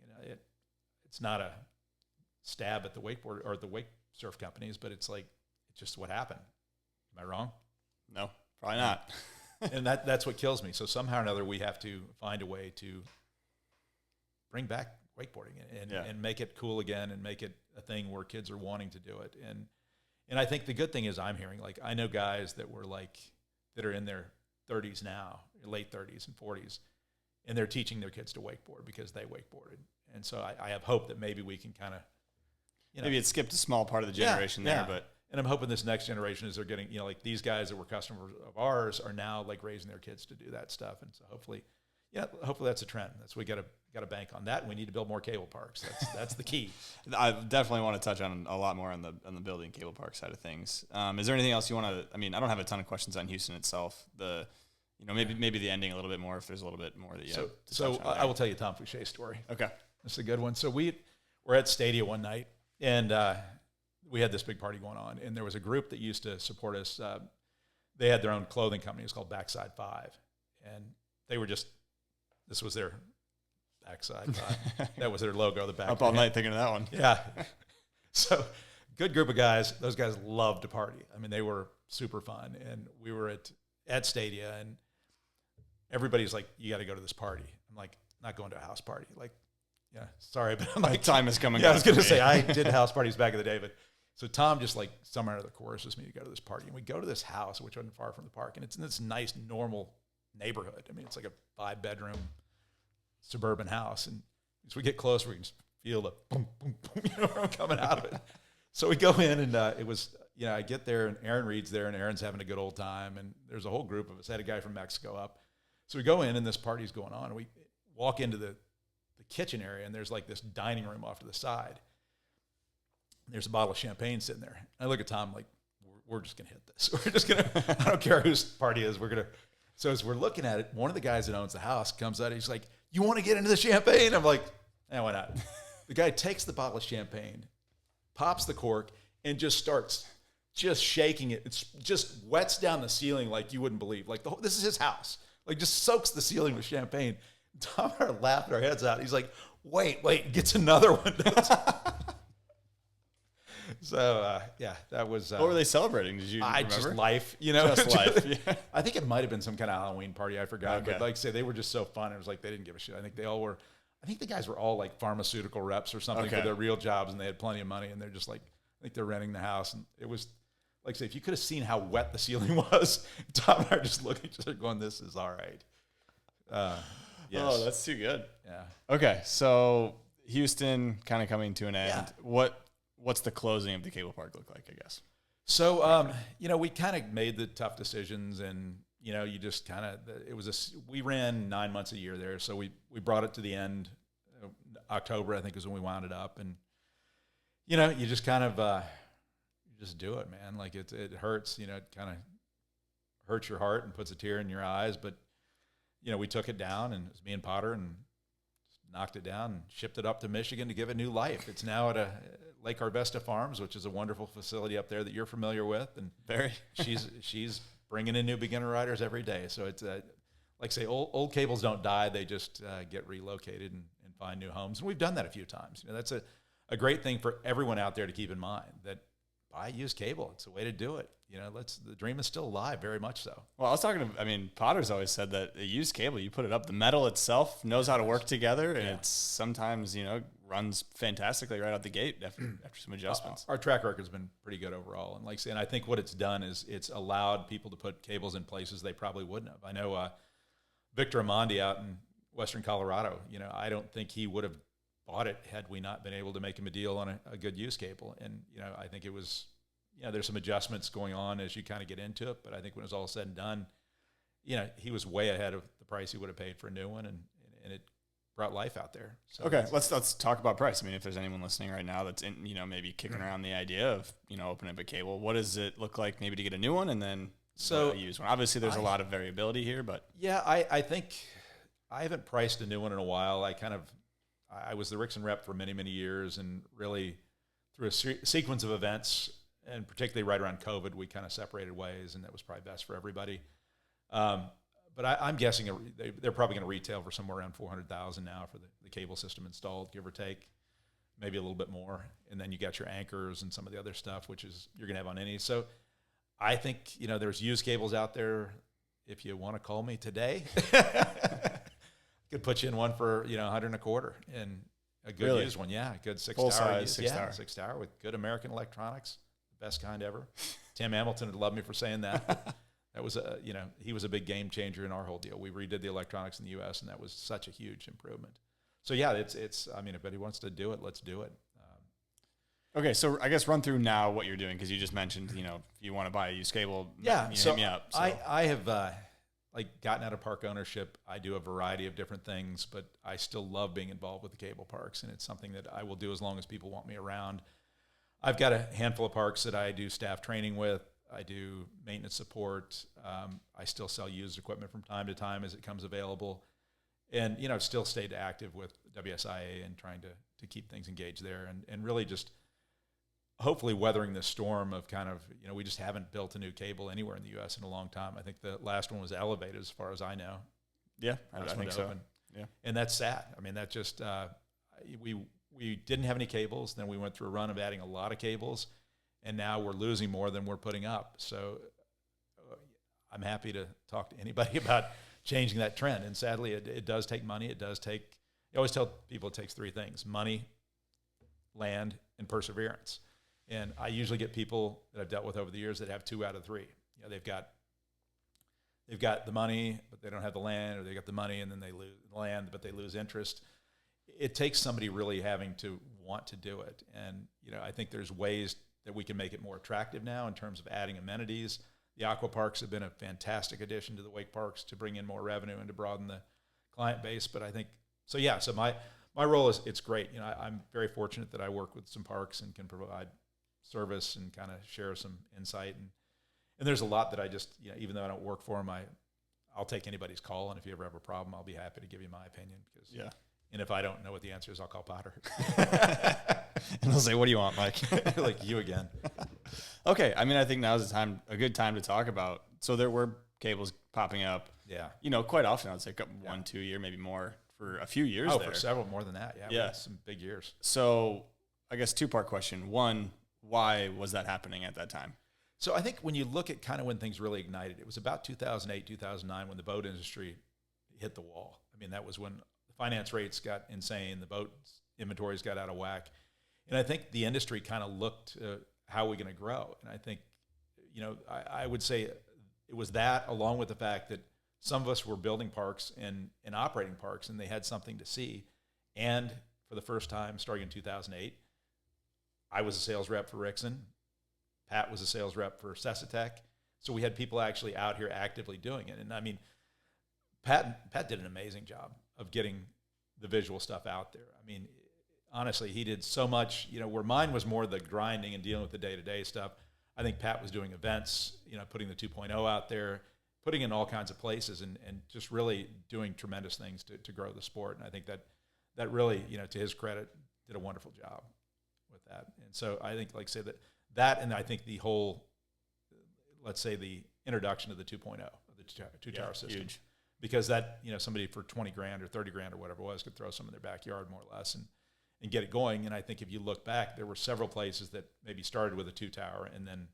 It's not stab at the wakeboard or the wake surf companies, but it's just what happened. Am I wrong? No, probably not. And that's what kills me. So somehow or another, we have to find a way to bring back wakeboarding and make it cool again and make it a thing where kids are wanting to do it. And I think the good thing is I'm hearing, like, I know guys that are in their 30s now, late 30s and 40s, and they're teaching their kids to wakeboard because they wakeboarded. And so I have hope that maybe we can kind of, maybe it skipped a small part of the generation there, but. And I'm hoping this next generation is they're getting, like these guys that were customers of ours are now like raising their kids to do that stuff. And so hopefully that's a trend. That's we got to bank on that. And we need to build more cable parks. That's the key. I definitely want to touch on a lot more on the building cable park side of things. Is there anything else you want to? I mean, I don't have a ton of questions on Houston itself. Maybe the ending a little bit more if there's a little bit more that you have to touch on I will tell you Tom Fouché's story. Okay, that's a good one. So we're at Stadia one night and. We had this big party going on, and there was a group that used to support us. They had their own clothing company. It was called Backside 5, and they were this was their Backside 5. That was their logo, the back. Up all night thinking of that one. Yeah. So good group of guys. Those guys loved to party. I mean, they were super fun, and we were at Stadia, and everybody's like, you got to go to this party. I'm like, not going to a house party. Like, yeah, sorry, but I'm like, time is coming. Yeah, I was going to say, I did house parties back in the day, but so Tom just like somewhere out of the courses me to go to this party. And we go to this house, which wasn't far from the park. And it's in this nice, normal neighborhood. I mean, it's like a 5-bedroom suburban house. And as we get close, we can just feel the boom, boom, boom, coming out of it. So we go in and it was, I get there and Aaron Reed's there and Aaron's having a good old time. And there's a whole group of us. I had a guy from Mexico up. So we go in and this party's going on. And we walk into the kitchen area and there's like this dining room off to the side. There's a bottle of champagne sitting there. I look at Tom like, we're just going to hit this. We're just going to, I don't care whose party it is. So as we're looking at it, one of the guys that owns the house comes out. He's like, you want to get into the champagne? I'm like, why not? The guy takes the bottle of champagne, pops the cork, and just starts just shaking it. It's just wets down the ceiling like you wouldn't believe. Like this is his house. Like just soaks the ceiling with champagne. Tom and I are laughing our heads out. He's like, wait, gets another one. So, that was... what were they celebrating? Did you remember? Just life, Just life, yeah. I think it might have been some kind of Halloween party. I forgot. Okay. But like I say, they were just so fun. It was like they didn't give a shit. I think they all were... I think the guys were all like pharmaceutical reps or something for their real jobs, and they had plenty of money, and they're just like... I think they're renting the house, and it was... Like I say, if you could have seen how wet the ceiling was, Tom and I are just looking at each other going, this is all right. Yes. Oh, that's too good. Yeah. Okay, so Houston kind of coming to an end. Yeah. What's the closing of the cable park look like, I guess? So, we kind of made the tough decisions and, you just kind of, we ran 9 months a year there. So we brought it to the end. October, I think, is when we wound it up. And, you just kind of, you just do it, man. Like it hurts, it kind of hurts your heart and puts a tear in your eyes. But, we took it down and it was me and Potter and knocked it down and shipped it up to Michigan to give it new life. It's now at Lake Arvesta Farms, which is a wonderful facility up there that you're familiar with, and she's bringing in new beginner riders every day. So it's like I say, old cables don't die; they just get relocated and find new homes. And we've done that a few times. That's a great thing for everyone out there to keep in mind. That buy used cable; it's a way to do it. The dream is still alive, very much so. Well, I was talking to, Potter's always said that a used cable, you put it up, the metal itself knows how to work together, and it's sometimes, runs fantastically right out the gate after some adjustments. Our track record's been pretty good overall. And I think what it's done is it's allowed people to put cables in places they probably wouldn't have. I know Victor Amondi out in Western Colorado, I don't think he would have bought it had we not been able to make him a deal on a good used cable. And, I think it was... there's some adjustments going on as you kind of get into it, but I think when it was all said and done, he was way ahead of the price he would have paid for a new one, and it brought life out there. So okay, let's talk about price. If there's anyone listening right now that's in, maybe kicking around the idea of opening up a cable, what does it look like maybe to get a new one and then a used one? Obviously, there's a lot of variability here, but I think I haven't priced a new one in a while. I was the Rickson rep for many, many years, and really through a sequence of events. And particularly right around COVID, we kind of separated ways, and that was probably best for everybody. But I'm guessing they're probably going to retail for somewhere around $400,000 now for the cable system installed, give or take. maybe a little bit more. And then you got your anchors and some of the other stuff, which is you're going to have on any. So I think, there's used cables out there. If you want to call me today, could put you in one for, $125 and a good used one. Yeah. A good 6 Full tower. size, 6 tower. 6 tower with good American electronics, the best kind ever. Tim Hamilton would love me for saying that. That was he was a big game changer in our whole deal. We redid the electronics in the U.S. and that was such a huge improvement. So yeah, it's, if anybody wants to do it, let's do it. Okay, so I guess run through now what you're doing, because you just mentioned, if you want to buy a used cable, so hit me up. So. I have gotten out of park ownership. I do a variety of different things, but I still love being involved with the cable parks, and it's something that I will do as long as people want me around. I've got a handful of parks that I do staff training with. I do maintenance support. I still sell used equipment from time to time as it comes available. And, I've still stayed active with WSIA and trying to keep things engaged there and really just hopefully weathering the storm of kind of, we just haven't built a new cable anywhere in the U.S. in a long time. I think the last one was Elevated, as far as I know. Yeah, I think so. Yeah. And that's sad. That just, we didn't have any cables. Then we went through a run of adding a lot of cables, and now we're losing more than we're putting up. So I'm happy to talk to anybody about changing that trend. And sadly, it does take money. It does take, I always tell people it takes 3 things: money, land, and perseverance. And I usually get people that I've dealt with over the years that have 2 out of 3. They've got the money, but they don't have the land, or they got the money and then they lose the land, but they lose interest. It takes somebody really having to want to do it. And, I think there's ways that we can make it more attractive now in terms of adding amenities. The aqua parks have been a fantastic addition to the wake parks to bring in more revenue and to broaden the client base. But I think, so my role is, it's great. I'm very fortunate that I work with some parks and can provide service and kind of share some insight. And there's a lot that I just, even though I don't work for them, I'll take anybody's call. And if you ever have a problem, I'll be happy to give you my opinion. Because, and if I don't know what the answer is, I'll call Potter. And he'll say, "What do you want, Mike?" Like you again. Okay. I think now's a good time to talk about. So there were cables popping up. Yeah. Quite often. I'd say 1-2 year, maybe more, for a few years. For several more than that. Yeah. We had some big years. So I guess 2-part question. One, why was that happening at that time? So I think when you look at kind of when things really ignited, it was about 2008, 2009 when the boat industry hit the wall. That was when the finance rates got insane, the boat inventories got out of whack. And I think the industry kind of looked how are we going to grow? And I think, I would say it was that, along with the fact that some of us were building parks and operating parks, and they had something to see. And for the first time, starting in 2008, I was a sales rep for Rixon. Pat was a sales rep for Sabotaged. So we had people actually out here actively doing it. And Pat did an amazing job of getting the visual stuff out there. Honestly, he did so much, where mine was more the grinding and dealing with the day-to-day stuff. I think Pat was doing events, putting the 2.0 out there, putting in all kinds of places and just really doing tremendous things to grow the sport. And I think that really, to his credit, did a wonderful job with that. And so I think, like I say, that and I think the whole, let's say the introduction of the 2.0, of the two-tower system. Huge. Because that, somebody for $20,000 or $30,000 or whatever it was could throw some in their backyard more or less and get it going. And I think if you look back, there were several places that maybe started with a 2-tower and then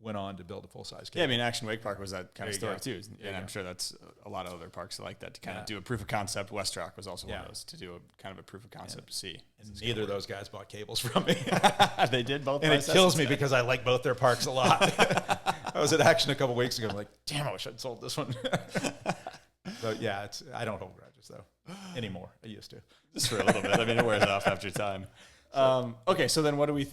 went on to build a full-size cable. Yeah, Action Wake Park was that kind of story too. And I'm go. sure that's a lot of other parks like that to kind of do a proof of concept. West Rock was also one of those to do a kind of a proof of concept to see. And neither of those guys bought cables from me. They did both. And it kills me because I like both their parks a lot. I was at Action a couple weeks ago. I'm like, damn, I wish I'd sold this one. So yeah, I don't hold grudges though anymore. I used to. Just for a little bit. It wears off after time. Okay, so then what do you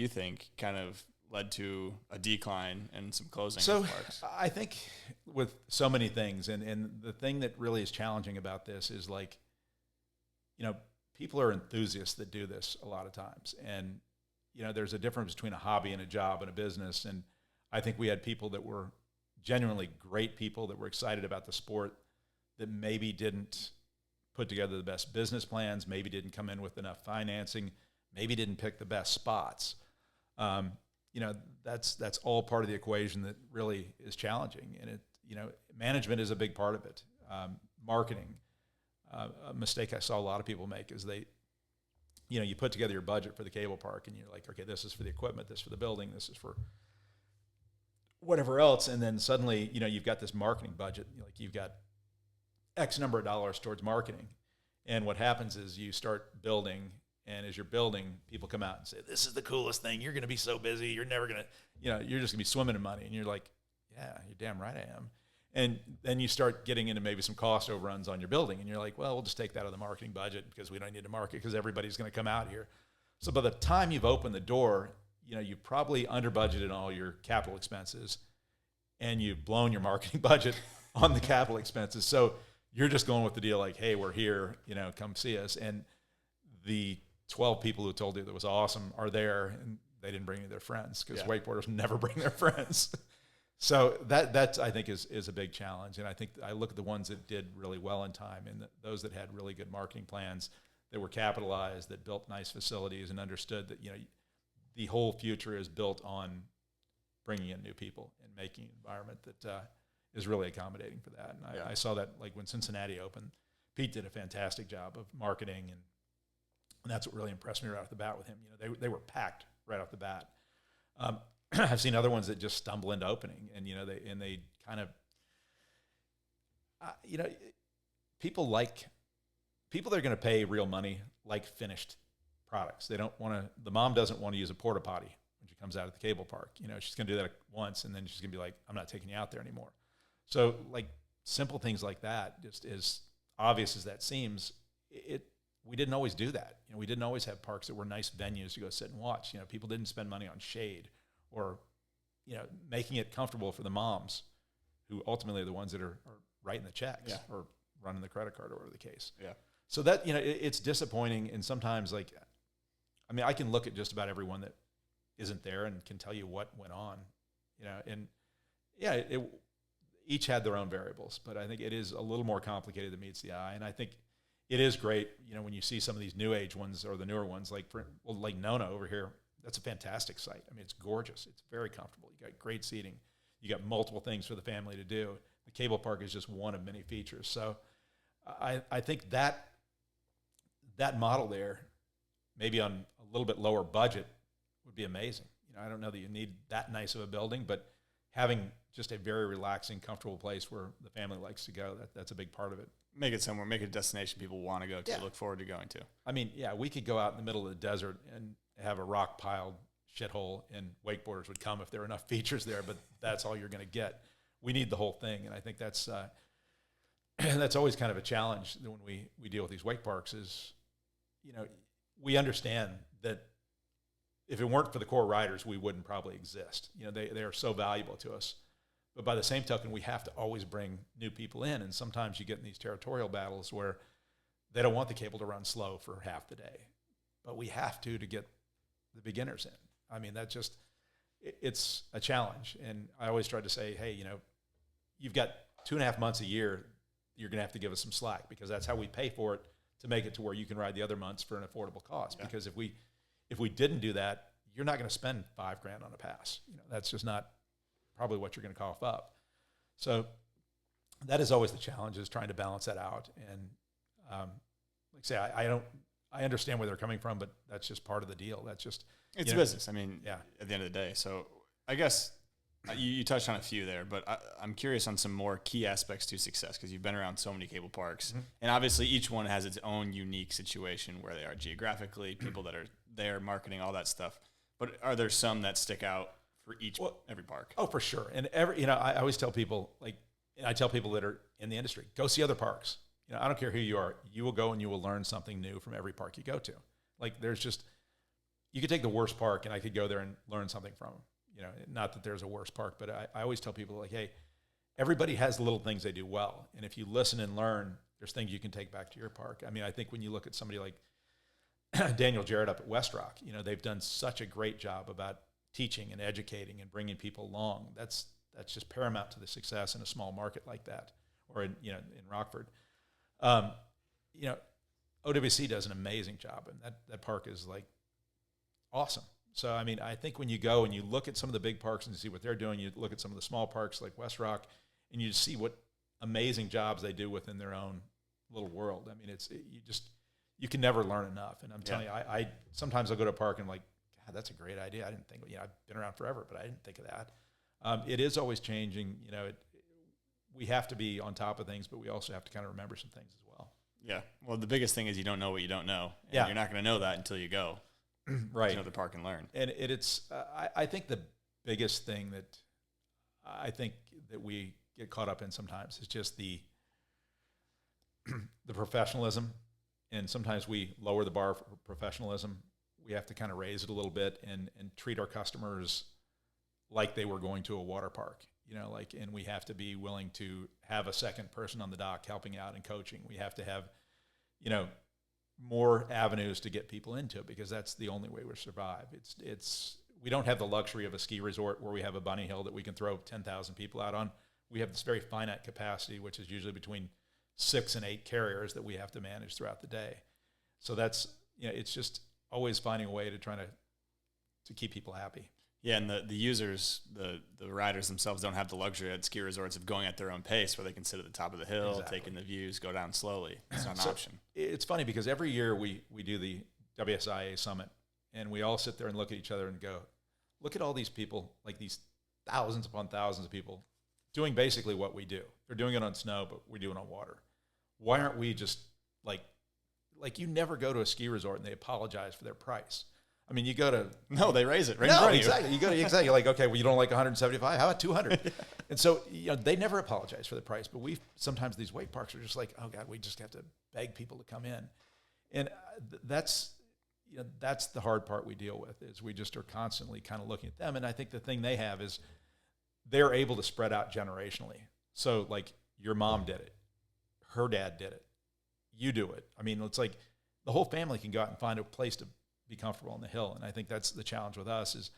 think kind of led to a decline and some closing of parks? I think with so many things, and the thing that really is challenging about this is people are enthusiasts that do this a lot of times. And, there's a difference between a hobby and a job and a business. And I think we had people that were genuinely great people that were excited about the sport that maybe didn't put together the best business plans, maybe didn't come in with enough financing, maybe didn't pick the best spots. That's all part of the equation that really is challenging. And management is a big part of it. Marketing, a mistake I saw a lot of people make is you put together your budget for the cable park, and you're like, okay, this is for the equipment, this is for the building, this is for whatever else, and then suddenly, you've got this marketing budget, like you've got X number of dollars towards marketing, and what happens is you start building, and as you're building, people come out and say, this is the coolest thing, you're going to be so busy, you're never going to, you're just going to be swimming in money, and you're like, yeah, you're damn right I am. And then you start getting into maybe some cost overruns on your building, and you're like, well, we'll just take that out of the marketing budget because we don't need to market because everybody's going to come out here. So by the time you've opened the door, you've probably under budgeted all your capital expenses, and you've blown your marketing budget on the capital expenses. So you're just going with the deal like, hey, we're here, come see us. And the 12 people who told you that was awesome are there, and they didn't bring any of their friends because wakeboarders never bring their friends. So that I think is a big challenge. And I think I look at the ones that did really well in time, and those that had really good marketing plans, that were capitalized, that built nice facilities, and understood that the whole future is built on bringing in new people and making an environment that is really accommodating for that. And I saw that, like when Cincinnati opened, Pete did a fantastic job of marketing, and that's what really impressed me right off the bat with him. They were packed right off the bat. I've seen other ones that just stumble into opening, and they kind of, people that are going to pay real money like finished products. They don't want to. The mom doesn't want to use a porta potty when she comes out at the cable park. She's going to do that once, and then she's going to be like, I'm not taking you out there anymore. So like simple things like that, just as obvious as that seems, we didn't always do that. We didn't always have parks that were nice venues to go sit and watch. People didn't spend money on shade, or making it comfortable for the moms, who ultimately are the ones that are writing the checks or running the credit card or whatever the case. Yeah. So that, it's disappointing. And sometimes, I can look at just about everyone that isn't there and can tell you what went on, and each had their own variables, but I think it is a little more complicated than meets the eye. And I think it is great, when you see some of these new age ones or the newer ones, like Nona over here. That's a fantastic site. It's gorgeous. It's very comfortable. You got great seating. You got multiple things for the family to do. The cable park is just one of many features. So I think that model there, maybe on a little bit lower budget, would be amazing. I don't know that you need that nice of a building, but having just a very relaxing, comfortable place where the family likes to go, that's a big part of it. Make it somewhere, make it a destination people want to go to, look forward to going to. We could go out in the middle of the desert and have a rock piled shithole, and wakeboarders would come if there were enough features there, but that's all you're going to get. We need the whole thing, and I think that's that's always kind of a challenge when we deal with these wake parks is, we understand that if it weren't for the core riders, we wouldn't probably exist. They are so valuable to us. But by the same token, we have to always bring new people in, and sometimes you get in these territorial battles where they don't want the cable to run slow for half the day, but we have to get the beginners in. That's just, it's a challenge. And I always try to say, hey, you've got 2.5 months a year, you're going to have to give us some slack, because that's how we pay for it, to make it to where you can ride the other months for an affordable cost. Because if we didn't do that, you're not going to spend $5,000 on a pass. That's just not probably what you're going to cough up. So that is always the challenge, is trying to balance that out. And like I say, I understand where they're coming from, but that's just part of the deal. That's just, it's business. At the end of the day. So I guess you touched on a few there, but I'm curious on some more key aspects to success, because you've been around so many cable parks, and obviously each one has its own unique situation where they are geographically, people that are there, marketing, all that stuff. But are there some that stick out for every park? Oh, for sure. And I always tell people, I tell people that are in the industry, go see other parks. I don't care who you are. You will go and you will learn something new from every park you go to. You could take the worst park, and I could go there and learn something from them. Not that there's a worse park, but I always tell people, hey, everybody has the little things they do well. And if you listen and learn, there's things you can take back to your park. I think when you look at somebody like Daniel Jarrett up at West Rock, they've done such a great job about teaching and educating and bringing people along. That's just paramount to the success in a small market like that, or in Rockford. OWC does an amazing job, and that park is awesome. So, I think when you go and you look at some of the big parks and see what they're doing, you look at some of the small parks like West Rock, and you see what amazing jobs they do within their own little world. you can never learn enough. And I'm telling you, I sometimes I'll go to a park and I'm like, God, that's a great idea. I didn't think, I've been around forever, but I didn't think of that. It is always changing. We have to be on top of things, but we also have to kind of remember some things as well. Yeah. Well, the biggest thing is you don't know what you don't know. And Yeah. You're not going to know that until you go. Right. To the park and learn. And it's I think the biggest thing that I think that we get caught up in sometimes is just the professionalism. And sometimes we lower the bar for professionalism. We have to kind of raise it a little bit and treat our customers like they were going to a water park. And we have to be willing to have a second person on the dock helping out and coaching. We have to have, more avenues to get people into it, because that's the only way we survive. We don't have the luxury of a ski resort where we have a bunny hill that we can throw 10,000 people out on. We have this very finite capacity, which is usually between 6 and 8 carriers that we have to manage throughout the day. So that's, it's just always finding a way to try to keep people happy. Yeah, and the users, the riders themselves don't have the luxury at ski resorts of going at their own pace, where they can sit at the top of the hill, Exactly. taking the views, go down slowly. It's not an option. It's funny because every year we do the WSIA summit, and we all sit there and look at each other and go, look at all these people, like these thousands upon thousands of people doing basically what we do. They're doing it on snow, but we do it on water. Why aren't we just like you never go to a ski resort and they apologize for their price? I mean, you go to... No, they raise it right in front of you. Exactly. You go to, exactly, like, okay, well, you don't like 175? How about 200? Yeah. And so, they never apologize for the price, but sometimes these wake parks are just like, oh, God, we just have to beg people to come in. And that's the hard part we deal with, is we just are constantly kind of looking at them. And I think the thing they have is they're able to spread out generationally. So, like, your mom did it. Her dad did it. You do it. I mean, it's like the whole family can go out and find a place to be comfortable on the hill. And I think that's the challenge with us is,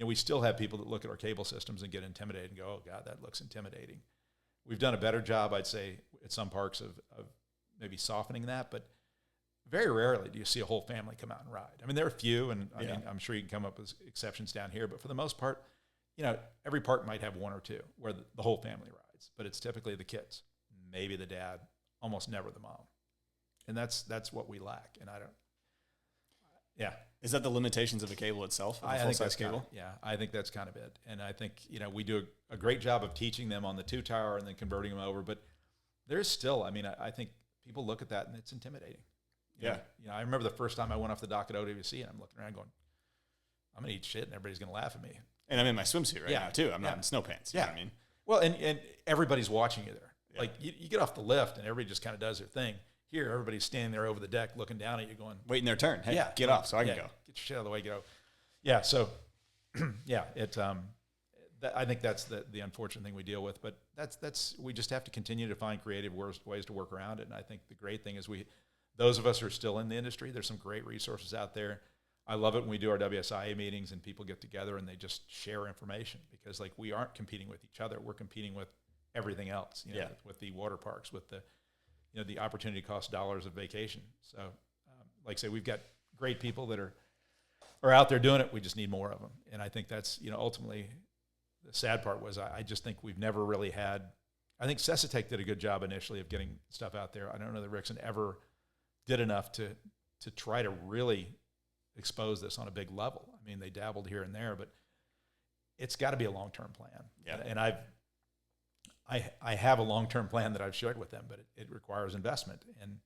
we still have people that look at our cable systems and get intimidated and go, oh God, that looks intimidating. We've done a better job, I'd say, at some parks of maybe softening that, but very rarely do you see a whole family come out and ride. I mean, there are a few, and I mean, I'm sure you can come up with exceptions down here, but for the most part, every park might have one or two where the whole family rides, but it's typically the kids, maybe the dad, almost never the mom. And that's what we lack. And yeah. Is that the limitations of the cable itself? I think that's cable. I think that's kind of it. And I think, we do a great job of teaching them on the 2-tower and then converting them over. But there's still, I think people look at that and it's intimidating. Yeah. I remember the first time I went off the dock at OWC and I'm looking around going, I'm going to eat shit and everybody's going to laugh at me. And I'm in my swimsuit right now too. I'm not in snow pants. You know what I mean? Well, and everybody's watching you there. Yeah. Like you get off the lift and everybody just kind of does their thing. Here, everybody's standing there over the deck looking down at you going... Waiting their turn. Hey, get off so I can go. Get your shit out of the way, get out. Yeah, so, I think that's the unfortunate thing we deal with. But we just have to continue to find creative ways to work around it. And I think the great thing is those of us who are still in the industry, there's some great resources out there. I love it when we do our WSIA meetings and people get together and they just share information, because we aren't competing with each other. We're competing with everything else, with the water parks, with the opportunity cost dollars of vacation. So, like I say, we've got great people that are out there doing it. We just need more of them. And I think that's, ultimately the sad part was I just think we've never really had, I think Sesatec did a good job initially of getting stuff out there. I don't know that Rickson ever did enough to try to really expose this on a big level. I mean, they dabbled here and there, but it's got to be a long-term plan. Yeah. And I have a long-term plan that I've shared with them, but it requires investment. And,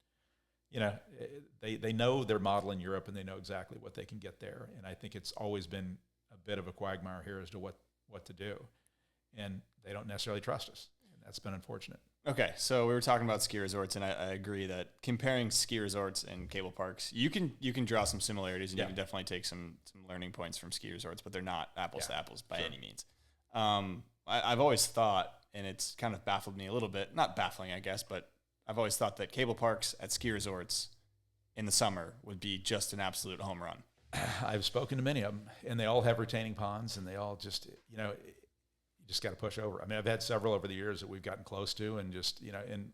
they know their model in Europe and they know exactly what they can get there. And I think it's always been a bit of a quagmire here as to what to do. And they don't necessarily trust us. And that's been unfortunate. Okay, so we were talking about ski resorts, and I agree that comparing ski resorts and cable parks, you can draw some similarities, and you can definitely take some learning points from ski resorts, but they're not apples to apples by any means. I've always thought, and it's kind of baffled me a little bit, not baffling, I guess, but I've always thought that cable parks at ski resorts in the summer would be just an absolute home run. I've spoken to many of them, and they all have retaining ponds, and they all just, you just got to push over. I mean, I've had several over the years that we've gotten close to, and just, and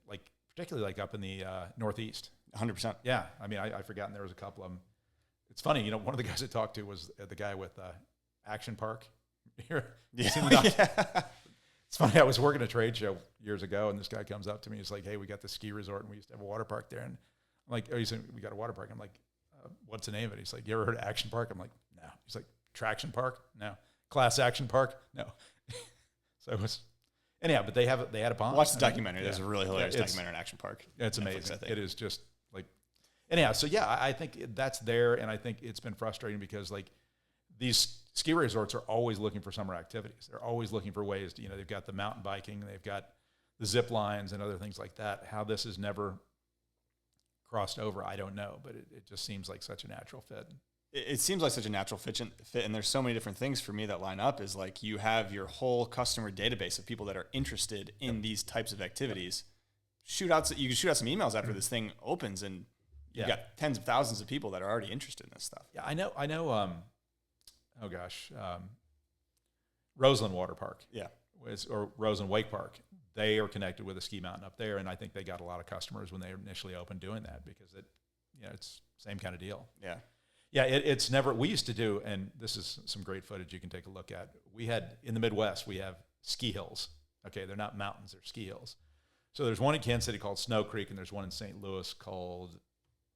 particularly up in the Northeast. 100%. Yeah. I mean, I've forgotten there was a couple of them. It's funny, one of the guys I talked to was the guy with Action Park here. Yeah. It's funny, I was working a trade show years ago, and this guy comes up to me. He's like, hey, we got this ski resort, and we used to have a water park there. And I'm like, oh, he said, we got a water park. I'm like, what's the name of it? He's like, you ever heard of Action Park? I'm like, no. He's like, Traction Park? No. Class Action Park? No. So it was, anyhow, but they had a pond. Watch the documentary. There's a really hilarious it's- documentary on Action Park. It's Netflix, amazing. I think. It is just like, anyhow. So yeah, I think that's there, and I think it's been frustrating because like these ski resorts are always looking for summer activities. They're always looking for ways to, they've got the mountain biking, they've got the zip lines and other things like that. How this has never crossed over, I don't know, but it just seems like such a natural fit. It seems like such a natural fit, and there's so many different things for me that line up. Is like you have your whole customer database of people that are interested in these types of activities. You can shoot out some emails after this thing opens, and you've got tens of thousands of people that are already interested in this stuff. Yeah, I know. Roseland Water Park. Yeah. Or Roseland Wakepark. They are connected with a ski mountain up there, and I think they got a lot of customers when they initially opened doing that because it's same kind of deal. Yeah. Yeah, it's never, we used to do, and this is some great footage you can take a look at. We had, in the Midwest, we have ski hills. Okay, they're not mountains, they're ski hills. So there's one in Kansas City called Snow Creek, and there's one in St. Louis called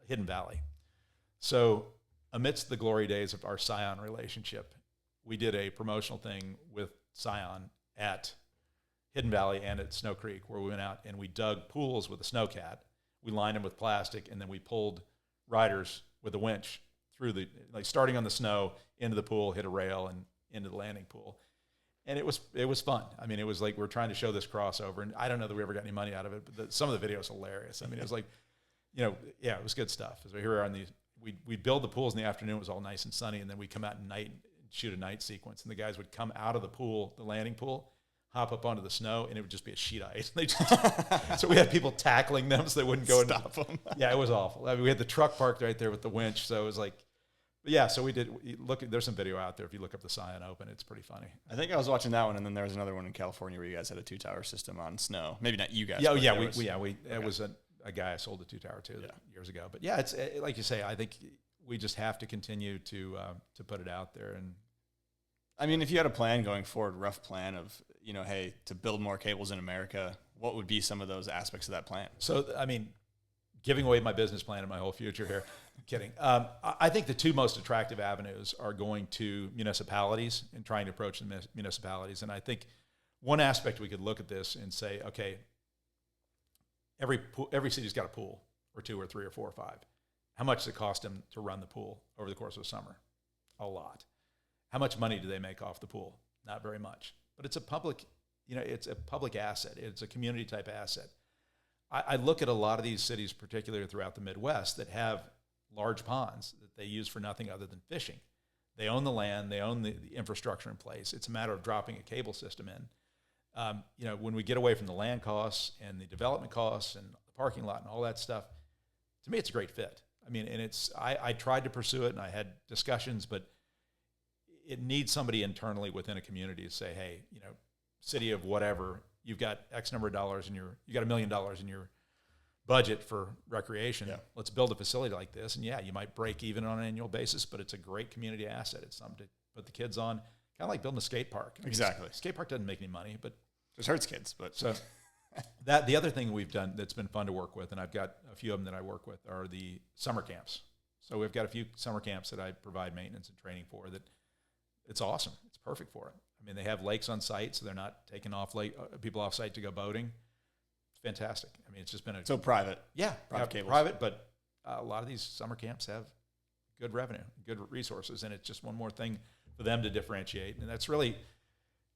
Hidden Valley. So amidst the glory days of our Scion relationship, we did a promotional thing with Scion at Hidden Valley and at Snow Creek, where we went out and we dug pools with a snowcat. We lined them with plastic, and then we pulled riders with a winch through starting on the snow into the pool, hit a rail, and into the landing pool. And it was fun. I mean, it was like we're trying to show this crossover, and I don't know that we ever got any money out of it, but some of the videos hilarious. I mean, it was like, it was good stuff. As we here on these, we'd build the pools in the afternoon. It was all nice and sunny, and then we'd come out at night and shoot a night sequence, and the guys would come out of the pool, the landing pool, hop up onto the snow, and it would just be a sheet of ice. So we had people tackling them so they wouldn't go Stop them. Yeah, it was awful. I mean, we had the truck parked right there with the winch, so it was like, but yeah. So there's some video out there. If you look up the Scion Open, it's pretty funny. I think I was watching that one, and then there was another one in California where you guys had a 2-tower system on snow. Maybe not you guys. Yeah, but it was a guy I sold a 2-tower to years ago. But yeah, it's like you say. I think we just have to continue to put it out there. And I mean, if you had a plan going forward, rough plan of hey, to build more cables in America, what would be some of those aspects of that plan? So I mean, giving away my business plan and my whole future here. I'm kidding. I think the two most attractive avenues are going to municipalities and trying to approach the municipalities. And I think one aspect we could look at this and say, okay, every city's got a pool or two or three or four or five. How much does it cost them to run the pool over the course of the summer? A lot. How much money do they make off the pool? Not very much. But it's a public, it's a public asset. It's a community type asset. I look at a lot of these cities, particularly throughout the Midwest, that have large ponds that they use for nothing other than fishing. They own the land, they own the infrastructure in place. It's a matter of dropping a cable system in. When we get away from the land costs and the development costs and the parking lot and all that stuff, to me, it's a great fit. I mean, and I tried to pursue it and I had discussions, but it needs somebody internally within a community to say, hey, city of whatever, you've got X number of dollars you got $1 million in your budget for recreation. Yeah. Let's build a facility like this. And yeah, you might break even on an annual basis, but it's a great community asset. It's something to put the kids on, kind of like building a skate park. I mean, exactly. Skate park doesn't make any money, but it hurts kids. But so that the other thing we've done that's been fun to work with, and I've got a few of them that I work with, are the summer camps. So we've got a few summer camps that I provide maintenance and training for that it's awesome. It's perfect for it. I mean, they have lakes on site, so they're not taking people off site to go boating. It's fantastic. I mean, it's just been so private. Yeah, private, but a lot of these summer camps have good revenue, good resources, and it's just one more thing for them to differentiate. And that's really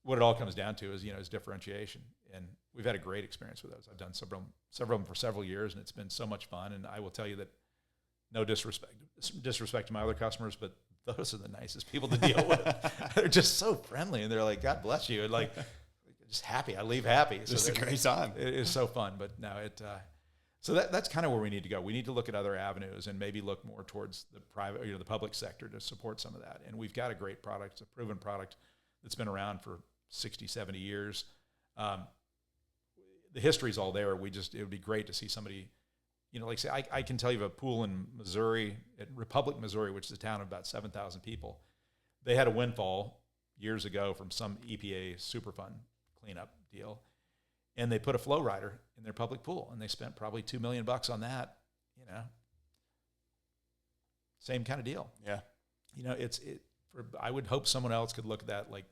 what it all comes down to is differentiation. And we've had a great experience with those. I've done several of them for several years, and it's been so much fun. And I will tell you that, no disrespect to my other customers, but those are the nicest people to deal with. They're just so friendly, and they're like, God bless you, and like just happy. I leave happy. So it's a great time. It is so fun. But no, so that's kind of where we need to go. We need to look at other avenues and maybe look more towards the private, the public sector to support some of that. And we've got a great product. It's a proven product that's been around for 60, 70 years. The history's all there. It would be great to see somebody, like say, I can tell you of a pool in Missouri, at Republic, Missouri, which is a town of about 7,000 people. They had a windfall years ago from some EPA Superfund cleanup deal, and they put a flow rider in their public pool, and they spent probably $2 million on that, same kind of deal. Yeah. You know, I would hope someone else could look at that. Like,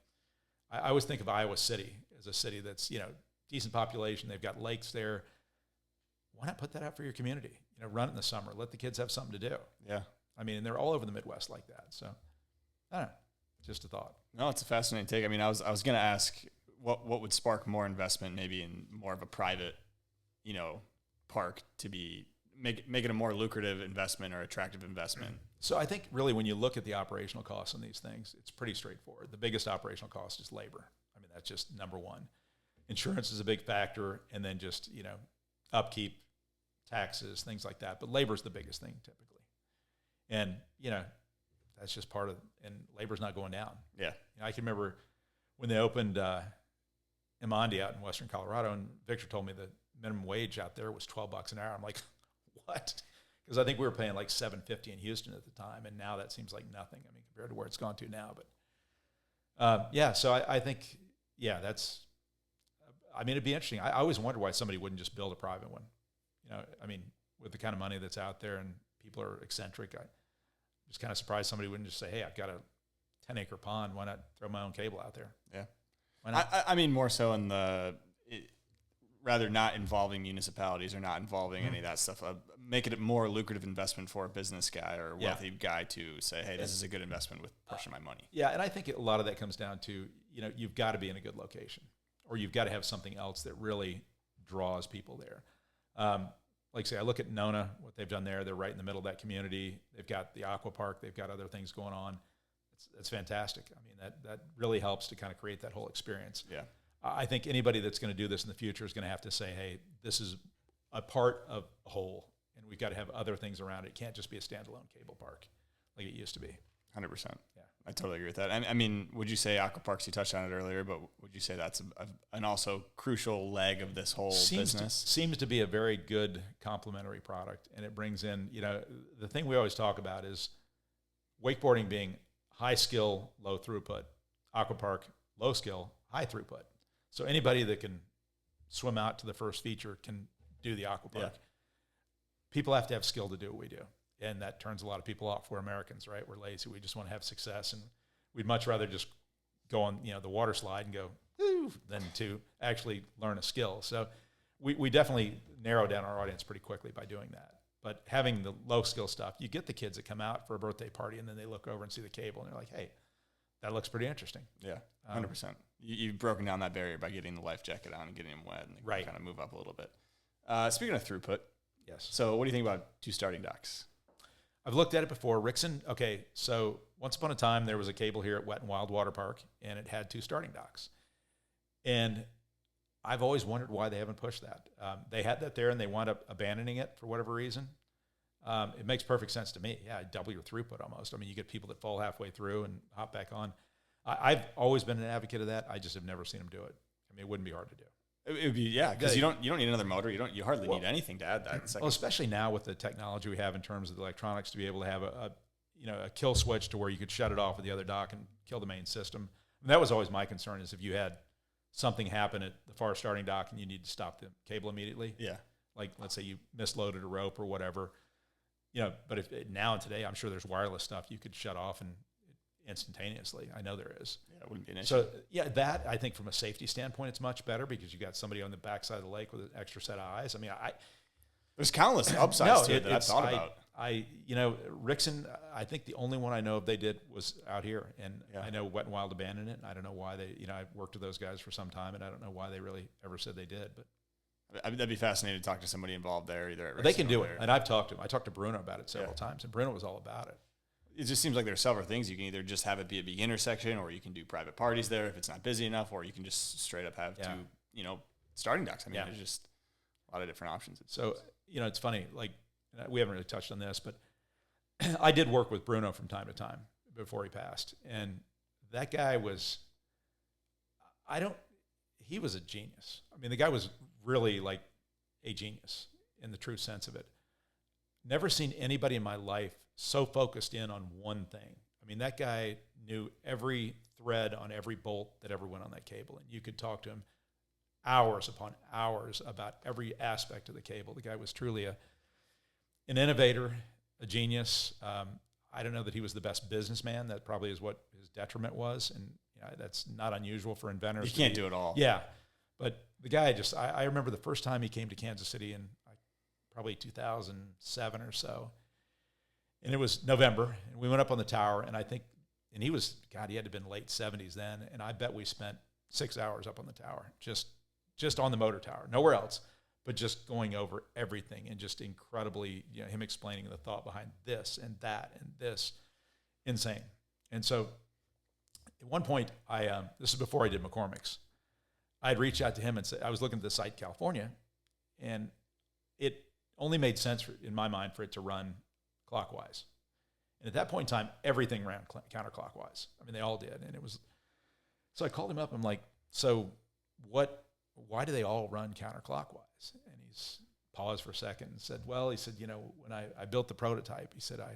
I always think of Iowa City as a city that's, you know, decent population. They've got lakes there. Why not put that out for your community? You know, run it in the summer. Let the kids have something to do. Yeah. I mean, and they're all over the Midwest like that. So, I don't know. Just a thought. No, it's a fascinating take. I mean, I was going to ask what would spark more investment, maybe in more of a private, you know, park to make it a more lucrative investment or attractive investment. So I think really when you look at the operational costs on these things, it's pretty straightforward. The biggest operational cost is labor. I mean, that's just number one. Insurance is a big factor, and then just, you know, upkeep, taxes, things like that. But labor is the biggest thing typically. And, you know, that's just part of, and labor's not going down. Yeah. You know, I can remember when they opened Imandi out in western Colorado, and Victor told me the minimum wage out there was $12 an hour. I'm like, what? Because I think we were paying like $7.50 in Houston at the time, and now that seems like nothing. I mean, compared to where it's gone to now. But yeah, so I think, yeah, I mean, it'd be interesting. I always wondered why somebody wouldn't just build a private one. You know, I mean, with the kind of money that's out there and people are eccentric, I'm just kind of surprised somebody wouldn't just say, hey, I've got a 10-acre pond. Why not throw my own cable out there? Yeah. Why not? I mean, more so in rather not involving municipalities or not involving any of that stuff. Make it a more lucrative investment for a business guy or a wealthy guy to say, hey, this is a good investment with portion of my money. Yeah, and I think a lot of that comes down to, you know, you've got to be in a good location, or you've got to have something else that really draws people there. Like I say, I look at Nona, what they've done there. They're right in the middle of that community. They've got the aqua park. They've got other things going on. It's fantastic. I mean, that really helps to kind of create that whole experience. Yeah. I think anybody that's going to do this in the future is going to have to say, hey, this is a part of a whole, and we've got to have other things around it. It can't just be a standalone cable park like it used to be. 100%. Yeah. I totally agree with that. I mean, would you say aqua parks, you touched on it earlier, but would you say that's an also crucial leg of this whole business? Seems to be a very good complementary product, and it brings in, you know, the thing we always talk about is wakeboarding being high skill, low throughput, aqua park, low skill, high throughput. So anybody that can swim out to the first feature can do the aqua park. Yeah. People have to have skill to do what we do. And that turns a lot of people off. We're Americans, right? We're lazy. We just want to have success. And we'd much rather just go on, you know, the water slide and go, woo, than to actually learn a skill. So we definitely narrow down our audience pretty quickly by doing that. But having the low skill stuff, you get the kids that come out for a birthday party and then they look over and see the cable and they're like, hey, that looks pretty interesting. Yeah, 100%. You've broken down that barrier by getting the life jacket on and getting them wet, and they kind of move up a little bit. Speaking of throughput, yes. So what do you think about 2 starting docks? I've looked at it before. Rickson, okay, so once upon a time there was a cable here at Wet and Wild Water Park, and it had 2 starting docks. And I've always wondered why they haven't pushed that. They had that there, and they wound up abandoning it for whatever reason. It makes perfect sense to me. Yeah, double your throughput almost. I mean, you get people that fall halfway through and hop back on. I've always been an advocate of that. I just have never seen them do it. I mean, it wouldn't be hard to do. It would be, yeah, because you don't need another motor. You hardly need anything to add that. Well, especially now with the technology we have in terms of the electronics, to be able to have a kill switch to where you could shut it off with the other dock and kill the main system. And that was always my concern, is if you had something happen at the far starting dock and you need to stop the cable immediately. Yeah. Like, let's say you misloaded a rope or whatever. You know, but if now and today, I'm sure there's wireless stuff you could shut off and instantaneously. I know there is. Yeah, it wouldn't be an issue. So yeah, that I think from a safety standpoint, it's much better because you got somebody on the backside of the lake with an extra set of eyes. I mean, there's countless upsides to it that I've thought about. Rickson, I think the only one I know of they did was out here, and I know Wet and Wild abandoned it. I don't know why they. I worked with those guys for some time, and I don't know why they really ever said they did, but. That'd be fascinating to talk to somebody involved there. Either they can do it, and I've talked to them. I talked to Bruno about it several times, and Bruno was all about it. It just seems like there's several things. You can either just have it be a beginner section, or you can do private parties there if it's not busy enough, or you can just straight up have 2, starting docks. I mean, there's just a lot of different options. So, it's funny. Like, we haven't really touched on this, but I did work with Bruno from time to time before he passed, and that guy was. He was a genius. I mean, the guy was really like a genius in the true sense of it. Never seen anybody in my life so focused in on one thing. I mean, that guy knew every thread on every bolt that ever went on that cable, and you could talk to him hours upon hours about every aspect of the cable. The guy was truly an innovator, a genius. I don't know that he was the best businessman. That probably is what his detriment was. And that's not unusual for inventors. You can't do it all. Yeah. But the guy I remember the first time he came to Kansas City in probably 2007 or so. And it was November, and we went up on the tower, and he was, God, he had to have been late 70s then, and I bet we spent 6 hours up on the tower, just on the motor tower, nowhere else, but just going over everything and just incredibly, him explaining the thought behind this and that and this, insane. And so at one point, this is before I did McCormick's, I had reached out to him and said, I was looking at the site in California, and it only made sense in my mind for it to run clockwise. And at that point in time, everything ran counterclockwise. I mean, they all did. And so I called him up. I'm like, so why do they all run counterclockwise? And he's paused for a second and said, well, he said, when I built the prototype, he said, I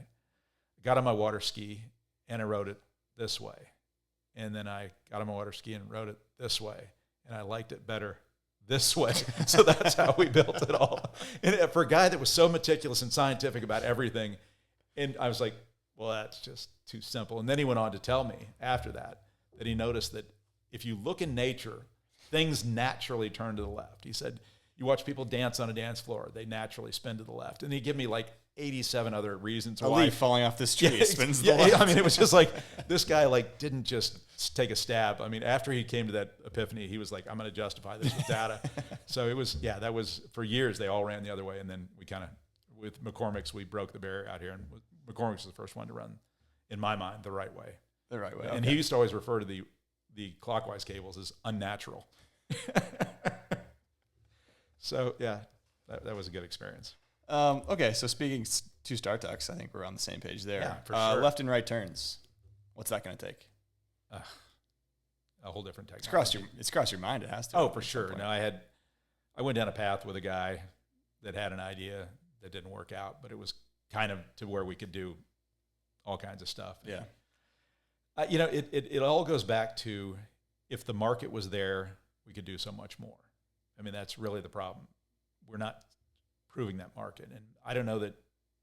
got on my water ski and I rode it this way. And then I got on my water ski and rode it this way. And I liked it better this way. So that's how we built it all. And for a guy that was so meticulous and scientific about everything, and I was like, well, that's just too simple. And then he went on to tell me after that he noticed that if you look in nature, things naturally turn to the left. He said, you watch people dance on a dance floor, they naturally spin to the left. And he gave me like 87 other reasons why. A leaf falling off this tree spins to the left. left. I mean, it was just like, this guy didn't just take a stab. I mean, after he came to that epiphany, he was like, I'm going to justify this with data. So it was, that was, for years, they all ran the other way. And then we kind of, with McCormick's, we broke the barrier out here. And McCormick's was the first one to run, in my mind, the right way. The right way. And he used to always refer to the clockwise cables as unnatural. So, yeah, that was a good experience. Okay, so speaking to start ducks, I think we're on the same page there. Yeah, for sure. Left and right turns. What's that going to take? A whole different technology. It's crossed your mind. It has to. Oh, for sure. No, I went down a path with a guy that had an idea that didn't work out, but it was kind of to where we could do all kinds of stuff. Yeah. It all goes back to, if the market was there, we could do so much more. I mean, that's really the problem. We're not proving that market. And I don't know that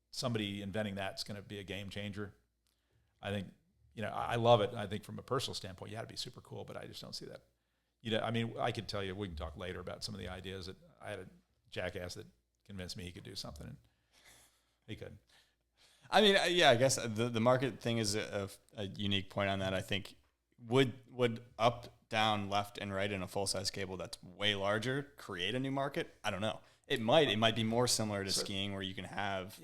somebody inventing that's going to be a game changer. I think, I love it. I think from a personal standpoint, it'd be super cool, but I just don't see that. I mean, I could tell you, we can talk later about some of the ideas that I had a jackass that convinced me he could do something, and he couldn't. I mean, yeah, I guess the market thing is a unique point on that. I think would up, down, left, and right in a full-size cable that's way larger create a new market? I don't know. It might. It might be more similar to skiing, where you can have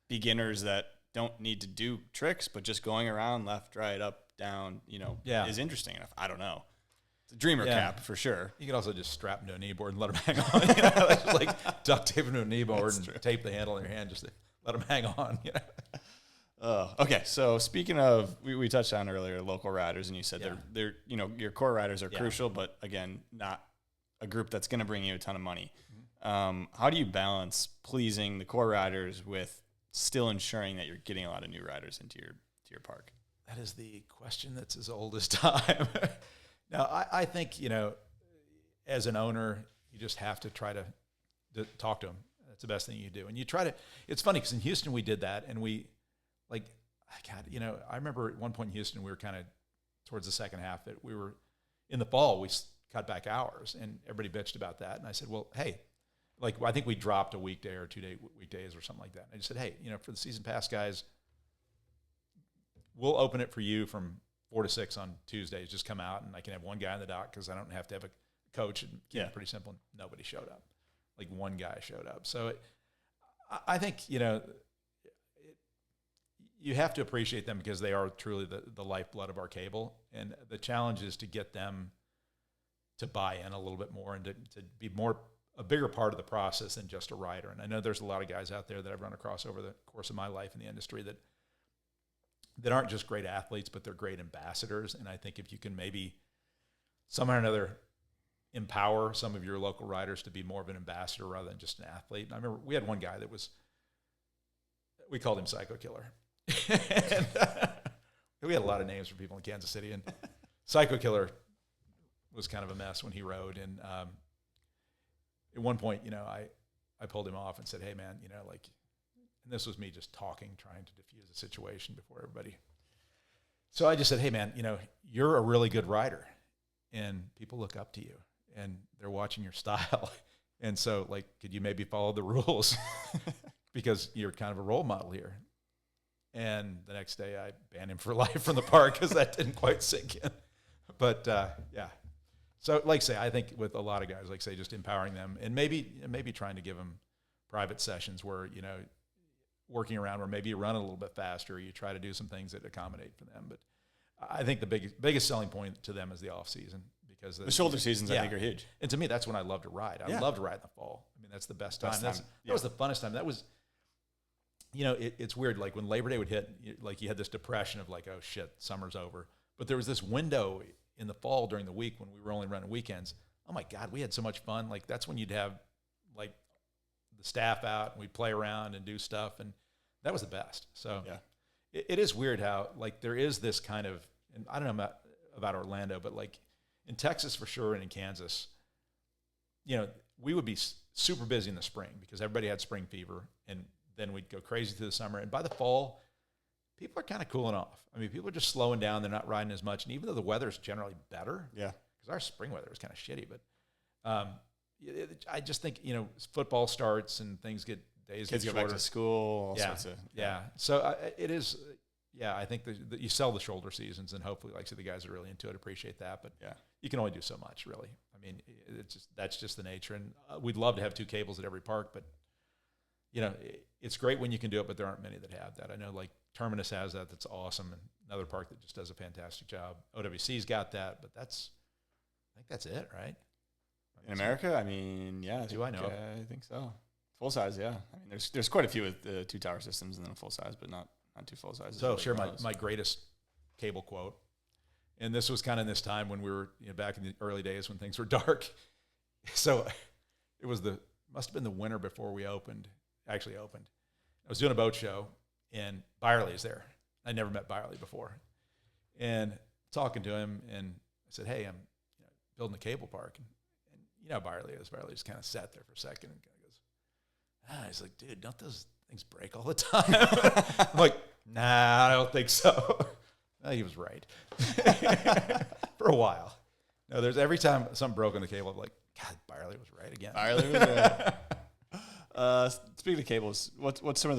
beginners that don't need to do tricks, but just going around left, right, up, down, is interesting enough. I don't know. It's a dreamer cap for sure. You can also just strap him to a knee board and let him hang on. Just like duct tape him to a knee board and tape the handle in your hand just to let him hang on. Okay, so speaking of, we touched on earlier local riders, and you said they're your core riders are crucial, but again, not a group that's going to bring you a ton of money. How do you balance pleasing the core riders with still ensuring that you're getting a lot of new riders into your park? That is the question that's as old as time. Now, I think, as an owner, you just have to try to talk to them. That's the best thing you do. And you try to, it's funny because in Houston we did that, and I remember at one point in Houston, we were kind of towards the second half, that we were in the fall, we cut back hours, and everybody bitched about that. And I said, well, hey, I think we dropped a weekday or 2 weekdays or something like that. And I just said, hey, for the season pass guys, we'll open it for you from 4 to 6 on Tuesdays. Just come out, and I can have one guy in the dock because I don't have to have a coach, and keep it pretty simple. And nobody showed up. One guy showed up. So I think, you have to appreciate them because they are truly the lifeblood of our cable. And the challenge is to get them to buy in a little bit more and to be a bigger part of the process than just a rider. And I know there's a lot of guys out there that I've run across over the course of my life in the industry that aren't just great athletes, but they're great ambassadors. And I think if you can maybe somehow or another empower some of your local riders to be more of an ambassador rather than just an athlete. And I remember we had one guy we called him Psycho Killer. And, we had a lot of names for people in Kansas City, and Psycho Killer was kind of a mess when he rode. And at one point, I pulled him off and said, hey, man, and this was me just talking, trying to diffuse the situation before everybody. So I just said, hey, man, you're a really good rider, and people look up to you, and they're watching your style. And so, like, could you maybe follow the rules because you're kind of a role model here? And the next day I banned him for life from the park because that didn't quite sink in. But, yeah. So, like say, I think with a lot of guys, like say, just empowering them and maybe trying to give them private sessions where, working around where maybe you run a little bit faster, or you try to do some things that accommodate for them. But I think the biggest selling point to them is the off season, because the shoulder seasons I think are huge. And to me, that's when I love to ride. I love to ride in the fall. I mean, that's the best time. That was the funnest time. That was, it's weird. Like when Labor Day would hit, like you had this depression of like, oh shit, summer's over. But there was this window in the fall during the week when we were only running weekends. Oh my God, we had so much fun. Like that's when you'd have like the staff out and we'd play around and do stuff. And that was the best. So it is weird how like there is this kind of, and I don't know about Orlando, but like in Texas for sure, and in Kansas, we would be super busy in the spring because everybody had spring fever, and then we'd go crazy through the summer. And by the fall, people are kind of cooling off. I mean, people are just slowing down. They're not riding as much. And even though the weather's generally better, because our spring weather was kind of shitty, but I just think, football starts and things get days kids get go back to school, all sorts of So it is. Yeah, I think that you sell the shoulder seasons, and hopefully, like I said, the guys are really into it, appreciate that. But you can only do so much, really. I mean, that's just the nature. And we'd love to have 2 cables at every park, but it's great when you can do it. But there aren't many that have that. I know, like Terminus has that. That's awesome, and another park that just does a fantastic job. OWC's got that, but I think that's it, right? In America, I mean, Do I know? I think so. Full size, yeah. I mean, there's quite a few with 2 tower systems and then a full size, but not 2 full sizes. So I'll share my greatest cable quote. And this was kind of this time when we were back in the early days when things were dark. So it was must have been the winter before we actually opened. I was doing a boat show, and Byerly's there. I never met Byerly before. And talking to him, and I said, hey, I'm building a cable park. And you know how Byerly is. Byerly just kind of sat there for a second and kind of goes, he's like, dude, don't those things break all the time? I'm like, nah, I don't think so. He was right. For a while. No, there's every time something broke on the cable, I'm like, God, Byerly was right again. Byerly was right. Speaking of cables, what's some of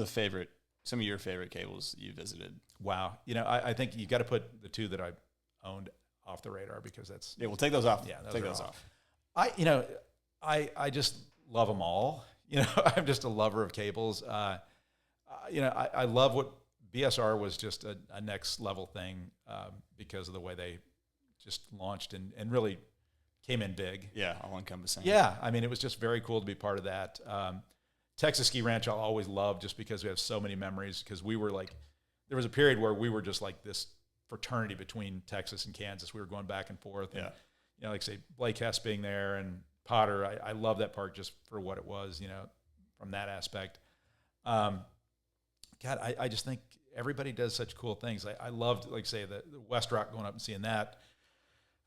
your favorite cables you visited? Wow. I think you got to put the 2 that I owned off the radar, because that's... Yeah, we'll take those off. Yeah, take those off. I just love them all. I'm just a lover of cables. I love what BSR was, just a next level thing because of the way they just launched and really came in big. Yeah, all encompassing. Yeah, I mean, it was just very cool to be part of that. Texas Ski Ranch I'll always love, just because we have so many memories, because we were like, there was a period where we were just like this fraternity between Texas and Kansas. We were going back and forth. And, like say Blake Hess being there and Potter, I love that park just for what it was, from that aspect. God, I just think everybody does such cool things. I loved, like say, the West Rock, going up and seeing that.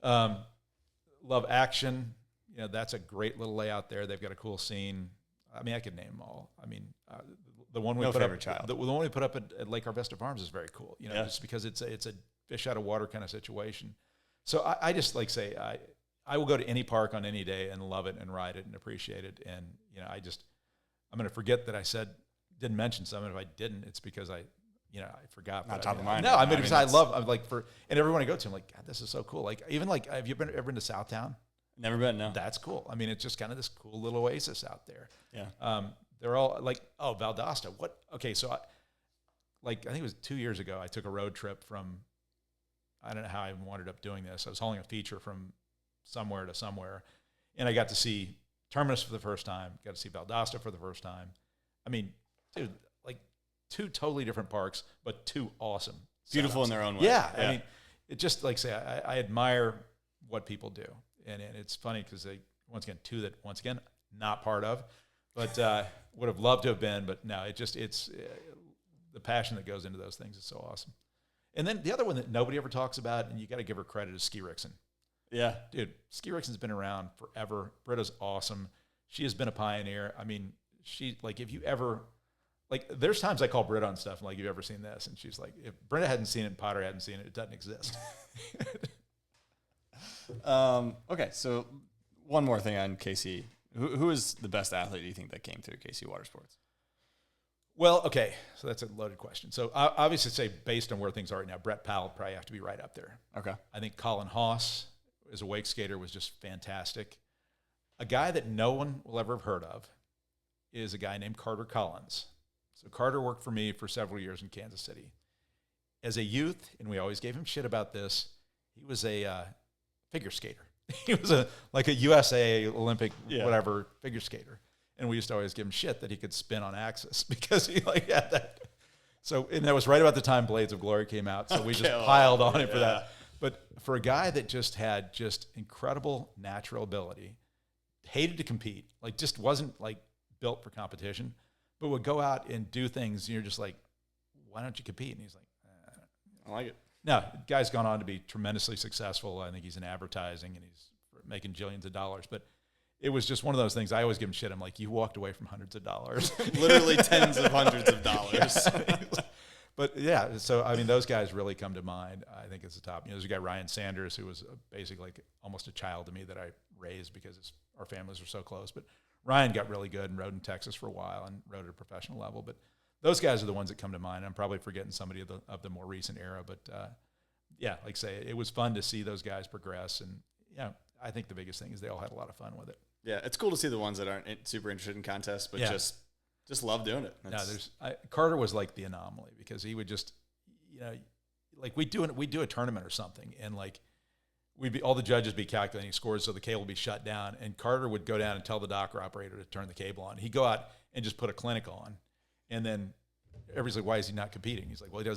Love Action. That's a great little layout there. They've got a cool scene. I mean, I could name them all. I mean, the one we put up, the one we put up at Lake Arvesta Farms is very cool. Just because it's a fish out of water kind of situation. So I just like say I will go to any park on any day and love it and ride it and appreciate it. And I'm going to forget that I didn't mention something. If I didn't, it's because I forgot. Not top of mind. No, I mean, because I'm like and everyone I go to, I'm like, God, this is so cool. Like, even like, have you ever been to Southtown? Never been, no. That's cool. I mean, it's just kind of this cool little oasis out there. Yeah. They're all like, oh, Valdosta. What? Okay, so I think it was 2 years ago, I took a road trip from, I don't know how I wound up doing this. I was hauling a feature from somewhere to somewhere, and I got to see Terminus for the first time, got to see Valdosta for the first time. I mean, dude, like 2 totally different parks, but 2 awesome. Beautiful setups. In their own way. Yeah. I mean, it just like say, I admire what people do. And it's funny because they, once again, 2 that, once again, not part of, but would have loved to have been. But no, it's the passion that goes into those things is so awesome. And then the other one that nobody ever talks about, and you got to give her credit, is Ski Rixon. Yeah. Dude, Ski Rixon's been around forever. Britta's awesome. She has been a pioneer. I mean, if you ever like, there's times I call Britt on stuff, like, you ever seen this? And she's like, if Brenda hadn't seen it and Potter hadn't seen it, it doesn't exist. Okay, so one more thing on KC. Who is the best athlete do you think that came through KC Watersports? Well, okay, so that's a loaded question. So I obviously say based on where things are right now, Brett Powell would probably have to be right up there. Okay. I think Colin Haas as a wake skater was just fantastic. A guy that no one will ever have heard of is a guy named Carter Collins. So Carter worked for me for several years in Kansas City. As a youth, and we always gave him shit about this, he was a figure skater. He was like a USA Olympic whatever figure skater. And we used to always give him shit that he could spin on axis because he like had that. So, and that was right about the time Blades of Glory came out. So we just piled on him for that. But for a guy that just had just incredible natural ability, hated to compete, like just wasn't like built for competition, but would go out and do things. And you're just like, why don't you compete? And he's like, I like it. No, the guy's gone on to be tremendously successful. I think he's in advertising and he's making jillions of dollars. But it was just one of those things. I always give him shit. I'm like, you walked away from hundreds of dollars. Literally tens of hundreds of dollars. But yeah, so I mean, those guys really come to mind. I think it's the top. You know, there's a guy, Ryan Sanders, who was basically like almost a child to me that I raised because our families were so close. But Ryan got really good and rode in Texas for a while and rode at a professional level. But those guys are the ones that come to mind. I'm probably forgetting somebody of the more recent era, but yeah, like I say, it was fun to see those guys progress. And yeah, I think the biggest thing is they all had a lot of fun with it. Yeah, it's cool to see the ones that aren't super interested in contests, but just love doing it. Carter was like the anomaly because he would just, you know, like we do a tournament or something, and like all the judges be calculating scores so the cable would be shut down, and Carter would go down and tell the docker operator to turn the cable on. He'd go out and just put a clinic on, and then everybody's like, why is he not competing? He's like, well, he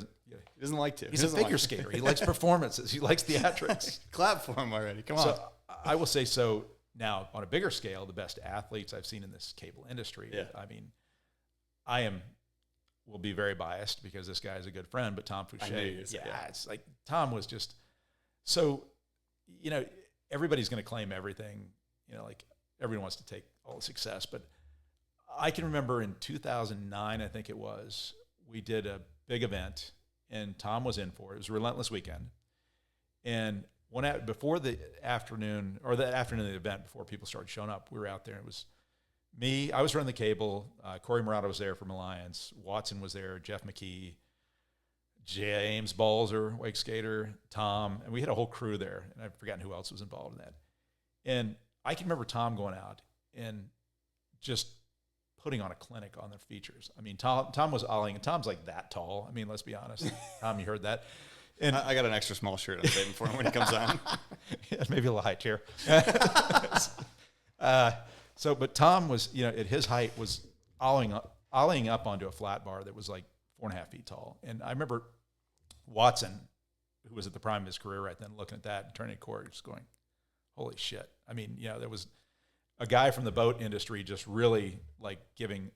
doesn't like to. He's a figure skater. He likes performances. He likes theatrics. Clap for him already. Come on. So I will say so. Now, on a bigger scale, the best athletes I've seen in this cable industry. Yeah. I mean, will be very biased because this guy is a good friend, but Tom Fouché. It's like Tom was just so, you know, everybody's going to claim everything. You know, like everyone wants to take all the success, but I can remember in 2009, I think it was, we did a big event and Tom was in for it. It was a Relentless Weekend. And before the afternoon of the event, before people started showing up, we were out there. It was me. I was running the cable. Corey Murata was there from Alliance. Watson was there. Jeff McKee, James Balzer, wake skater, Tom, and we had a whole crew there. And I've forgotten who else was involved in that. And I can remember Tom going out and just putting on a clinic on their features. I mean, Tom was ollieing, and Tom's like that tall. I mean, let's be honest. Tom, you heard that. And I got an extra small shirt I'm saving for him when he comes on. Yeah, maybe a little high chair. But Tom was, you know, at his height was ollieing up onto a flat bar that was like 4.5 feet tall. And I remember Watson, who was at the prime of his career right then, looking at that and turning to Corey, just going, holy shit. I mean, you know, there was a guy from the boat industry just really like giving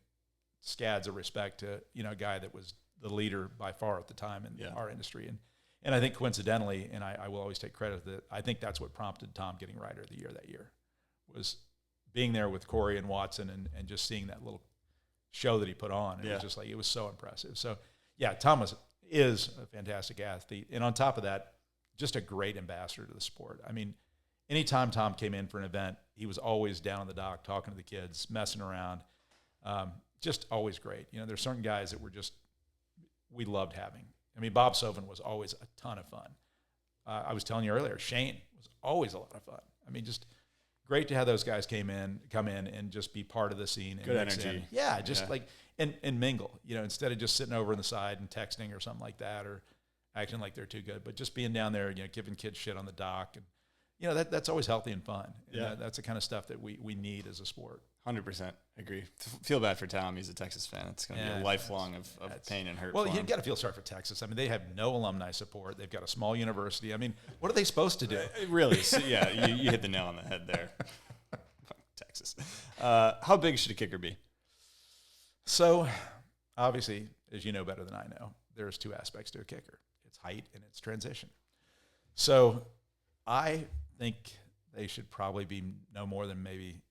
scads of respect to, you know, a guy that was the leader by far at the time in our industry. And I think coincidentally, and I will always take credit that I think that's what prompted Tom getting Rider of the Year that year, was being there with Corey and Watson and just seeing that little show that he put on. It was just like, it was so impressive. So yeah, Tom is a fantastic athlete. And on top of that, just a great ambassador to the sport. I mean, anytime Tom came in for an event, he was always down on the dock talking to the kids, messing around. Just always great. You know, there's certain guys that we loved having. I mean, Bob Sovin was always a ton of fun. I was telling you earlier, Shane was always a lot of fun. I mean, just great to have those guys come in and just be part of the scene. And good energy. Yeah, like, and mingle, you know, instead of just sitting over on the side and texting or something like that or acting like they're too good, but just being down there, you know, giving kids shit on the dock. And, you know, that's always healthy and fun. And that's the kind of stuff that we need as a sport. 100% agree. Feel bad for Tom. He's a Texas fan. It's going to be a lifelong of pain and hurt. Well, you've got to feel sorry for Texas. I mean, they have no alumni support. They've got a small university. I mean, what are they supposed to do? Really? So, yeah, you hit the nail on the head there. Texas. How big should a kicker be? So, obviously, as you know better than I know, there's two aspects to a kicker. It's height and it's transition. So, I think they should probably be no more than maybe –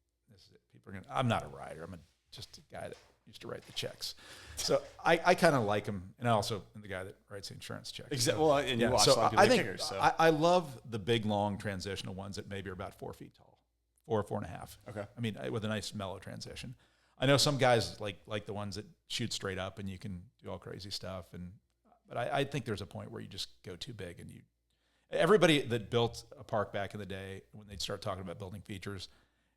I'm not a rider. I'm just a guy that used to write the checks. So I kind of like them, and I also am the guy that writes the insurance checks. Exactly. Well, and you watch so a lot of I people think kickers. So. I love the big, long transitional ones that maybe are about 4 feet tall, 4.5. Okay. I mean, with a nice mellow transition. I know some guys like the ones that shoot straight up and you can do all crazy stuff, but I think there's a point where you just go too big, and everybody that built a park back in the day, when they'd start talking about building features,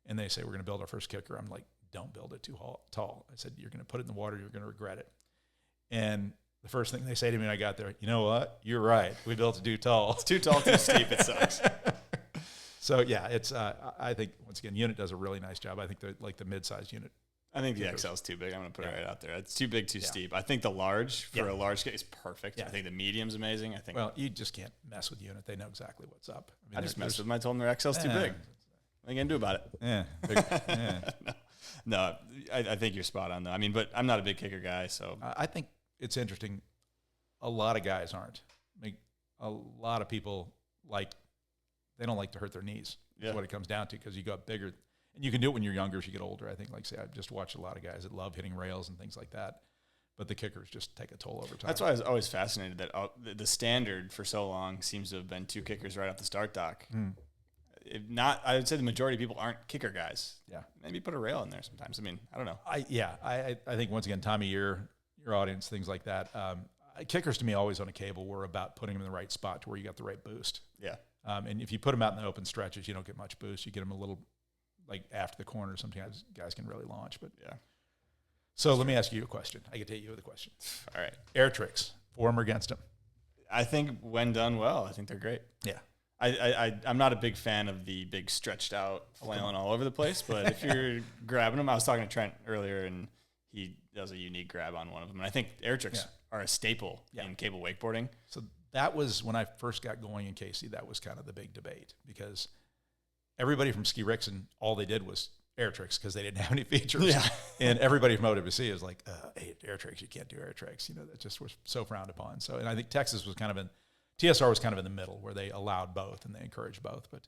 and they say we're going to build our first kicker, I'm like, don't build it too tall. I said, you're going to put it in the water, you're going to regret it. And the first thing they say to me when I got there, you know what? You're right. We built it too tall. It's too tall, too steep. It sucks. So yeah, it's. I think once again, Unit does a really nice job. I think the mid-sized Unit. I think the XL is too big. I'm going to put it right out there. It's too big, too steep. I think the large for a large skate is perfect. I think the medium's amazing. I think. Well, you just can't mess with Unit. They know exactly what's up. I just messed with them. I told them their XL's too big. What are you going to do about it? Yeah. No, I think you're spot on though. I mean, but I'm not a big kicker guy, so I think it's interesting. A lot of guys aren't. I mean, a lot of people they don't like to hurt their knees. That's what it comes down to, because you got bigger. And you can do it when you're younger as you get older. I think, like say, I've just watched a lot of guys that love hitting rails and things like that. But the kickers just take a toll over time. That's why I was always fascinated that the standard for so long seems to have been 2 kickers right off the start dock. I would say the majority of people aren't kicker guys. Yeah. Maybe put a rail in there sometimes. I mean, I don't know. I think, once again, time of year, your audience, things like that. Kickers to me always on a cable were about putting them in the right spot to where you got the right boost. Yeah. And if you put them out in the open stretches, you don't get much boost. You get them a little, like after the corner, sometimes guys can really launch. But yeah. So let me ask you a question. I get to hit you with a question. All right. Air tricks, for them or against them? I think when done well, I think they're great. Yeah. I'm not a big fan of the big stretched out flailing all over the place, but if you're grabbing them, I was talking to Trent earlier, and he does a unique grab on one of them. And I think air tricks are a staple in cable wakeboarding. So that was when I first got going in Casey. That was kind of the big debate, because everybody from Ski Rixon, all they did was air tricks because they didn't have any features. Yeah. And everybody from OWC is like, hey, air tricks, you can't do air tricks. That just was so frowned upon. So, and I think Texas was kind of TSR was kind of in the middle, where they allowed both and they encouraged both. But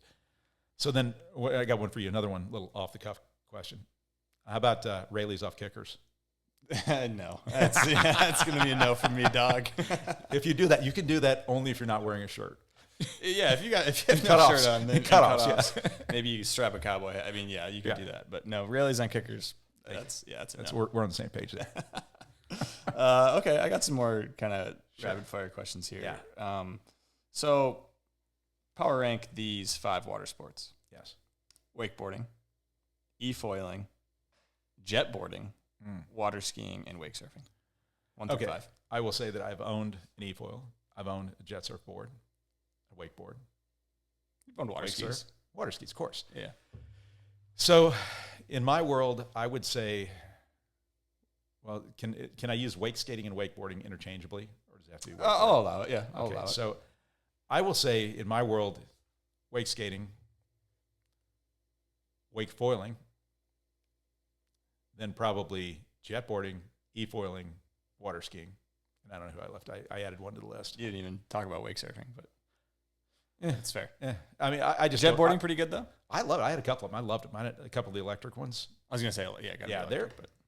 so then I got one for you, another one, little off the cuff question. How about Rayleighs off kickers? No, that's going to be a no from me, dog. If you do that, you can do that only if you're not wearing a shirt. Yeah, if you have no shirt on, then cut-offs. Yeah. Maybe you strap a cowboy hat. I mean, yeah, you can do that. But no, Rayleighs on kickers, that's a no. We're on the same page there. Okay, I got some more kind of rapid fire questions here. Yeah. So power rank these 5 water sports. Yes. Wakeboarding, e-foiling, jetboarding, water skiing, and wake surfing. 1 through 5. I will say that I've owned an e-foil. I've owned a jet surf board, a wakeboard. You've owned water skis. Water skis, of course. Yeah. So in my world, I would say, well, can I use wake skating and wakeboarding interchangeably, or does it have to be wakeboarding? I'll allow it, yeah. I'll allow it. So I will say, in my world, wake skating, wake foiling, then probably jetboarding, e-foiling, water skiing. And I don't know who I left. I added one to the list. You didn't even talk about wake surfing, but it's fair. Yeah. I mean, I just... Jetboarding pretty good, though? I love it. I had a couple of them. I loved them. I had a couple of the electric ones. I was going to say,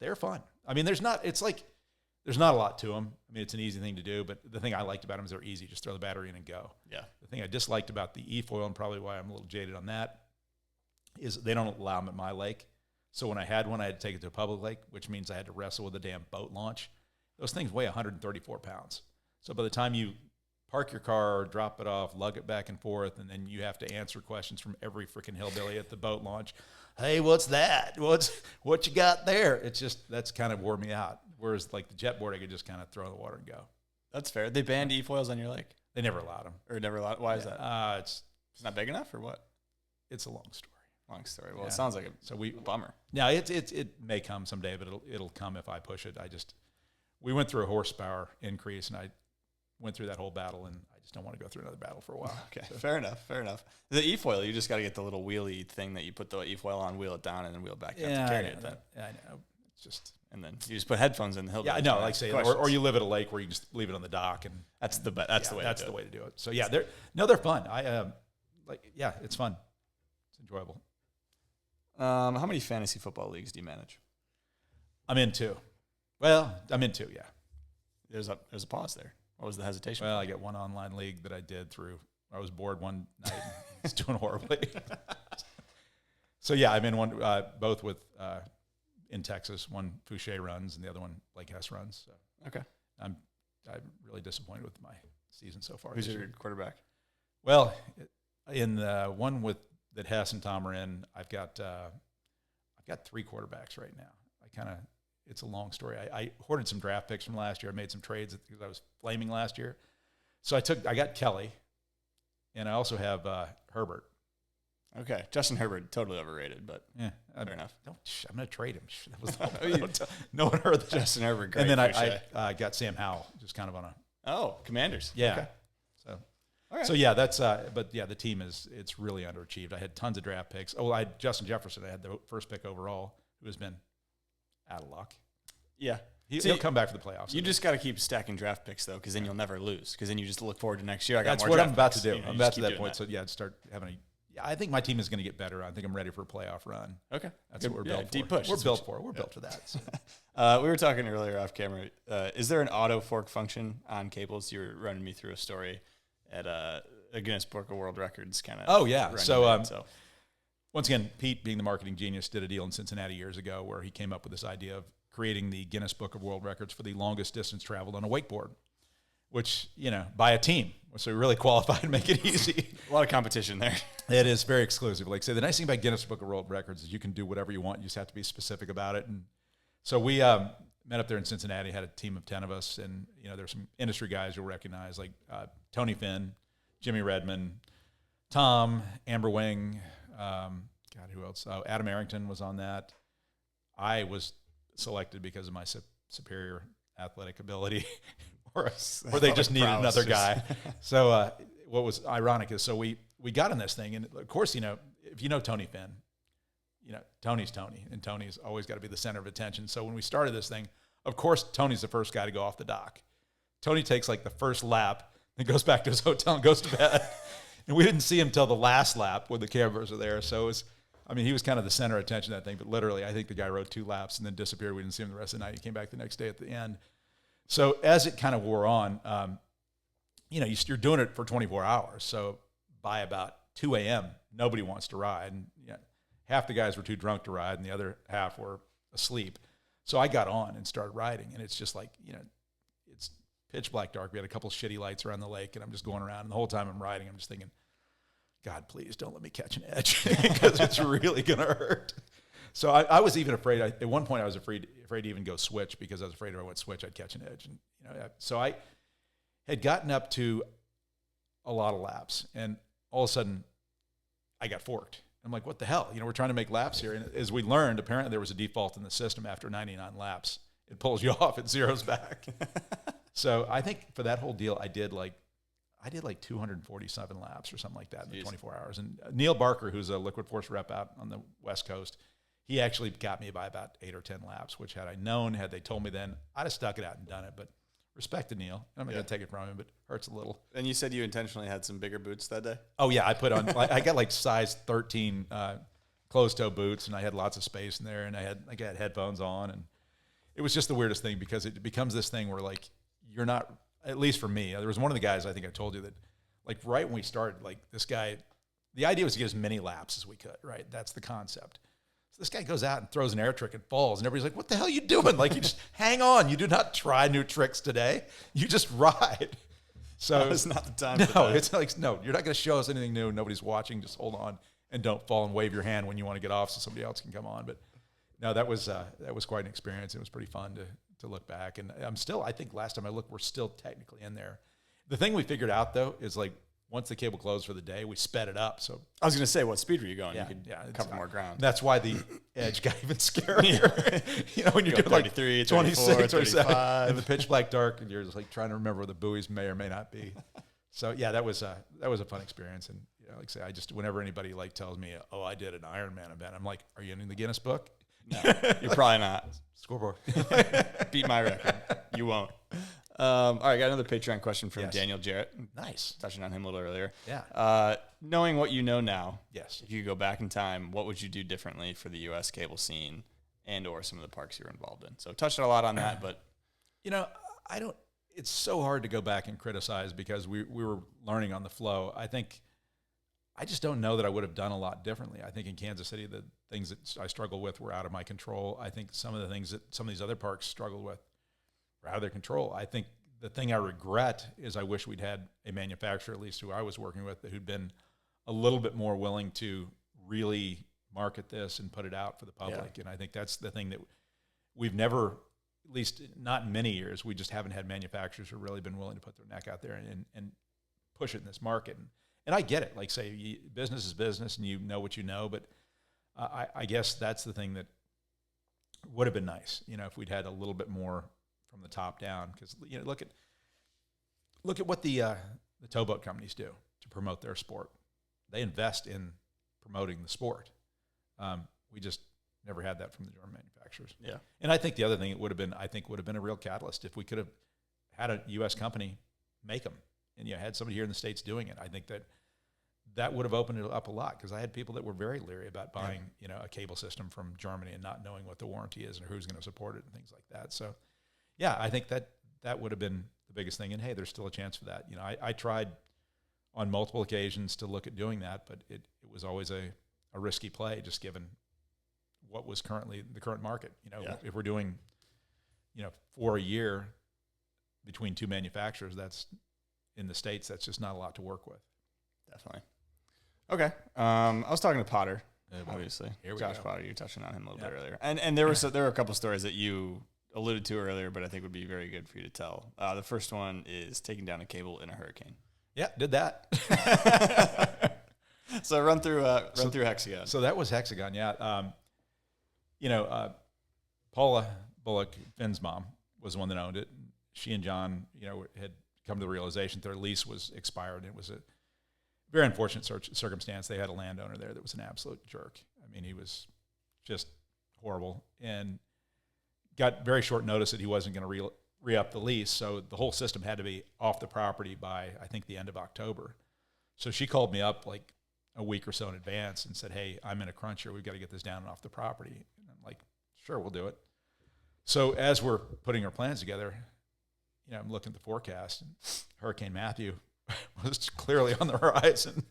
they're fun. I mean, there's not a lot to them. I mean, it's an easy thing to do, but the thing I liked about them is they're easy. Just throw the battery in and go. Yeah. The thing I disliked about the e-foil, and probably why I'm a little jaded on that, is they don't allow them at my lake. So when I had one, I had to take it to a public lake, which means I had to wrestle with a damn boat launch. Those things weigh 134 pounds. So by the time you park your car or drop it off, lug it back and forth, and then you have to answer questions from every freaking hillbilly at the boat launch. Hey, what's that? What you got there? It's just, that's kind of wore me out. Whereas like the jetboard, I could just kind of throw in the water and go. That's fair. They banned e-foils on your lake? They never allowed them. Or never allowed? Why is that? It's not big enough, or what? It's a long story. Well, it sounds like a bummer. No, it may come someday, but it'll come if I push it. We went through a horsepower increase, and I went through that whole battle, and I just don't want to go through another battle for a while. Okay, so. Fair enough. The e-foil, you just got to get the little wheelie thing that you put the e-foil on, wheel it down, and then wheel it back. You have to carry it then. I know. It's just... And then you just put headphones in the hill. Yeah, I know. Like say, or you live at a lake where you just leave it on the dock, and that's the way. That's the way to do it. So yeah, they're fun. It's fun. It's enjoyable. How many fantasy football leagues do you manage? I'm in 2. Well, I'm into, yeah. There's a pause there. What was the hesitation? Well, I got one online league that I did through. I was bored one night. And it's doing horribly. So yeah, I'm in one, both with in Texas. One Fouché runs, and the other one Blake Hess runs. So Okay. I'm really disappointed with my season so far. Who's this your year. quarterback? Well, in the one that Hess and Tom are in, I've got 3 quarterbacks right now. It's a long story. I hoarded some draft picks from last year. I made some trades because I was flaming last year. So I got Kelly, and I also have Herbert. Okay. Justin Herbert, totally overrated, but Yeah, fair enough. I'm going to trade him. That was no one heard that. Justin Herbert, great. And then Fouché. I got Sam Howell, just kind of on a Commanders. yeah. Okay. So All right. so yeah, that's but yeah, the team it's really underachieved. I had tons of draft picks. Oh, I had Justin Jefferson. I had the first pick overall, who has been out of luck. Yeah. He'll come back for the playoffs. You just got to keep stacking draft picks, though, because then you'll never lose. Because then you just look forward to next year. I got That's more what draft I'm about picks. to do. You know, I'm you about just to keep that doing point. So yeah, start having I think my team is going to get better. I think I'm ready for a playoff run. Okay. That's what we're built for. Deep push. We're That's built what for. We're built for that. So. We were talking earlier off camera. Is there an auto fork function on cables? You were running me through a story at a Guinness Book of World Records kind of. Oh, yeah. So, so Once again, Pete, being the marketing genius, did a deal in Cincinnati years ago where he came up with this idea of creating the Guinness Book of World Records for the longest distance traveled on a wakeboard, which, by a team. So we really qualified to make it easy. a lot of competition there. It is very exclusive. Like I say, the nice thing about Guinness Book of World Records is you can do whatever you want. You just have to be specific about it. And so we met up there in Cincinnati, had a team of 10 of us. And, there's some industry guys you'll recognize, like Tony Finn, Jimmy Redmond, Tom, Amber Wing, who else? Adam Arrington was on that. I was selected because of my superior athletic ability, or they just needed another guy. So what was ironic is, so we got in this thing, and of course, if you know Tony Finn, Tony's Tony, and Tony's always got to be the center of attention. So when we started this thing, of course, Tony's the first guy to go off the dock. Tony takes like the first lap, then goes back to his hotel and goes to bed. And we didn't see him till the last lap when the cameras were there. So he was kind of the center of attention of that thing, but literally, I think the guy rode 2 laps and then disappeared. We didn't see him the rest of the night. He came back the next day at the end. So as it kind of wore on, you're doing it for 24 hours. So by about 2 a.m., nobody wants to ride. And half the guys were too drunk to ride, and the other half were asleep. So I got on and started riding, and it's just like, it's pitch black dark. We had a couple of shitty lights around the lake, and I'm just going around. And the whole time I'm riding, I'm just thinking, God, please don't let me catch an edge because it's really going to hurt. So I was even afraid. At one point, I was afraid to even go switch because I was afraid if I went switch, I'd catch an edge. And so I had gotten up to a lot of laps, and all of a sudden, I got forked. I'm like, what the hell? We're trying to make laps here. And as we learned, apparently there was a default in the system after 99 laps. It pulls you off, it zeroes back. So I think for that whole deal, I did like 247 laps or something like that in the 24 hours. And Neil Barker, who's a Liquid Force rep out on the West Coast, he actually got me by about 8 or 10 laps, which had they told me then, I'd have stuck it out and done it. But respect to Neil. I'm not going to take it from him, but it hurts a little. And you said you intentionally had some bigger boots that day? Oh, yeah. I put on, I got like size 13 closed-toe boots, and I had lots of space in there, and I had headphones on. And it was just the weirdest thing because it becomes this thing where, like, you're not, at least for me, there was one of the guys, I think I told you that, like, right when we started, like, this guy, the idea was to get as many laps as we could, right? That's the concept. So this guy goes out and throws an air trick and falls, and everybody's like, what the hell are you doing? Like, you just hang on. You do not try new tricks today. You just ride. So it's not the time. No, it's like, no, you're not going to show us anything new. Nobody's watching. Just hold on and don't fall and wave your hand when you want to get off so somebody else can come on. But no, that was quite an experience. It was pretty fun to look back. And I think last time I looked, we're still technically in there. The thing we figured out, though, is like once the cable closed for the day, we sped it up. So I was going to say, what speed were you going? Yeah, You could cover more ground. That's why the edge got even scarier. When you're doing like 33, 26, 34, 27 in the pitch black dark, and you're just like trying to remember where the buoys may or may not be. So yeah, that was a fun experience. And like I say, I just, whenever anybody like tells me, oh, I did an Ironman event, I'm like, are you in the Guinness book? No, you're probably not. Scoreboard. Beat my record. You won't. All right, got another Patreon question from Yes. Daniel Jarrett. Nice. Touching on him a little earlier. Yeah. Knowing what you know now, Yes. if you could go back in time, what would you do differently for the U.S. cable scene and or some of the parks you were involved in. So touched a lot on that, but You know, it's so hard to go back and criticize because we were learning on the flow. I just don't know that I would have done a lot differently. I think in Kansas City, the things that I struggled with were out of my control. I think some of the things that some of these other parks struggled with were out of their control. I think the thing I regret is I wish we'd had a manufacturer, at least who I was working with, who'd been a little bit more willing to really market this and put it out for the public. Yeah. And I think that's the thing that we've never, at least not in many years, we just haven't had manufacturers who have really been willing to put their neck out there and push it in this market. And I get it. Like, say, business is business, and you know what you know. But I guess that's the thing that would have been nice, if we'd had a little bit more from the top down. Because look at what the towboat companies do to promote their sport. They invest in promoting the sport. We just never had that from the German manufacturers. yeah. And I think the other thing it would have been a real catalyst if we could have had a U.S. company make them and had somebody here in the States doing it. I think that would have opened it up a lot, because I had people that were very leery about buying a cable system from Germany and not knowing what the warranty is and who's going to support it and things like that. So yeah, I think that would have been the biggest thing. And hey, there's still a chance for that. I tried on multiple occasions to look at doing that, but it was always a risky play, just given what was currently the current market. If we're doing 4 a year between two manufacturers, that's in the States, that's just not a lot to work with. Definitely. Okay. I was talking to Potter, well, obviously. here we Josh go. Potter, you were touching on him a little bit earlier. And there were a couple stories that you alluded to earlier, but I think would be very good for you to tell. The first one is taking down a cable in a hurricane. Yeah, did that. So run through Hexagon. So that was Hexagon, yeah. Paula Bullock, Finn's mom, was the one that owned it. She and John, had come to the realization that their lease was expired. It was a very unfortunate circumstance. They had a landowner there that was an absolute jerk. I mean, he was just horrible, and got very short notice that he wasn't going to re-up the lease. So the whole system had to be off the property by, I think, the end of October. So she called me up like a week or so in advance and said, "Hey, I'm in a crunch here. We've got to get this down and off the property." And I'm like, "Sure, we'll do it." So as we're putting our plans together, I'm looking at the forecast, and Hurricane Matthew was clearly on the horizon.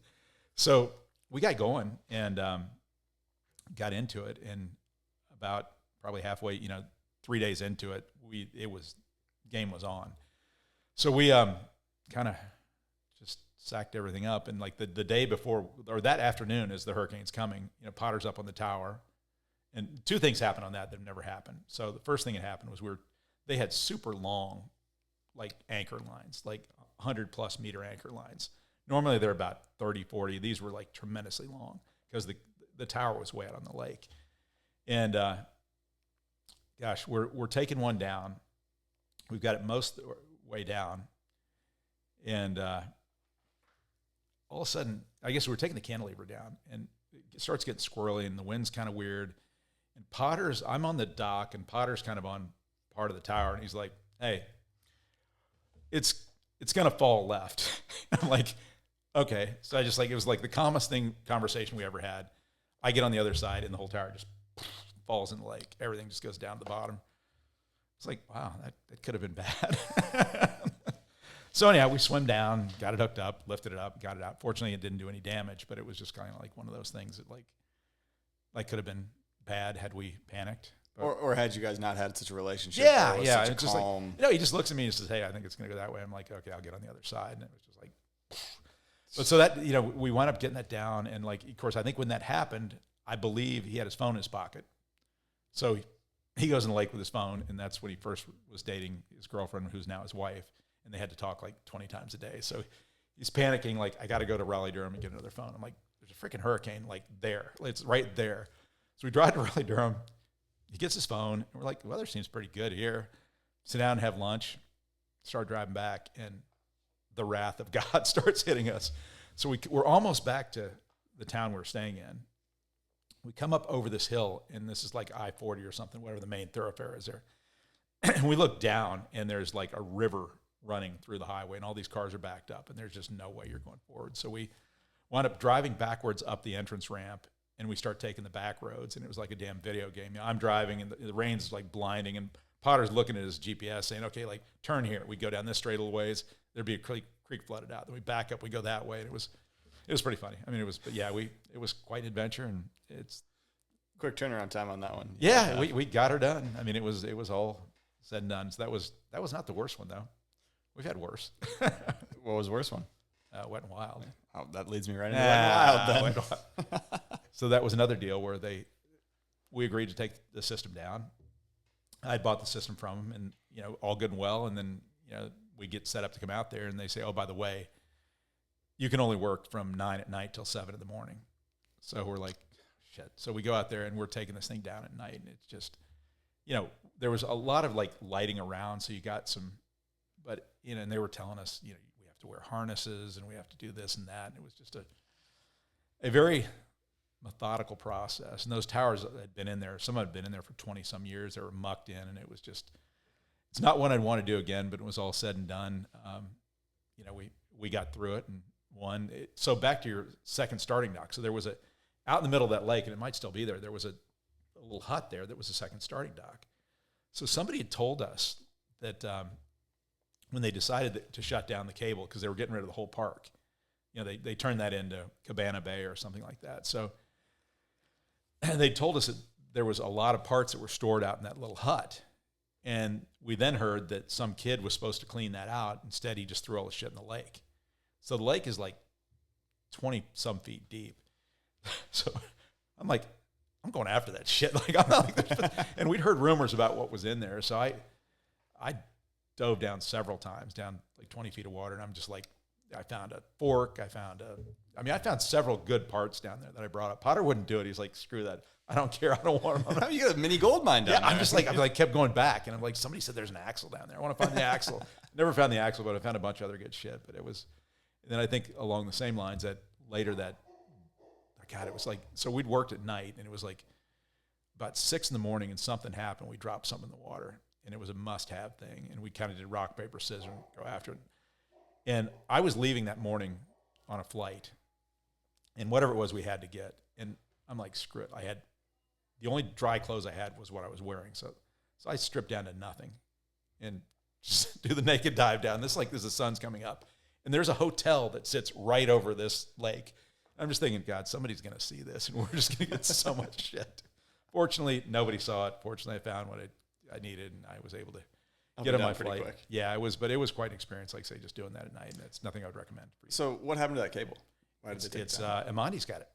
So we got going and got into it. And about probably halfway, 3 days into it, game was on. So we kind of just sacked everything up. And like the day before, or that afternoon, as the hurricane's coming, Potter's up on the tower. And two things happened on that have never happened. So the first thing that happened was they had super long, like, anchor lines, like 100+ meter anchor lines. Normally they're about 30, 40. These were like tremendously long because the tower was way out on the lake. And gosh, we're taking one down. We've got it most of the way down. And all of a sudden, I guess we were taking the cantilever down, and it starts getting squirrely, and the wind's kind of weird. And I'm on the dock, and Potter's kind of on part of the tower, and he's like, "Hey, it's going to fall left." I'm like, "Okay." So I just, like, it was like the calmest conversation we ever had. I get on the other side, and the whole tower just falls in the lake. Everything just goes down to the bottom. It's like, wow, that could have been bad. So anyhow, we swim down, got it hooked up, lifted it up, got it out. Fortunately, it didn't do any damage, but it was just kind of like one of those things that like could have been bad had we panicked. Or had you guys not had such a relationship? Yeah, or was yeah. such a It's just calm... like, he just looks at me and says, "Hey, I think it's going to go that way." I'm like, "Okay, I'll get on the other side." And it was just like, but so that, we wound up getting that down. And like, of course, I think when that happened, I believe he had his phone in his pocket. So he goes in the lake with his phone, and that's when he first was dating his girlfriend, who's now his wife. And they had to talk like 20 times a day. So he's panicking, like, "I got to go to Raleigh-Durham and get another phone." I'm like, "There's a freaking hurricane like there. It's right there." So we drive to Raleigh-Durham. He gets his phone, and we're like, "The weather seems pretty good here." Sit down and have lunch. Start driving back, and the wrath of God starts hitting us. So we're almost back to the town we're staying in. We come up over this hill, and this is like I-40 or something, whatever the main thoroughfare is there. And we look down, and there's like a river running through the highway, and all these cars are backed up, and there's just no way you're going forward. So we wound up driving backwards up the entrance ramp, and we start taking the back roads, and it was like a damn video game. You know, I'm driving, and the rain's like blinding, and Potter's looking at his GPS saying, okay, like turn here. We go down this straight a little ways. There'd be a creek flooded out. Then we back up, we go that way. And it was pretty funny. I mean, it was quite an adventure, and it's quick turnaround time on that one. Yeah, we got her done. I mean, it was all said and done. So that was not the worst one though. We've had worse. What was the worst one? Wet and Wild. Oh, that leads me right into Wet and Wild then. Wet and Wild. So that was another deal where we agreed to take the system down. I bought the system from them, and all good and well. And then we get set up to come out there, and they say, oh, by the way, you can only work from 9 at night till 7 in the morning. So we're like, shit. So we go out there, and we're taking this thing down at night, and it's just, there was a lot of like lighting around, so you got some, but and they were telling us, we have to wear harnesses, and we have to do this and that, and it was just a very methodical process. And those towers had been in there, some had been in there for 20 some years. They were mucked in, and it was just, it's not one I'd want to do again, but it was all said and done. We got through it and won. So back to your second starting dock. So there was out in the middle of that lake, and it might still be there was a little hut there that was a second starting dock. So somebody had told us that when they decided to shut down the cable, because they were getting rid of the whole park, they turned that into Cabana Bay or something like that. So they told us that there was a lot of parts that were stored out in that little hut. And we then heard that some kid was supposed to clean that out. Instead, he just threw all the shit in the lake. So the lake is like 20-some feet deep. So I'm like, I'm going after that shit. Like, I'm not like, and we'd heard rumors about what was in there. So I dove down several times, down like 20 feet of water. And I'm just like, I found a fork. I found several good parts down there that I brought up. Potter wouldn't do it. He's like, screw that. I don't care. I don't want them. How you got a mini gold mine down there? I'm just like, I kept going back, and I'm like, somebody said there's an axle down there. I want to find the axle. Never found the axle, but I found a bunch of other good shit. But it was, and then I think along the same lines that later it was like, so we'd worked at night, and it was like about 6 in the morning, and something happened. We dropped something in the water, and it was a must-have thing. And we kind of did rock, paper, scissors, and go after it. And I was leaving that morning on a flight, and whatever it was we had to get. And I'm like, screw it. The only dry clothes I had was what I was wearing. So I stripped down to nothing and just do the naked dive down. This is the sun's coming up. And there's a hotel that sits right over this lake. I'm just thinking, God, somebody's going to see this, and we're just going to get so much shit. Fortunately, nobody saw it. Fortunately, I found what I needed, and I was able to get on my flight. Quick. Yeah, it was quite an experience, like I say, just doing that at night, and it's nothing I would recommend. So what happened to that cable? Why did they take it down? Amandi's got it.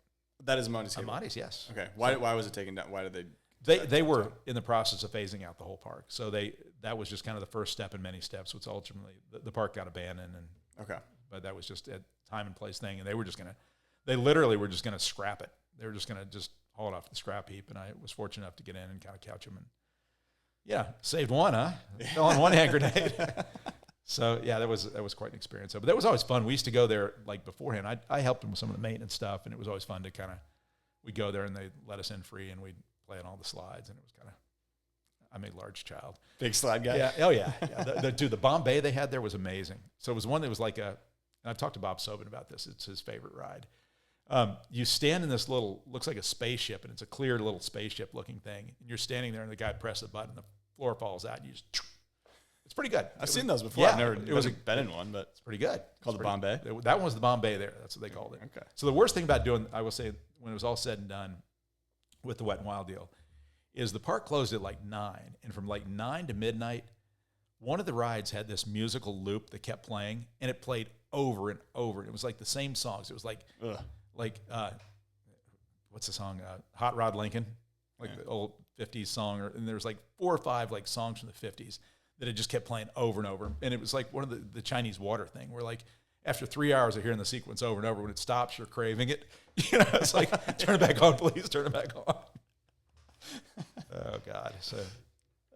That is Amandi's cable? Amandi's, yes. Okay. Why was it taken down? Why did they were in the process of phasing out the whole park. So that was just kind of the first step in many steps, which ultimately the park got abandoned. Okay. But that was just a time and place thing, and they literally were just going to scrap it. They were just going to just haul it off the scrap heap, and I was fortunate enough to get in and kind of couch them, and yeah, saved one, huh? Fell on one hand grenade. So yeah, that was quite an experience. But that was always fun. We used to go there like beforehand. I helped them with some of the maintenance stuff, and it was always fun to we'd go there, and they let us in free, and we'd play on all the slides, and it was I'm a large child. Big slide guy? Yeah. Oh yeah. The Bombay they had there was amazing. So it was one that was like and I've talked to Bob Sobin about this. It's his favorite ride. You stand in this looks like a spaceship, and it's a clear little spaceship looking thing. And you're standing there, and the guy presses the button, the floor falls out, and you just, it's pretty good. I've seen those before. Yeah, I've never been in one, but it's pretty good. Called the Bombay? That one was the Bombay there. That's what they called it. Okay. So the worst thing about I will say, when it was all said and done with the Wet and Wild deal, is the park closed at like 9. And from like 9 to midnight, one of the rides had this musical loop that kept playing, and it played over and over. It was like the same songs. It was like, what's the song? Hot Rod Lincoln, the old 50s song. And there was like 4 or 5 like songs from the 50s that it just kept playing over and over. And it was like one of the Chinese water thing where like after 3 hours of hearing the sequence over and over, when it stops, you're craving it. It's like, turn it back on, please, turn it back on. Oh, God. So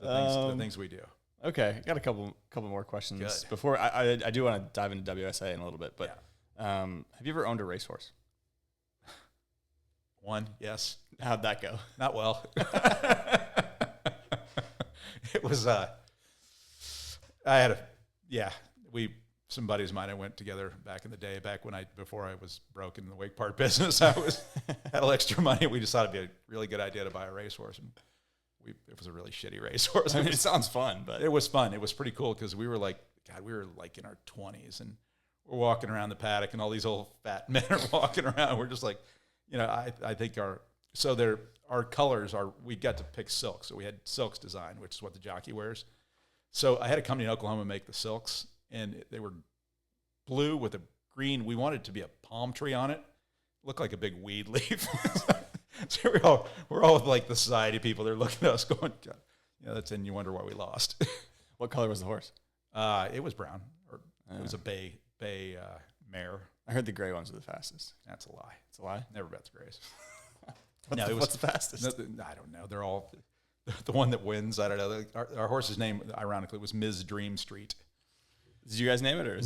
the things we do. Okay. I got a couple more questions. Good. Before I do want to dive into WSA in a little bit, but have you ever owned a racehorse? One, yes. How'd that go? Not well. It was, we some buddies of mine I went together back in the day, before I was broke in the wake park business. I had a little extra money. We just thought it'd be a really good idea to buy a racehorse, and it was a really shitty racehorse. I mean, it sounds fun, but it was fun. It was pretty cool because we were like in our 20s, and we're walking around the paddock, and all these old fat men are walking around. We're just like, I think our colors are, we got to pick silk. So we had silks design, which is what the jockey wears. So I had a company in Oklahoma make the silks, and they were blue with a green. We wanted it to be a palm tree on it. Looked like a big weed leaf. So we're all like the society people. They're looking at us going, God, that's in. You wonder why we lost. What color was the horse? It was brown, or it was a bay mare. I heard the gray ones were the fastest. That's a lie. It's a lie? Never bet the grays. What's the fastest? I don't know. They're all the one that wins. I don't know. Our horse's name, ironically, was Ms. Dream Street. Did you guys name it, or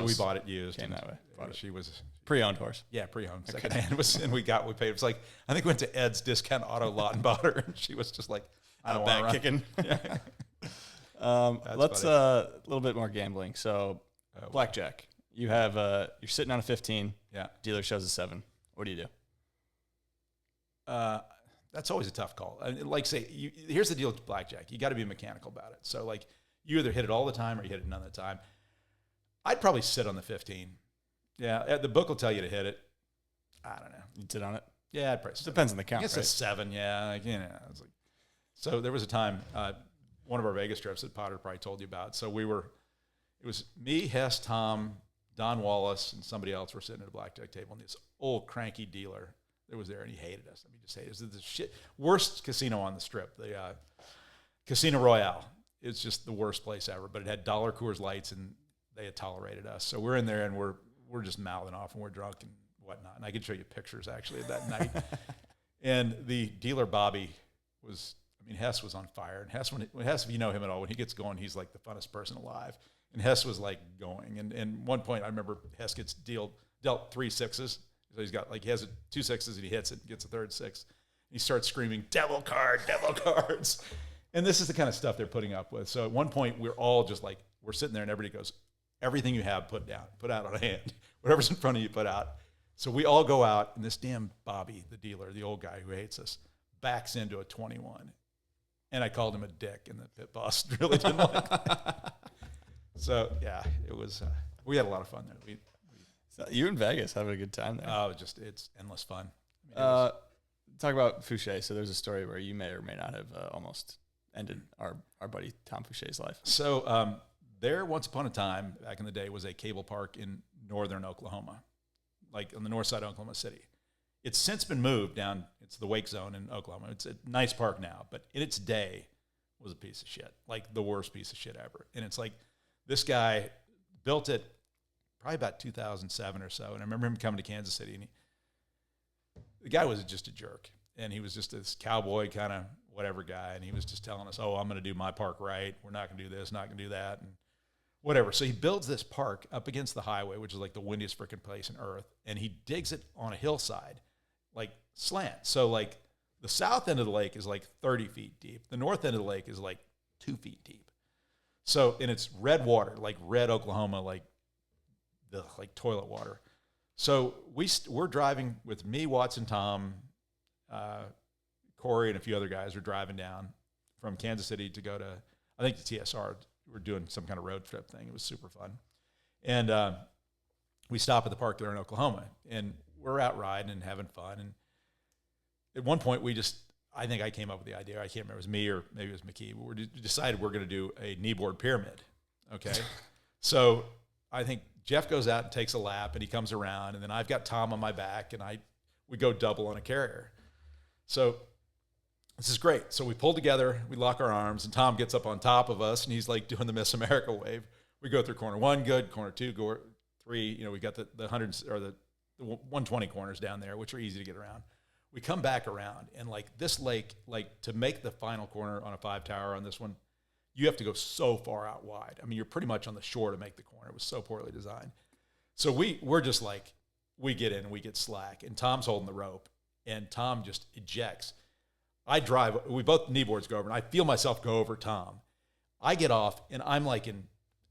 we bought it used? Came that way. She was pre-owned horse. Yeah, pre-owned, secondhand. And we paid. It was like, I think we went to Ed's Discount Auto Lot and bought her, and she was just like, I don't want to kicking. Yeah. Let's a little bit more gambling. So, blackjack. You have you're sitting on a 15. Yeah. Dealer shows a 7. What do you do? That's always a tough call. Here's the deal with blackjack. You got to be mechanical about it. So, like, you either hit it all the time or you hit it none of the time. I'd probably sit on the 15. Yeah, the book will tell you to hit it. I don't know. You'd sit on it? Yeah, I'd probably sit. Depends on the count, I guess right? a 7, yeah. It's like, so there was a time, one of our Vegas trips that Potter probably told you about. So it was me, Hess, Tom, Don Wallace, and somebody else were sitting at a blackjack table, and this old cranky dealer that was there, and he hated us. I mean, just hated us. The worst casino on the strip, the Casino Royale. It's just the worst place ever, but it had dollar Coors Lights, and they had tolerated us. So we're in there, and we're just mouthing off, and we're drunk and whatnot. And I could show you pictures, actually, of that night. And the dealer, Bobby, Hess was on fire. And Hess, if you know him at all, when he gets going, he's like the funnest person alive. And Hess was like going. And one point, I remember Hess gets dealt 3 6s. So he has 2 6s, and he hits it and gets a third 6. And he starts screaming, devil cards. And this is the kind of stuff they're putting up with. So at one point, we're all just like, we're sitting there, and everybody goes, everything you have, put out on a hand. Whatever's in front of you, put out. So we all go out, and this damn Bobby, the dealer, the old guy who hates us, backs into a 21. And I called him a dick, and the pit boss really didn't like that. So, yeah, it was, we had a lot of fun there. So you in Vegas having a good time there. Oh, it's endless fun. Talk about Fouché. So there's a story where you may or may not have almost ended our buddy Tom Fouché's life. So there, once upon a time, back in the day, was a cable park in northern Oklahoma, like on the north side of Oklahoma City. It's since been moved down. It's the Wake Zone in Oklahoma. It's a nice park now, but in its day was a piece of shit, like the worst piece of shit ever. And it's like this guy built it probably about 2007 or so. And I remember him coming to Kansas City, and the guy was just a jerk. And he was just this cowboy kind of whatever guy. And he was just telling us, oh, I'm going to do my park right. We're not going to do this, not going to do that. And whatever. So he builds this park up against the highway, which is like the windiest freaking place on earth. And he digs it on a hillside, like slant. So like the south end of the lake is like 30 feet deep. The north end of the lake is like 2 feet deep. So, and it's red water, like red Oklahoma, like toilet water. So we're driving with me, Watson, Tom, Corey, and a few other guys are driving down from Kansas City to go to, I think, the TSR. We're doing some kind of road trip thing. It was super fun. And we stop at the park there in Oklahoma, and we're out riding and having fun. And at one point, I think I came up with the idea. I can't remember. It was me or maybe it was McKee. But we decided we're going to do a kneeboard pyramid. Okay. So I think Jeff goes out and takes a lap, and he comes around, and then I've got Tom on my back, and we go double on a carrier. So this is great. So we pull together, we lock our arms, and Tom gets up on top of us, and he's like doing the Miss America wave. We go through corner 1, good, corner 2, go 3. We got the 100 or the 120 corners down there, which are easy to get around. We come back around, and like this lake, like to make the final corner on a 5 tower on this one, you have to go so far out wide. I mean, you're pretty much on the shore to make the corner. It was so poorly designed. So we're just like, we get in and we get slack, and Tom's holding the rope, and Tom just ejects. I drive, we both kneeboards go over, and I feel myself go over Tom. I get off, and I'm like in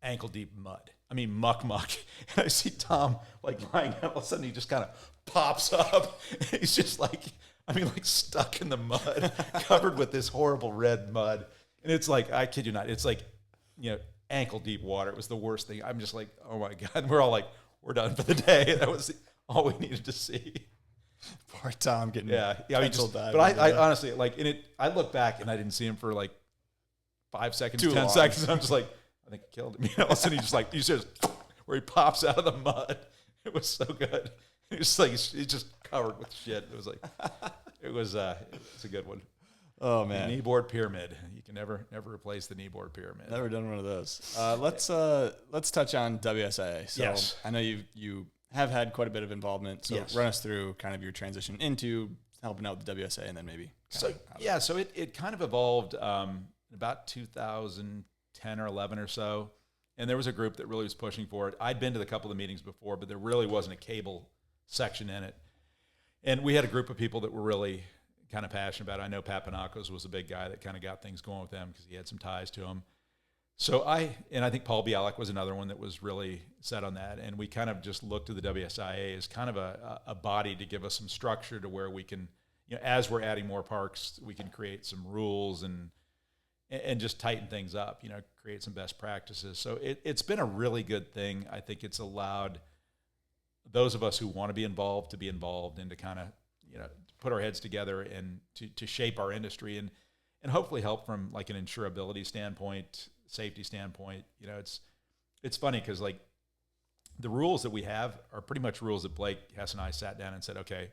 ankle deep mud. I mean, muck. And I see Tom like lying out. All of a sudden, he just kind of pops up. He's just like, I mean, like stuck in the mud, covered with this horrible red mud. And it's like, I kid you not, it's like, ankle deep water. It was the worst thing. I'm just like, oh my God. And we're all like, we're done for the day. That was all we needed to see. Poor Tom getting pencil dived. But I honestly, like, I look back and I didn't see him for like 5 seconds, Too 10 long. seconds. And I'm just like, I think I killed him. All of a sudden, he just like, you just where he pops out of the mud. It was so good. He's just covered with shit. It was like, it's a good one. Oh man, the kneeboard pyramid. You can never replace the kneeboard pyramid. Never done one of those. Let's touch on WSIA. So yes. I know you have had quite a bit of involvement. So yes. run us through kind of your transition into helping out with the WSA, and then maybe. So it kind of evolved in about 2010 or 11 or so, and there was a group that really was pushing for it. I'd been to the couple of meetings before, but there really wasn't a cable section in it, and we had a group of people that were really kind of passionate about it. I know Pat Panacos was a big guy that kind of got things going with them because he had some ties to him. So I think Paul Bialik was another one that was really set on that. And we kind of just looked to the WSIA as kind of a body to give us some structure to where we can, as we're adding more parks, we can create some rules and just tighten things up, create some best practices. So it's been a really good thing. I think it's allowed those of us who want to be involved and to kind of, put our heads together and to shape our industry and hopefully help from like an insurability standpoint, safety standpoint. It's funny because like the rules that we have are pretty much rules that Blake Hess and I sat down and said, okay,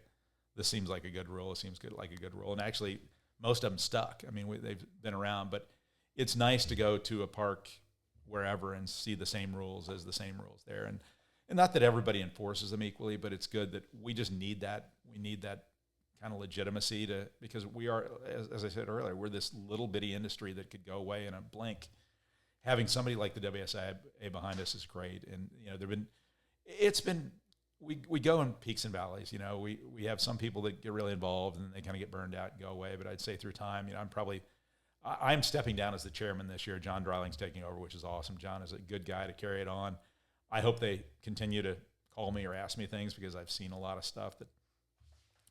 this seems like a good rule. It seems like a good rule. And actually most of them stuck. I mean, they've been around, but it's nice to go to a park wherever and see the same rules as the same rules there. And not that everybody enforces them equally, but it's good that we just need that. We need that kind of legitimacy because we are, as I said earlier, we're this little bitty industry that could go away in a blink. Having somebody like the WSIA behind us is great. And, we go in peaks and valleys. We have some people that get really involved and they kind of get burned out and go away. But I'd say through time, I'm stepping down as the chairman this year. John Dryling's taking over, which is awesome. John is a good guy to carry it on. I hope they continue to call me or ask me things because I've seen a lot of stuff that,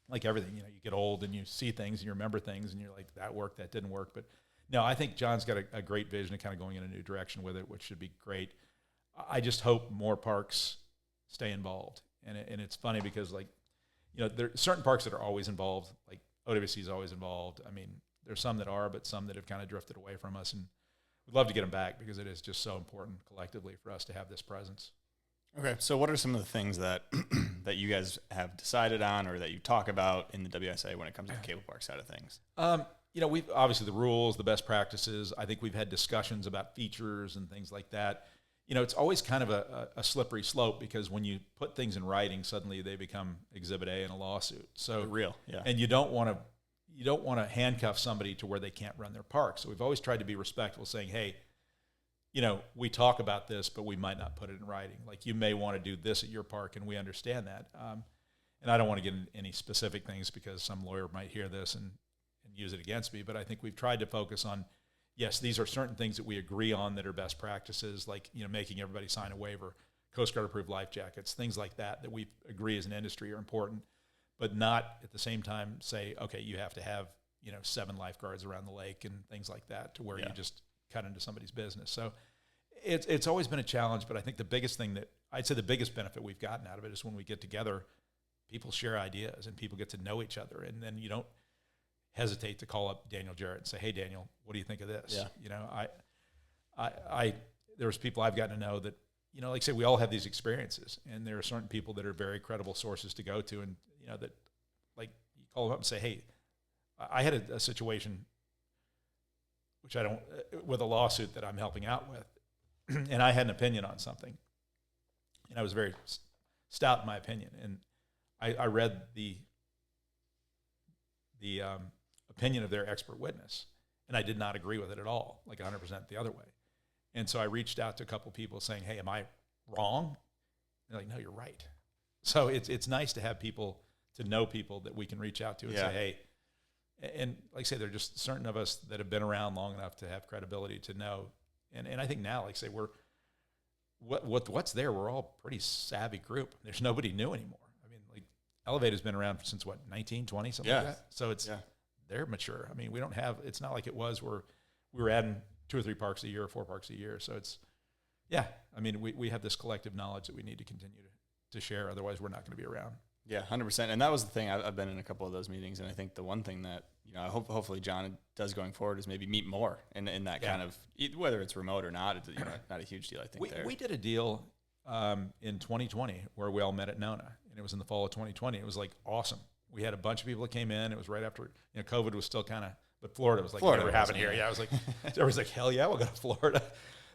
like everything, you get old and you see things and you remember things and you're like, that worked, that didn't work. But no, I think John's got a great vision of kind of going in a new direction with it, which should be great. I just hope more parks stay involved. And it's funny because there are certain parks that are always involved, like OWC is always involved. I mean, there's some that are, but some that have kind of drifted away from us. And we'd love to get them back because it is just so important collectively for us to have this presence. Okay, so what are some of the things that that you guys have decided on or that you talk about in the WSA when it comes to the cable park side of things? We've obviously the rules, the best practices. I think we've had discussions about features and things like that. It's always kind of a slippery slope because when you put things in writing, suddenly they become Exhibit A in a lawsuit. So real, yeah. And you don't want to handcuff somebody to where they can't run their park. So we've always tried to be respectful, saying, hey, we talk about this, but we might not put it in writing. Like you may want to do this at your park, and we understand that. And I don't want to get into any specific things because some lawyer might hear this and use it against me. But I think we've tried to focus on, yes, these are certain things that we agree on that are best practices, like making everybody sign a waiver, Coast Guard approved life jackets, things like that we agree as an industry are important, but not at the same time say, okay, you have to have 7 lifeguards around the lake and things like that to where you just cut into somebody's business. So it's always been a challenge, but I think the biggest thing that I'd say the biggest benefit we've gotten out of it is when we get together, people share ideas and people get to know each other. And then you don't hesitate to call up Daniel Jarrett and say, hey, Daniel, what do you think of this? Yeah. There was people I've gotten to know that, like I say, we all have these experiences and there are certain people that are very credible sources to go to. And, that like you call them up and say, hey, I had a situation which with a lawsuit that I'm helping out with. And I had an opinion on something, and I was very stout in my opinion. And I read the opinion of their expert witness, and I did not agree with it at all, like 100% the other way. And so I reached out to a couple people saying, hey, am I wrong? They're like, no, you're right. So it's nice to have people, to know people that we can reach out to and say, hey, and like I say, there are just certain of us that have been around long enough to have credibility to know. And I think now, like I say, what's there, we're all pretty savvy group. There's nobody new anymore. I mean, like Elevator's been around since what, 1920, something like that. So they're mature. I mean, we don't have, it's not like it was where we were adding 2 or 3 parks a year, 4 parks a year. So it's, I mean, we have this collective knowledge that we need to continue to share. Otherwise we're not going to be around. Yeah, 100%. And that was the thing. I've been in a couple of those meetings, and I think the one thing that, I hope hopefully John does going forward is maybe meet more in that kind of, whether it's remote or not, it's not a huge deal, I think. We did a deal in 2020 where we all met at Nona, and it was in the fall of 2020. It was like awesome. We had a bunch of people that came in. It was right after, COVID was still kind of, but Florida was like, never happened here. Yeah, I was like, everybody's like, hell yeah, we'll go to Florida.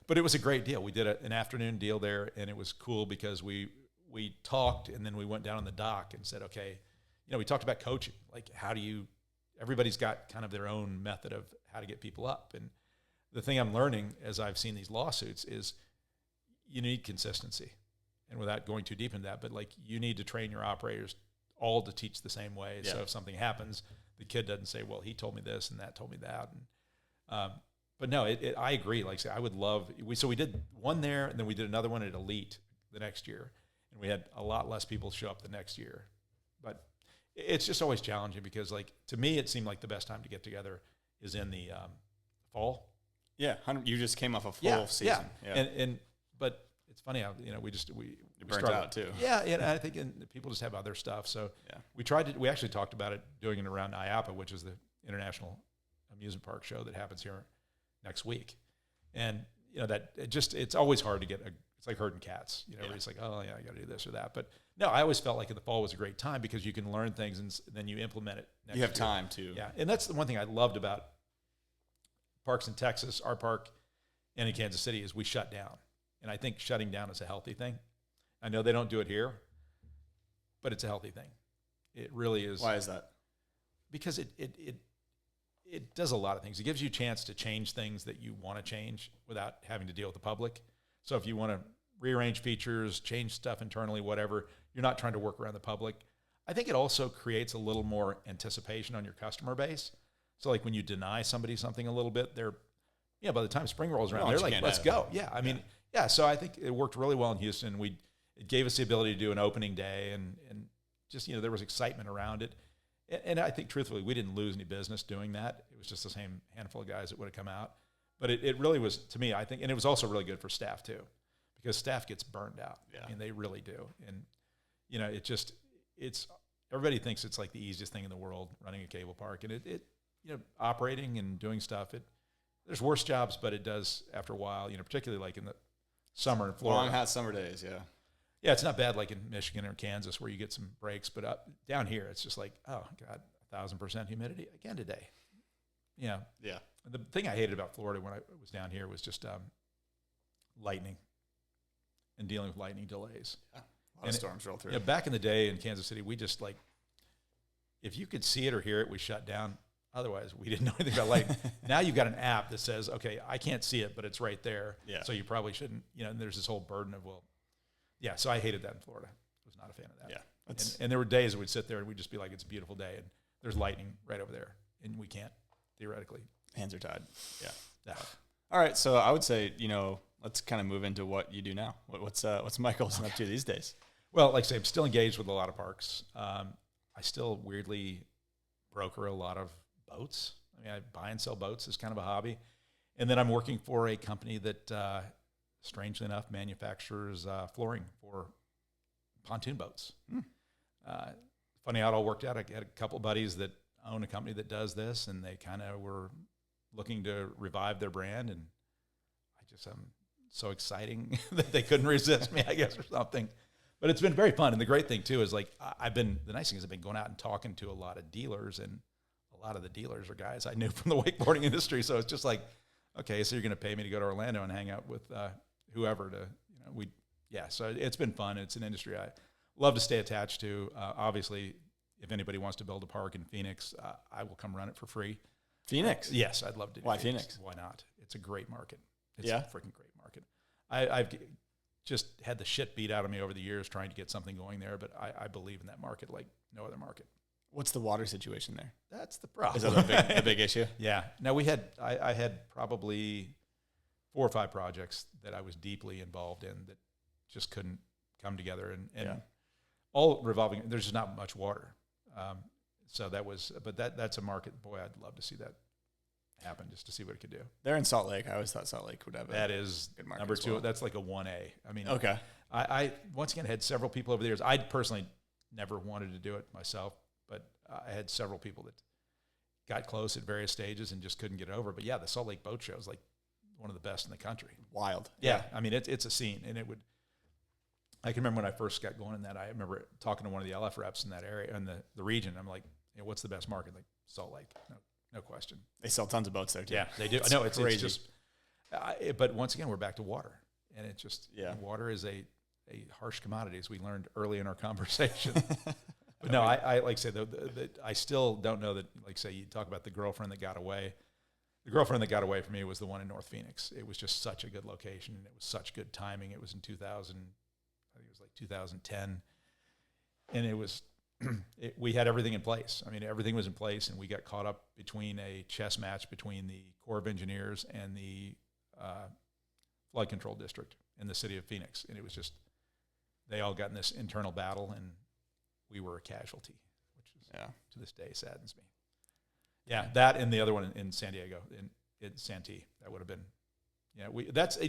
But it was a great deal. We did an afternoon deal there, and it was cool because we talked, and then we went down on the dock and said, okay, we talked about coaching. Like, everybody's got kind of their own method of how to get people up. And the thing I'm learning as I've seen these lawsuits is you need consistency. And without going too deep into that, but like you need to train your operators all to teach the same way. Yeah. So if something happens, the kid doesn't say, well, he told me this and that told me that. And, but no, I agree. Like I say, I would love, so we did one there, and then we did another one at Elite the next year. And we had a lot less people show up the next year. But it's just always challenging because, like, to me, it seemed like the best time to get together is in the fall. Yeah, you just came off a full season. Yeah. But it's funny how, we burnt out too. Yeah, and I think people just have other stuff. So we actually talked about it, doing it around IAAPA, which is the International Amusement Park show that happens here next week. And, it's always hard to get it's like herding cats, where it's like, oh yeah, I got to do this or that. But no, I always felt like in the fall was a great time because you can learn things and then you implement it next year. You have time to. Yeah, and that's the one thing I loved about parks in Texas, our park, and in Kansas City is we shut down. And I think shutting down is a healthy thing. I know they don't do it here, but it's a healthy thing. It really is. Why is that? Because it does a lot of things. It gives you a chance to change things that you want to change without having to deal with the public. So if you want to rearrange features, change stuff internally, whatever, you're not trying to work around the public. I think it also creates a little more anticipation on your customer base. So like when you deny somebody something a little bit, by the time spring rolls around, they're like, let's go. Yeah. I mean, so I think it worked really well in Houston. It gave us the ability to do an opening day and just, there was excitement around it. And I think truthfully, we didn't lose any business doing that. It was just the same handful of guys that would have come out. But it really was, to me, I think, and it was also really good for staff too, because staff gets burned out. Yeah. I mean, they really do. And, everybody thinks it's like the easiest thing in the world, running a cable park. And operating and doing stuff, there's worse jobs, but it does after a while, particularly like in the summer in Florida. Long, hot summer days, yeah. Yeah, it's not bad like in Michigan or Kansas where you get some breaks, but down here it's just like, oh, God, 1,000% humidity again today. Yeah. The thing I hated about Florida when I was down here was just lightning and dealing with lightning delays. Yeah. A lot of storms roll through. Back in the day in Kansas City, we just if you could see it or hear it, we shut down. Otherwise, we didn't know anything about lightning. Now you've got an app that says, okay, I can't see it, but it's right there. Yeah. So you probably shouldn't, and there's this whole burden of, so I hated that in Florida. I was not a fan of that. Yeah. And there were days that we'd sit there and we'd just be like, it's a beautiful day, and there's lightning right over there, and we can't, theoretically. Hands are tied. Yeah. All right, so I would say, let's kind of move into what you do now. What's Mike Olson up to these days? Well, like I say, I'm still engaged with a lot of parks. I still weirdly broker a lot of boats. I mean, I buy and sell boats as kind of a hobby. And then I'm working for a company that, strangely enough, manufactures flooring for pontoon boats. Funny how it all worked out. I had a couple of buddies that own a company that does this, and they kind of were looking to revive their brand. And I'm so exciting that they couldn't resist me, I guess, or something. But it's been very fun. And the great thing, too, is the nice thing is I've been going out and talking to a lot of dealers, and a lot of the dealers are guys I knew from the wakeboarding industry. So it's just like, okay, so you're going to pay me to go to Orlando and hang out with whoever so it's been fun. It's an industry I love to stay attached to. Obviously, if anybody wants to build a park in Phoenix, I will come run it for free. Phoenix? Yes, I'd love to. Why Phoenix? Why not? It's a great market. It's a freaking great market. I've just had the shit beat out of me over the years trying to get something going there, but I believe in that market like no other market. What's the water situation there? That's the problem. Is that a big issue? Yeah. No, I had probably 4 or 5 projects that I was deeply involved in that just couldn't come together, and all revolving. There's just not much water. So that was, but that's a market. Boy, I'd love to see that happen just to see what it could do. They're in Salt Lake. I always thought Salt Lake would have that is good market number as 2. well. That's like a 1A. I mean, Okay. I once again had several people over the years. I personally never wanted to do it myself, but I had several people that got close at various stages and just couldn't get over. But yeah, the Salt Lake Boat Show is like one of the best in the country. Wild. Yeah. I mean, it's a scene, and it would. I can remember when I first got going in that. I remember talking to one of the LF reps in that area, in the region. I'm like, what's the best market? Like Salt Lake, no question. They sell tons of boats there too. Yeah, they do. I know it's crazy. just. But once again, we're back to water, and it just water is a harsh commodity, as we learned early in our conversation. But no, I like I say I still don't know that. Like say you talk about the girlfriend that got away. The girlfriend that got away from me was the one in North Phoenix. It was just such a good location, and it was such good timing. It was in 2000. I think it was like 2010, and it was. We had everything in place. I mean, everything was in place, and we got caught up between a chess match between the Corps of Engineers and the Flood Control District in the city of Phoenix. And it was just, they all got in this internal battle, and we were a casualty, which is, to this day saddens me. Yeah, that and the other one in San Diego, in Santee, that would have been, that's,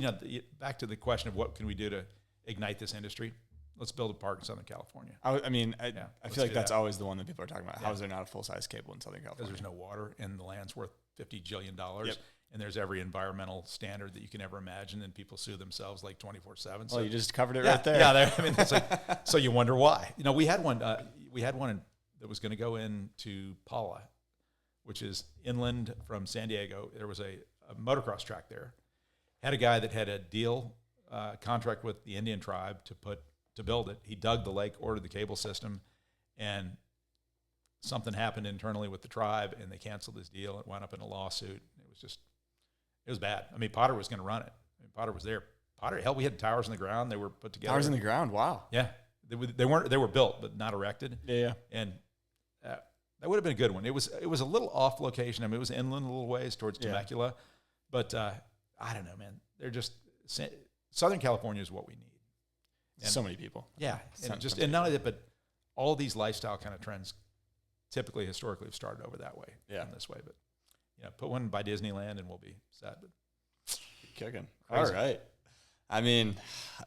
back to the question of what can we do to ignite this industry. Let's build a park in Southern California. I feel like that's always the one that people are talking about. Yeah. How is there not a full-size cable in Southern California? Because there's no water, and the land's worth $50 jillion, Yep. and there's every environmental standard that you can ever imagine, and people sue themselves like 24/7. Well, you just covered it right there. Yeah, I mean, it's like, so you wonder why. We had one. That was going to go into Paula, which is inland from San Diego. There was a motocross track there. Had a guy that had a deal contract with the Indian tribe to build it. He dug the lake, ordered the cable system, and something happened internally with the tribe, and they canceled his deal. It wound up in a lawsuit. It was bad. I mean, Potter was going to run it. Potter was there. Hell, we had towers in the ground. They were put together. Towers in the ground. Wow. Yeah, they were built, but not erected. Yeah. And that would have been a good one. It was a little off location. I mean, it was inland a little ways towards Temecula, but I don't know, man. They're just Southern California is what we need. And so many people. Yeah, and not only that, but all these lifestyle kind of trends, typically historically, have started over that way. Yeah, in this way. But put one by Disneyland, and we'll be set. But kicking. Crazy. All right. I mean,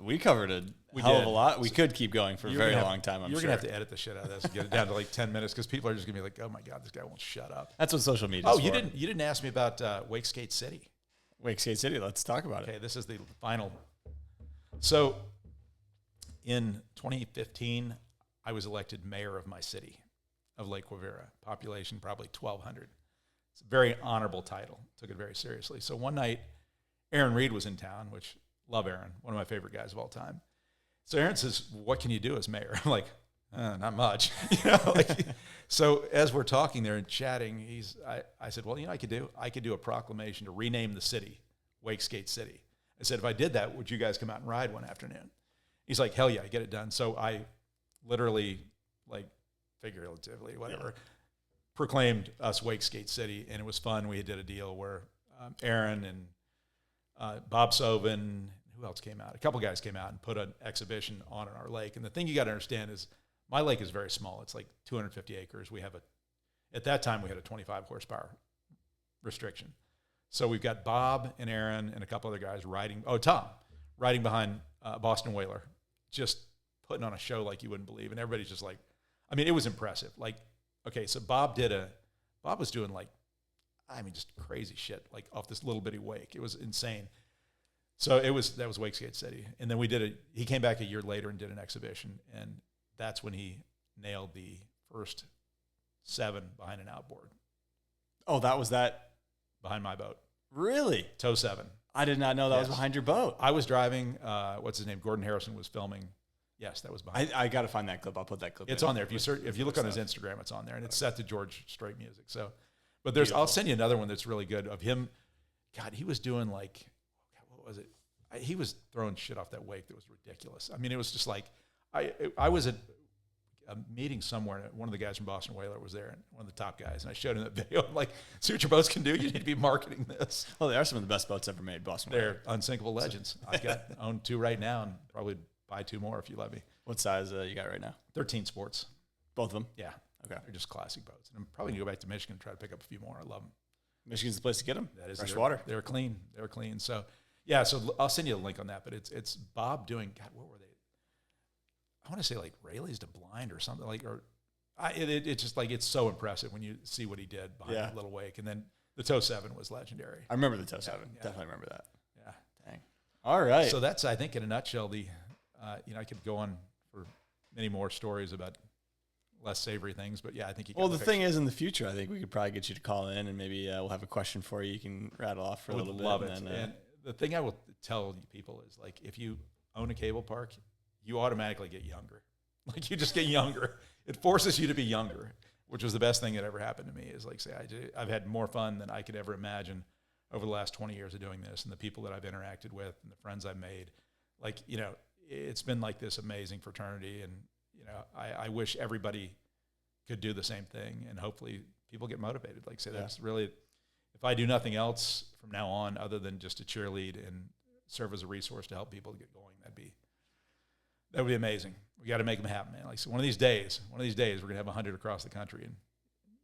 we covered a hell of a lot. We could keep going for a very long time. You're gonna have to edit the shit out of this and get it down to like 10 minutes, because people are just gonna be like, "Oh my god, this guy won't shut up." That's what social media. Oh, is you for. didn't ask me about Wake Skate City. Wake Skate City. Let's talk about it. Okay, this is the final. So, in 2015, I was elected mayor of my city, of Lake Quivira. Population probably 1,200. It's a very honorable title. Took it very seriously. So one night, Aaron Reed was in town, which, love Aaron, one of my favorite guys of all time. So Aaron says, "What can you do as mayor?" I'm like, "Not much." So as we're talking there and chatting, I said, "Well, I could do a proclamation to rename the city Wake Skate City." I said, "If I did that, would you guys come out and ride one afternoon?" He's like, "Hell yeah, get it done." So I literally, like figuratively, whatever, proclaimed us Wake Skate City, and it was fun. We did a deal where Aaron and Bob Sovin, who else came out? A couple guys came out and put an exhibition on in our lake. And the thing you got to understand is my lake is very small. It's like 250 acres. At that time, we had a 25 horsepower restriction. So we've got Bob and Aaron and a couple other guys Tom, riding behind Boston Whaler, just putting on a show like you wouldn't believe. And everybody's just like, I mean, it was impressive. Like, okay, so Bob was doing just crazy shit, like off this little bitty wake. It was insane. So that was Wake Skate City. And then he came back a year later and did an exhibition. And that's when he nailed the first 7 behind an outboard. Oh, that was that? Behind my boat. Really? Tow 7. I did not know that was behind your boat. I was driving, what's his name? Gordon Harrison was filming. Yes, that was behind. I got to find that clip. I'll put that clip It's in. on there. If you look on his Instagram, it's on there. And it's set to George Strait music. So, but I'll send you another one that's really good of him. God, he was doing what was it? He was throwing shit off that wake that was ridiculous. I mean, it was just like, I was at a meeting somewhere. One of the guys from Boston Whaler was there, and one of the top guys. And I showed him that video. I'm like, see what your boats can do? You need to be marketing this. Well, they are some of the best boats ever made, Boston Whaler. They're unsinkable legends. Own 2 right now, and probably buy 2 more if you let me. What size you got right now? 13 sports. Both of them? Yeah. Okay. They're just classic boats. And I'm probably going to go back to Michigan and try to pick up a few more. I love them. Michigan's the place to get them. That is fresh water. They were clean. They were clean. So, yeah, so I'll send you a link on that. But it's Bob doing, God, what were they? I want to say like Rayleigh's to Blind or something like, it's just like, it's so impressive when you see what he did behind that little wake. And then the Tow 7 was legendary. I remember the Tow 7. Definitely remember that. Yeah. Dang. All right. So that's, I think, in a nutshell, I could go on for many more stories about less savory things, but yeah, I think you. Well, the thing is, in the future, I think we could probably get you to call in, and maybe we'll have a question for you. You can rattle off for a little bit. Love it. And the thing I will tell people is, like, if you own a cable park, you automatically get younger. Like, you just get younger. It forces you to be younger, which was the best thing that ever happened to me. Is like, say, I've had more fun than I could ever imagine over the last 20 years of doing this, and the people that I've interacted with, and the friends I've made. Like, it's been like this amazing fraternity, and I wish everybody could do the same thing, and hopefully people get motivated. Like I say, that's really, if I do nothing else from now on other than just to cheerlead and serve as a resource to help people get going, that would be amazing. We got to make them happen, man. Like, so one of these days, we're gonna have 100 across the country, and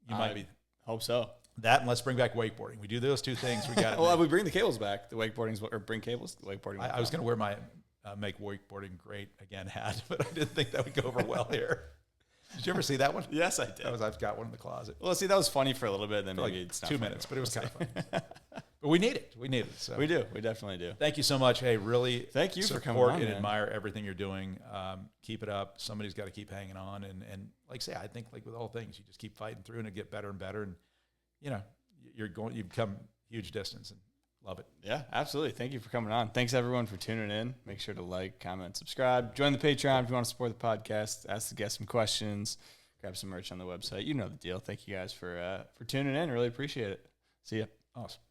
you might be. Hope so. That, and let's bring back wakeboarding. We do those 2 things. We got. Well, we bring the cables back. The wakeboarding's or bring cables. The wakeboarding. I was gonna wear my Make Wakeboarding Great Again hat, but I didn't think that would go over well here. Did you ever see that one? Yes, I did. I've got one in the closet. Well, see, that was funny for a little bit, then For maybe like it's not 2 funny minutes, anymore. but it was kind of funny. But we need it. We need it. So We do. We definitely do. thank you so much. Hey, really Thank you for coming support on, and man. admire everything you're doing. Keep it up. Somebody's got to keep hanging on. And like I say, I think, like with all things, you just keep fighting through and it get better and better. And, you've come huge distance, and love it. Yeah, absolutely. Thank you for coming on. Thanks, everyone, for tuning in. Make sure to like, comment, subscribe. Join the Patreon if you want to support the podcast. Ask the guests some questions. Grab some merch on the website. You know the deal. Thank you guys for tuning in. Really appreciate it. See ya. Awesome.